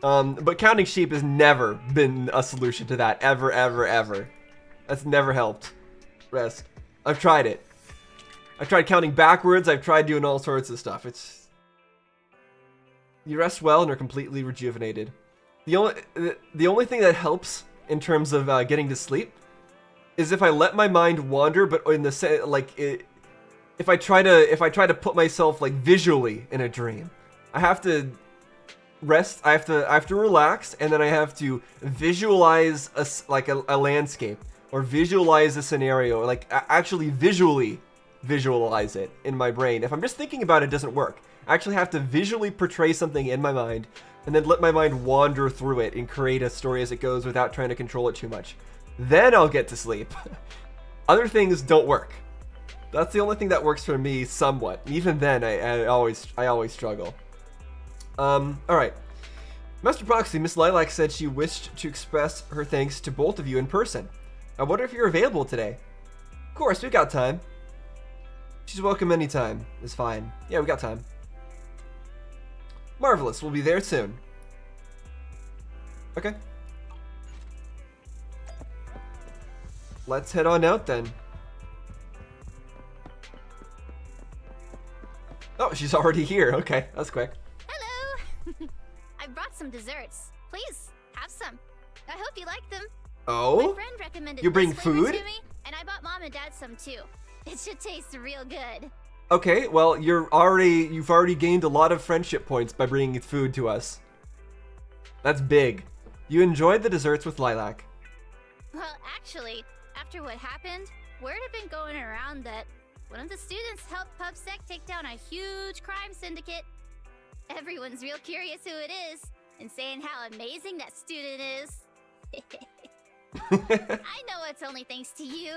But counting sheep has never been a solution to that. Ever. That's never helped. Rest. I've tried it. I've tried counting backwards. I've tried doing all sorts of stuff. You rest well and are completely rejuvenated. The only thing that helps in terms of getting to sleep is if I let my mind wander, but in the if I try to put myself like visually in a dream. I have to rest. I have to relax, and then I have to visualize a landscape or visualize a scenario, or like actually visually visualize it in my brain. If I'm just thinking about it, it doesn't work. I actually have to visually portray something in my mind and then let my mind wander through it and create a story as it goes without trying to control it too much. Then I'll get to sleep. Other things don't work. That's the only thing that works for me somewhat. Even then, I always struggle. Alright. Master Proxy, Miss Lilac said she wished to express her thanks to both of you in person. I wonder if you're available today. Of course, we've got time. She's welcome anytime. It's fine. Yeah, we got time. Marvelous, we'll be there soon. Okay. Let's head on out then. Oh, she's already here. Okay, that's quick. Hello! I brought some desserts. Please, have some. I hope you like them. Oh? My friend recommended You bring this flavor food? to me, and I bought Mom and Dad some too. It should taste real good. Okay, well, you've already gained a lot of friendship points by bringing food to us. That's big. You enjoyed the desserts with Lilac. Well, actually, after what happened, word had been going around that one of the students helped PubSec take down a huge crime syndicate. Everyone's real curious who it is, and saying how amazing that student is. I know it's only thanks to you.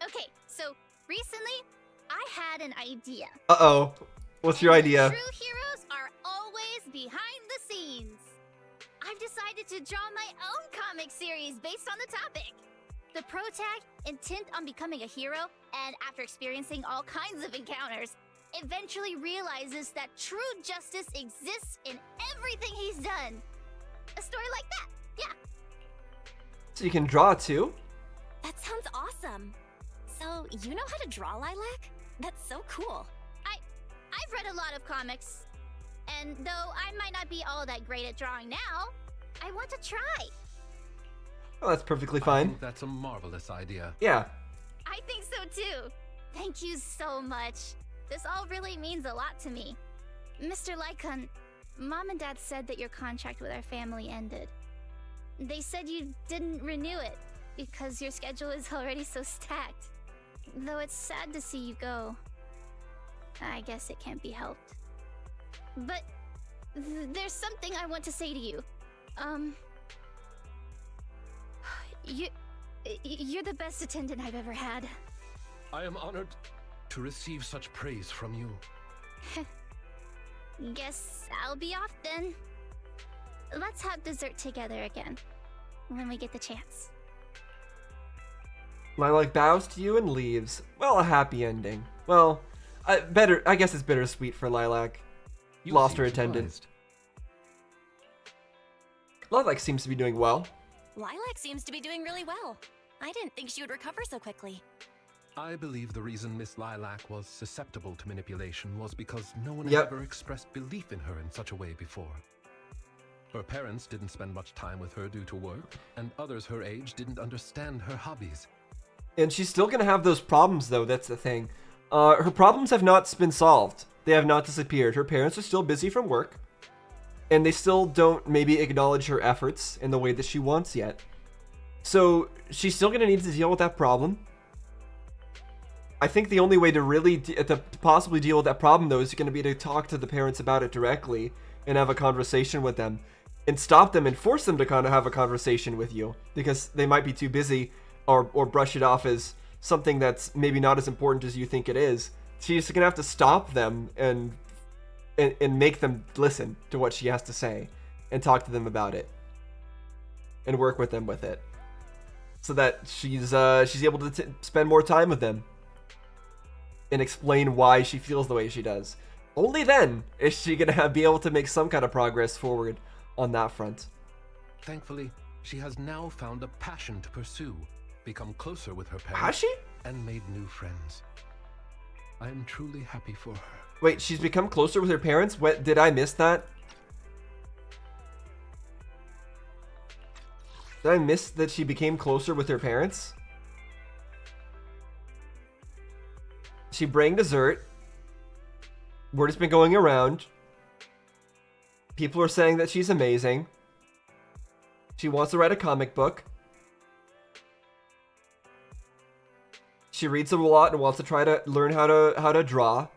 Okay, so recently, I had an idea. Uh-oh. What's your idea? True heroes are always behind the scenes. I've decided to draw my own comic series based on the topic. The protag, intent on becoming a hero, and after experiencing all kinds of encounters, eventually realizes that true justice exists in everything he's done. A story like that, yeah. So you can draw too? That sounds awesome. So, you know how to draw, Lilac? That's so cool. I've read a lot of comics, and though I might not be all that great at drawing now, I want to try. Oh, that's perfectly I fine. think that's a marvelous idea. Yeah. I think so too. Thank you so much. This all really means a lot to me. Mr. Lycaon, Mom and Dad said that your contract with our family ended. They said you didn't renew it because your schedule is already so stacked. Though it's sad to see you go. I guess it can't be helped. But there's something I want to say to you. You're the best attendant I've ever had. I am honored to receive such praise from you. Guess I'll be off then. Let's have dessert together again, when we get the chance. Lilac bows to you and leaves. Well, a happy ending. Well, I guess it's bittersweet for Lilac. You Lost seem her attendant. surprised. Lilac seems to be doing well. Lilac seems to be doing really well. I didn't think she would recover so quickly. I believe the reason Miss Lilac was susceptible to manipulation was because no one Yep. had ever expressed belief in her in such a way before. Her parents didn't spend much time with her due to work, and others her age didn't understand her hobbies. And she's still gonna have those problems, though, that's the thing. Her problems have not been solved. They have not disappeared. Her parents are still busy from work, and they still don't maybe acknowledge her efforts in the way that she wants yet. So she's still gonna need to deal with that problem. I think the only way to really to possibly deal with that problem, though, is going to be to talk to the parents about it directly and have a conversation with them and stop them and force them to kind of have a conversation with you, because they might be too busy or brush it off as something that's maybe not as important as you think it is. She's going to have to stop them and make them listen to what she has to say and talk to them about it and work with them with it, so that she's able to spend more time with them and explain why she feels the way she does. Only then is she gonna be able to make some kind of progress forward on that front. Thankfully, she has now found a passion to pursue, become closer with her parents, Has she? and made new friends. I am truly happy for her. Wait, she's become closer with her parents? What, did I miss that? Did I miss that she became closer with her parents? She bring dessert. Word has been going around. People are saying that she's amazing. She wants to write a comic book. She reads a lot and wants to try to learn how to draw.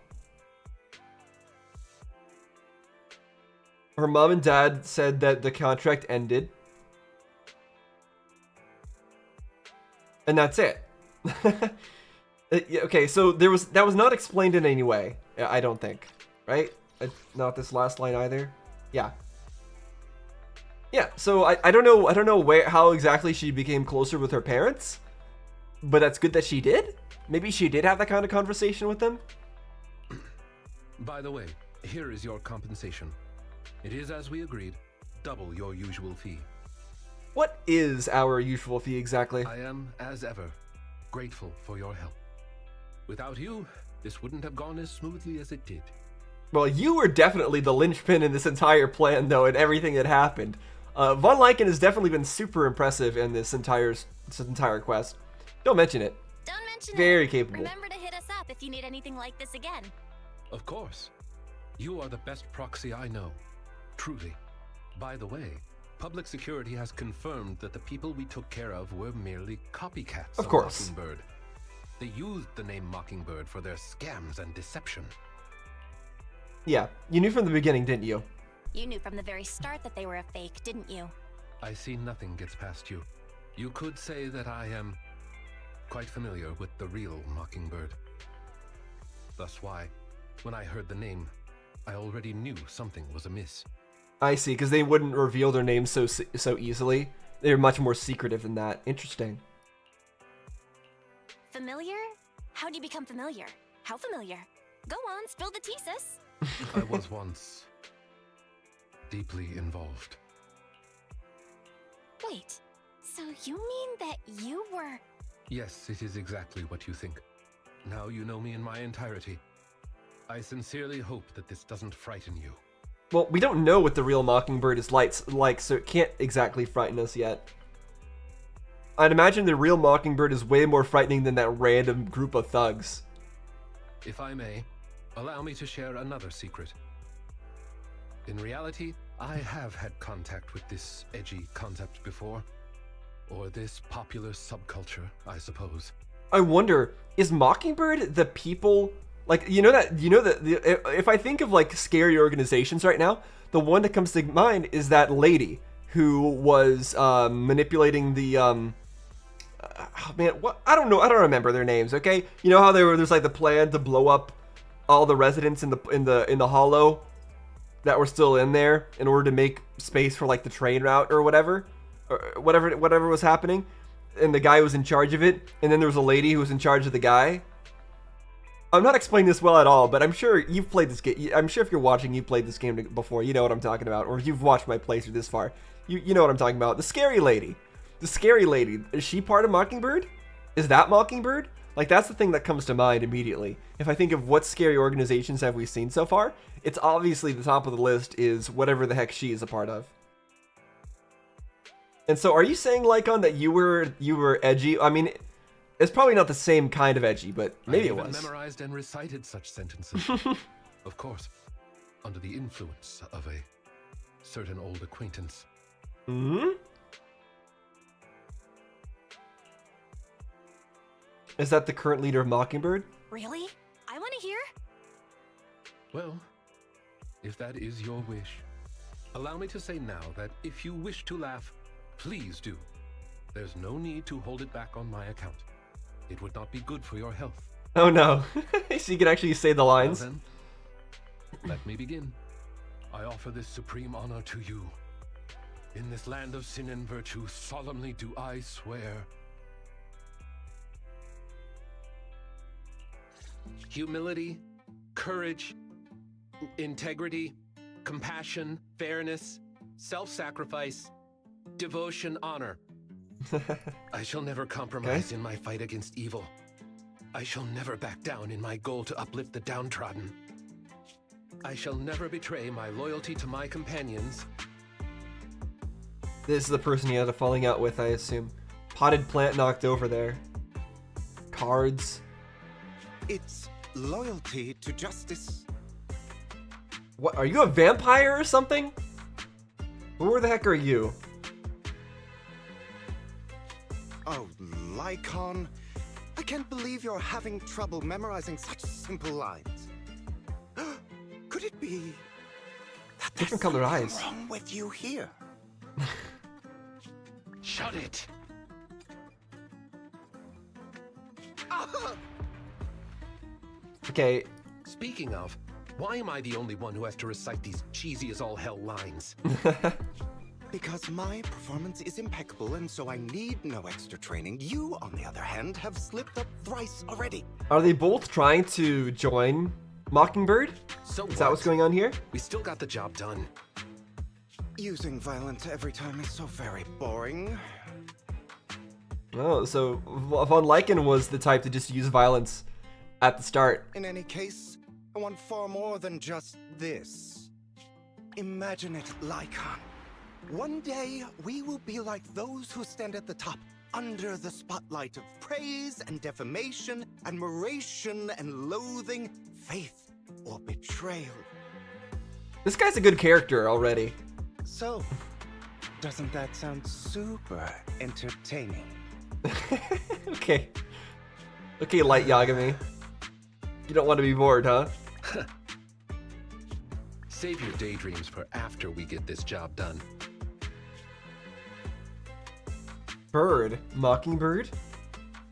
Her mom and dad said that the contract ended. And that's it. Okay, so that was not explained in any way, I don't think, right? Not this last line either. Yeah. Yeah, so I don't know how exactly she became closer with her parents, but that's good that she did. Maybe she did have that kind of conversation with them. By the way, here is your compensation. It is as we agreed, double your usual fee. What is our usual fee exactly? I am, as ever, grateful for your help. Without you, this wouldn't have gone as smoothly as it did. Well, you were definitely the linchpin in this entire plan, though, and everything that happened. Von Lycaon has definitely been super impressive in this entire quest. Don't mention it. Don't mention it. Very capable. Remember to hit us up if you need anything like this again. Of course. You are the best proxy I know. Truly. By the way, public security has confirmed that the people we took care of were merely copycats Of course. Mockingbird. They used the name Mockingbird for their scams and deception. Yeah, you knew from the beginning, didn't you? You knew from the very start that they were a fake, didn't you? I see nothing gets past you. You could say that I am quite familiar with the real Mockingbird. Thus why, when I heard the name, I already knew something was amiss. I see, because they wouldn't reveal their names so easily. They're much more secretive than that. Interesting. Familiar? How'd you become familiar? How familiar? Go on, spill the tea, sis. I was once deeply involved. Wait, so you mean that you were... Yes, it is exactly what you think. Now you know me in my entirety. I sincerely hope that this doesn't frighten you. Well, we don't know what the real Mockingbird is like, so it can't exactly frighten us yet. I'd imagine the real Mockingbird is way more frightening than that random group of thugs. If I may, allow me to share another secret. In reality, I have had contact with this edgy concept before. Or this popular subculture, I suppose. I wonder, is Mockingbird the people... Like, if I think of, like, scary organizations right now, the one that comes to mind is that lady who was manipulating the, oh man, what? I don't know, I don't remember their names, okay? You know how there's, like, the plan to blow up all the residents in the hollow that were still in there in order to make space for, like, the train route or whatever? Or whatever was happening? And the guy was in charge of it, and then there was a lady who was in charge of the guy. I'm not explaining this well at all, but I'm sure you've played this game. I'm sure if you're watching, you've played this game before. You know what I'm talking about. Or if you've watched my playthrough this far, you know what I'm talking about. The scary lady. The scary lady. Is she part of Mockingbird? Is that Mockingbird? Like, that's the thing that comes to mind immediately. If I think of what scary organizations have we seen so far, it's obviously the top of the list is whatever the heck she is a part of. And so are you saying, Lycaon, that you were edgy? I mean... It's probably not the same kind of edgy, but maybe it was. I memorized and recited such sentences. Of course, under the influence of a certain old acquaintance. Hmm? Is that the current leader of Mockingbird? Really? I want to hear. Well, if that is your wish, allow me to say now that if you wish to laugh, please do. There's no need to hold it back on my account. It would not be good for your health. Oh no. So you can actually say the lines. Well then, let me begin. I offer this supreme honor to you. In this land of sin and virtue, solemnly do I swear. Humility, courage, integrity, compassion, fairness, self-sacrifice, devotion, honor. I shall never compromise in my fight against evil. I shall never back down in my goal to uplift the downtrodden. I shall never betray my loyalty to my companions. This is the person he had a falling out with, I assume. Potted plant knocked over there. Cards. It's loyalty to justice. What, are you a vampire or something? Who the heck are you? Oh, Lycaon. I can't believe you're having trouble memorizing such simple lines. Could it be that there's Different colored something eyes. wrong with you here? Shut it! Okay. Speaking of, why am I the only one who has to recite these cheesy as all hell lines? Because my performance is impeccable, and so I need no extra training. You, on the other hand, have slipped up thrice already. Are they both trying to join Mockingbird? So Is that what's going on here? We still got the job done. Using violence every time is so very boring. Oh, so Von Lycaon was the type to just use violence at the start. In any case, I want far more than just this. Imagine it, Lycaon. One day, we will be like those who stand at the top, under the spotlight of praise and defamation, admiration and loathing, faith or betrayal. This guy's a good character already. So, doesn't that sound super entertaining? Okay. Okay, Light Yagami. You don't want to be bored, huh? Save your daydreams for after we get this job done. Bird. Mockingbird.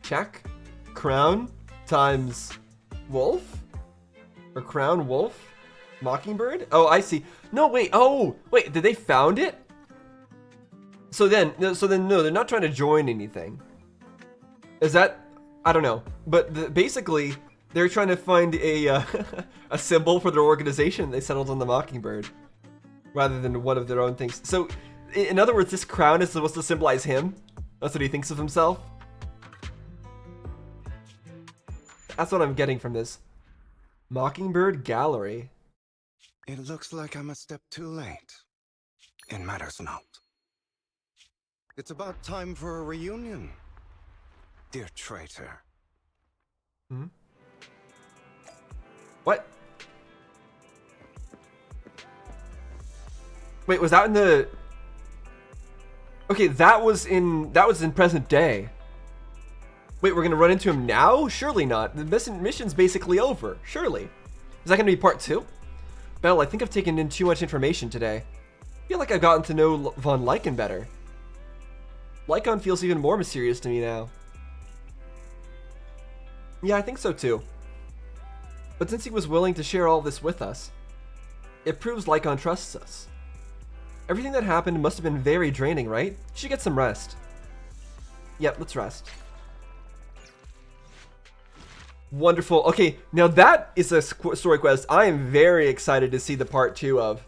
Check. Crown times wolf? Or crown wolf? Mockingbird? Oh, I see. No, wait. Oh, wait. Did they found it? So then, no, they're not trying to join anything. Is that? I don't know. But basically, they're trying to find a a symbol for their organization. They settled on the Mockingbird rather than one of their own things. So, in other words, this crown is supposed to symbolize him. That's what he thinks of himself. That's what I'm getting from this. Mockingbird Gallery. It looks like I'm a step too late. It matters not. It's about time for a reunion, dear traitor. Hmm? What? Wait, was that in the... Okay, that was in present day. Wait, we're gonna run into him now? Surely not. The mission's basically over. Surely. Is that gonna be part 2? Belle, I think I've taken in too much information today. I feel like I've gotten to know Von Lycaon better. Lycaon feels even more mysterious to me now. Yeah, I think so too. But since he was willing to share all this with us, it proves Lycaon trusts us. Everything that happened must have been very draining, right? You should get some rest. Yep, let's rest. Wonderful. Okay, now that is a story quest I am very excited to see the part 2 of.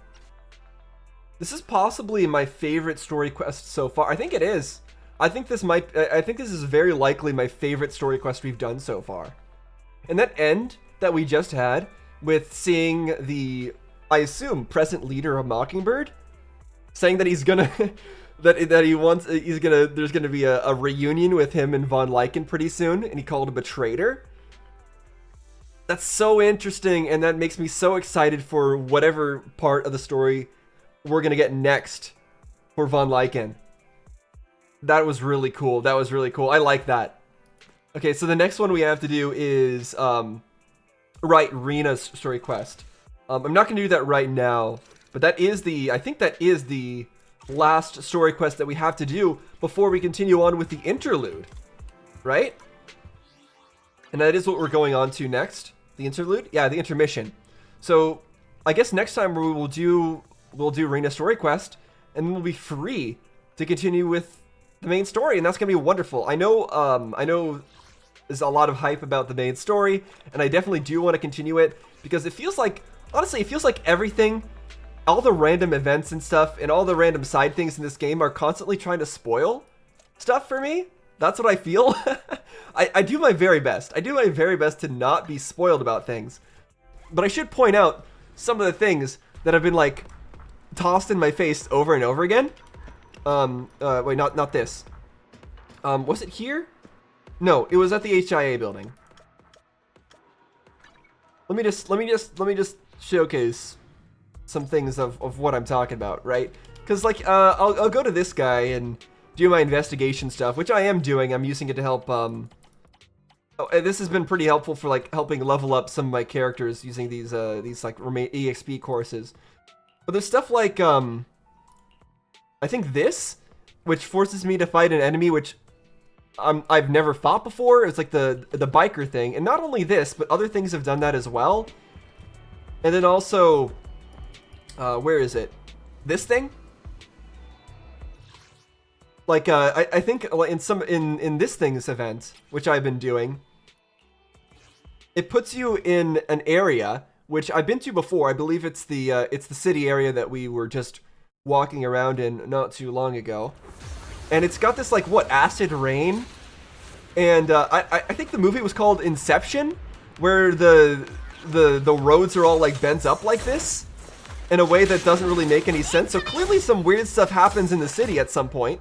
This is possibly my favorite story quest so far. I think it is. I think this is very likely my favorite story quest we've done so far. And that end that we just had with seeing the, I assume, present leader of Mockingbird saying that he's gonna there's gonna be a reunion with him and Von Lycaon pretty soon, and he called him a traitor. That's so interesting, and that makes me so excited for whatever part of the story we're gonna get next for Von Lycaon. That was really cool. That was really cool. I like that. Okay, so the next one we have to do is write Rena's story quest. I'm not gonna do that right now, but that is I think that is the last story quest that we have to do before we continue on with the interlude, right? And that is what we're going on to next. The interlude? Yeah, the intermission. So I guess next time we'll do Rena's story quest, and then we'll be free to continue with the main story, and that's gonna be wonderful. I know there's a lot of hype about the main story, and I definitely do want to continue it because it feels like, honestly, it feels like everything, all the random events and stuff, and all the random side things in this game are constantly trying to spoil stuff for me. That's what I feel. I do my very best. I do my very best to not be spoiled about things. But I should point out some of the things that have been like tossed in my face over and over again. Wait, not this. Was it here? No, it was at the HIA building. Let me just showcase some things of what I'm talking about, right? Because like I'll go to this guy and do my investigation stuff, which I am doing. I'm using it to help this has been pretty helpful for like helping level up some of my characters using these like EXP courses. But there's stuff like I think this, which forces me to fight an enemy which I've never fought before. It's like the biker thing, and not only this, but other things have done that as well. And then also, where is it? This thing. Like I think in this thing's event, which I've been doing, it puts you in an area which I've been to before. I believe it's the city area that we were just walking around in not too long ago. And it's got this, like, what, acid rain? And I think the movie was called Inception, where the roads are all, like, bent up like this in a way that doesn't really make any sense. So clearly some weird stuff happens in the city at some point.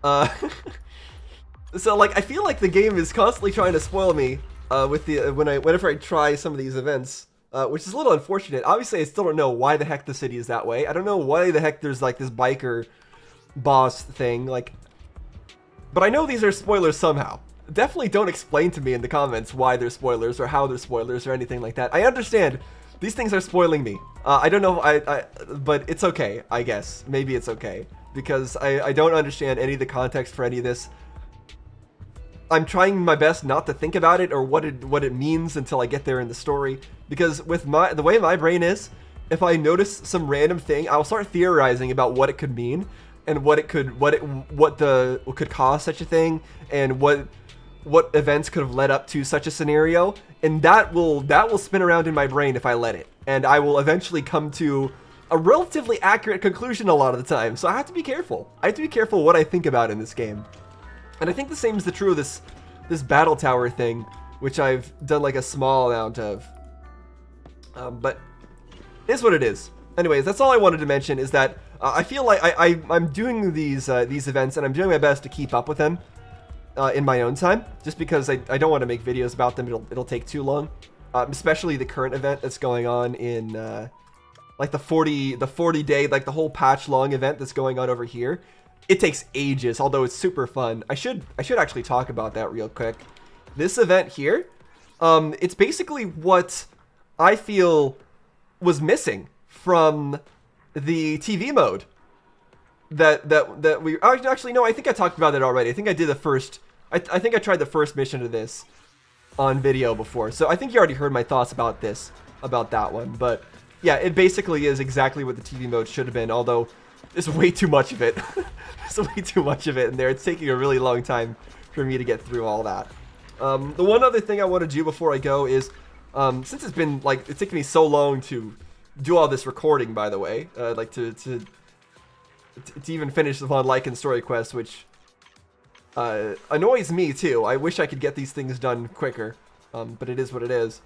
So, like, I feel like the game is constantly trying to spoil me with the whenever I try some of these events, which is a little unfortunate. Obviously, I still don't know why the heck the city is that way. I don't know why the heck there's, like, this biker boss thing, like, but I know these are spoilers somehow. Definitely don't explain to me in the comments why they're spoilers or how they're spoilers or anything like that. I understand these things are spoiling me. I don't know, but it's okay, I guess. Maybe it's okay, because I don't understand any of the context for any of this. I'm trying my best not to think about it or what it means until I get there in the story, because with the way my brain is, if I notice some random thing, I'll start theorizing about what it could mean and what could cause such a thing, and what events could have led up to such a scenario, and that will spin around in my brain if I let it, and I will eventually come to a relatively accurate conclusion a lot of the time. So I have to be careful. I have to be careful what I think about in this game. And I think the same is true of this battle tower thing, which I've done like a small amount of. But it is what it is. Anyways, that's all I wanted to mention, is that I feel like I'm doing these events, and I'm doing my best to keep up with them in my own time, just because I don't want to make videos about them. It'll take too long, especially the current event that's going on in like the 40 day, like the whole patch long event that's going on over here. It takes ages, although it's super fun. I should actually talk about that real quick. This event here, it's basically what I feel was missing from the TV mode that we actually, no, I think I talked about it already. I think I did the first, I think I tried the first mission of this on video before, so I think you already heard my thoughts about that one. But yeah, it basically is exactly what the TV mode should have been, although there's way too much of it. There's way too much of it in there. It's taking a really long time for me to get through all that. The one other thing I want to do before I go is, since it's been, like, it's taken me so long to do all this recording, by the way, like to even finish the Von Lycaon story quest, which annoys me too. I wish I could get these things done quicker, but it is what it is.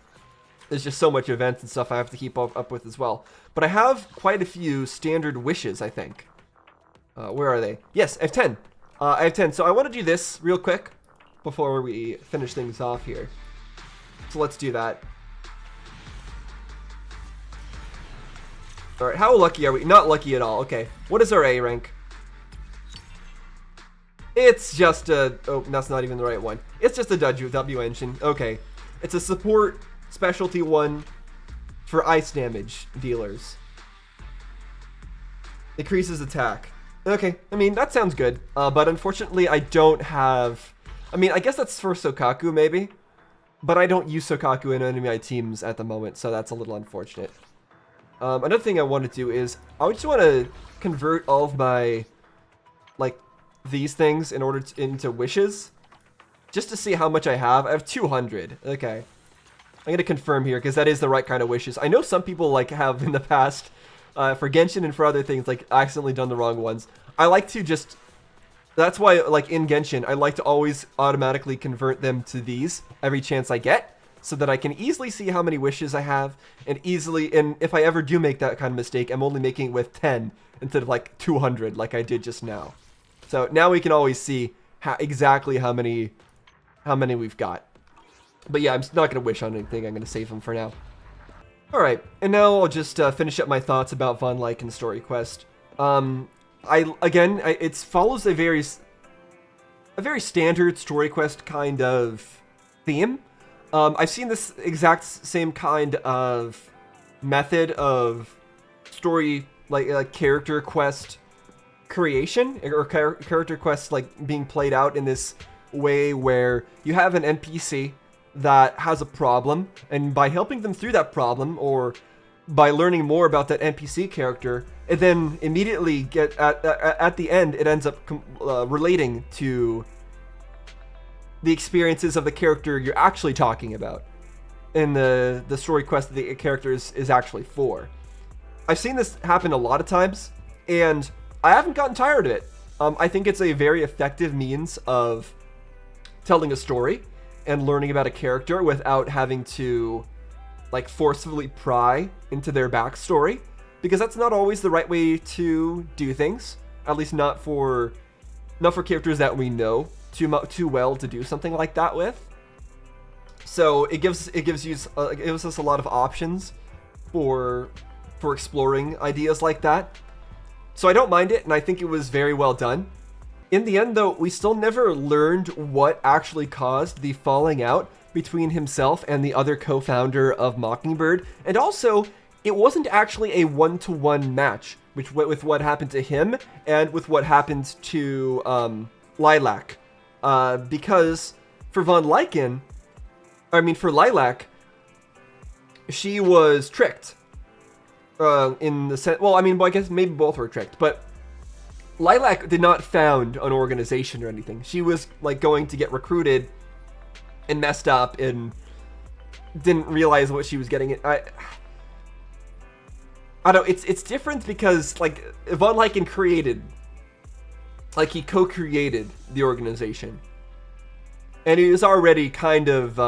There's just so much events and stuff I have to keep up with as well. But I have quite a few standard wishes, I think. Where are they? Yes, I have 10. I have 10. So I want to do this real quick before we finish things off here. So let's do that. Alright, how lucky are we? Not lucky at all. Okay. What is our A rank? It's just a... Oh, that's not even the right one. It's just a W engine. Okay. It's a support specialty one for ice damage dealers. Increases attack. Okay, I mean, that sounds good. But unfortunately, I don't have... I mean, I guess that's for Sokaku, maybe. But I don't use Sokaku in any of my teams at the moment, so that's a little unfortunate. Another thing I want to do is, I just want to convert all of my, like, these things in order into wishes. Just to see how much I have. I have 200. Okay. I'm going to confirm here, because that is the right kind of wishes. I know some people, like, have in the past, for Genshin and for other things, like, accidentally done the wrong ones. I like to just... That's why, like, in Genshin, I like to always automatically convert them to these every chance I get, so that I can easily see how many wishes I have, and if I ever do make that kind of mistake, I'm only making it with 10 instead of like 200 like I did just now. So now we can always see exactly how many we've got. But yeah, I'm not going to wish on anything, I'm going to save them for now. Alright, and now I'll just finish up my thoughts about Von Lycaon story quest. It follows a very standard story quest kind of theme. I've seen this exact same kind of method of story, like character quest creation, or character quest like being played out in this way where you have an NPC that has a problem, and by helping them through that problem, or by learning more about that NPC character, and then immediately get at the end, it ends up relating to the experiences of the character you're actually talking about in the story quest that the character is actually for. I've seen this happen a lot of times and I haven't gotten tired of it. I think it's a very effective means of telling a story and learning about a character without having to like forcefully pry into their backstory, because that's not always the right way to do things. At least not for characters that we know too well to do something like that with. So it gives us a lot of options for exploring ideas like that. So I don't mind it, and I think it was very well done. In the end, though, we still never learned what actually caused the falling out between himself and the other co-founder of Mockingbird, and also it wasn't actually a one-to-one match with what happened to him and with what happened to Lilac, because for Lilac, she was tricked. In the sense, well, I guess maybe both were tricked, but Lilac did not found an organization or anything. She was like going to get recruited and messed up and didn't realize what she was getting. I don't. It's different because like Von Lycaon he co-created the organization, and he was already kind of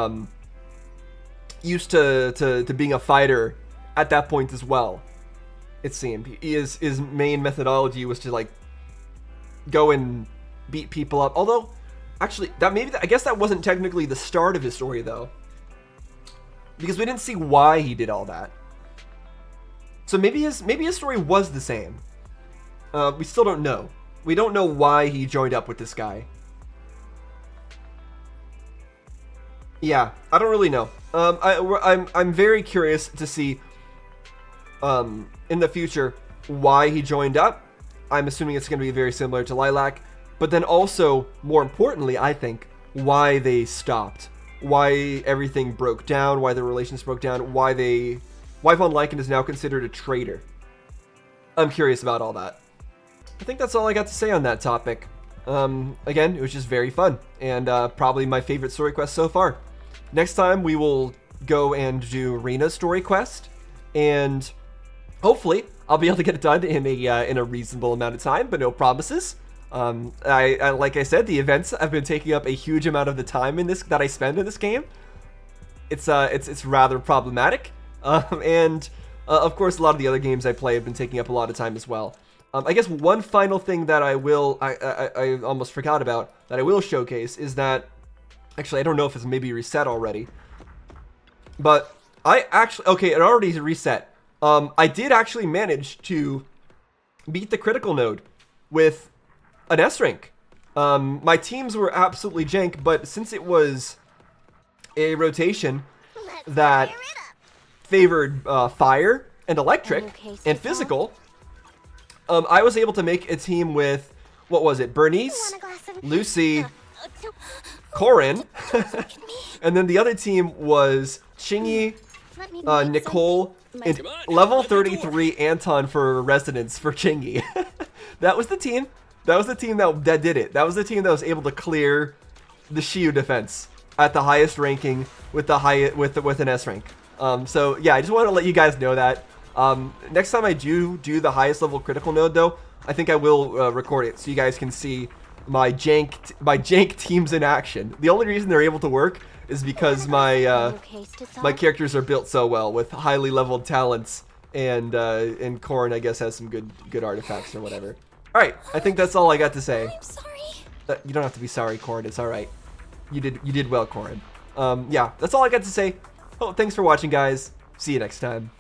used to being a fighter at that point as well. It seemed his main methodology was to like go and beat people up. Although, actually, I guess that wasn't technically the start of his story though, because we didn't see why he did all that. So maybe his story was the same. We still don't know. We don't know why he joined up with this guy. Yeah, I don't really know. I'm very curious to see in the future why he joined up. I'm assuming it's going to be very similar to Lilac, but then also, more importantly, I think, why they stopped, why everything broke down, why the relations broke down, why Von Lycaon is now considered a traitor. I'm curious about all that. I think that's all I got to say on that topic. Again, it was just very fun, and probably my favorite story quest so far. Next time, we will go and do Rena's story quest, and hopefully, I'll be able to get it done in a reasonable amount of time, but no promises. Like I said, the events have been taking up a huge amount of the time that I spend in this game. It's rather problematic, and of course, a lot of the other games I play have been taking up a lot of time as well. I guess one final thing that I almost forgot about that I will showcase is that, actually, I don't know if it's maybe reset already, but it already reset. I did actually manage to beat the critical node with an S rank. My teams were absolutely jank, but since it was a rotation that favored fire and electric and physical, I was able to make a team with, what was it, Bernice, Lucy, Corin, and then the other team was Chingy, Nicole, and level 33 Anton for residence for Chingy. That was the team. That was the team that did it. That was the team that was able to clear the Shiyu defense at the highest ranking with an S rank. So yeah, I just want to let you guys know that. Next time I do the highest level critical node though, I think I will record it so you guys can see my jank teams in action. The only reason they're able to work is because my characters are built so well with highly leveled talents, and Corrin I guess has some good artifacts or whatever. All right, I think that's all I got to say. I'm sorry. You don't have to be sorry, Corrin. It's all right. You did well, Corrin. Yeah, that's all I got to say. Oh, thanks for watching, guys. See you next time.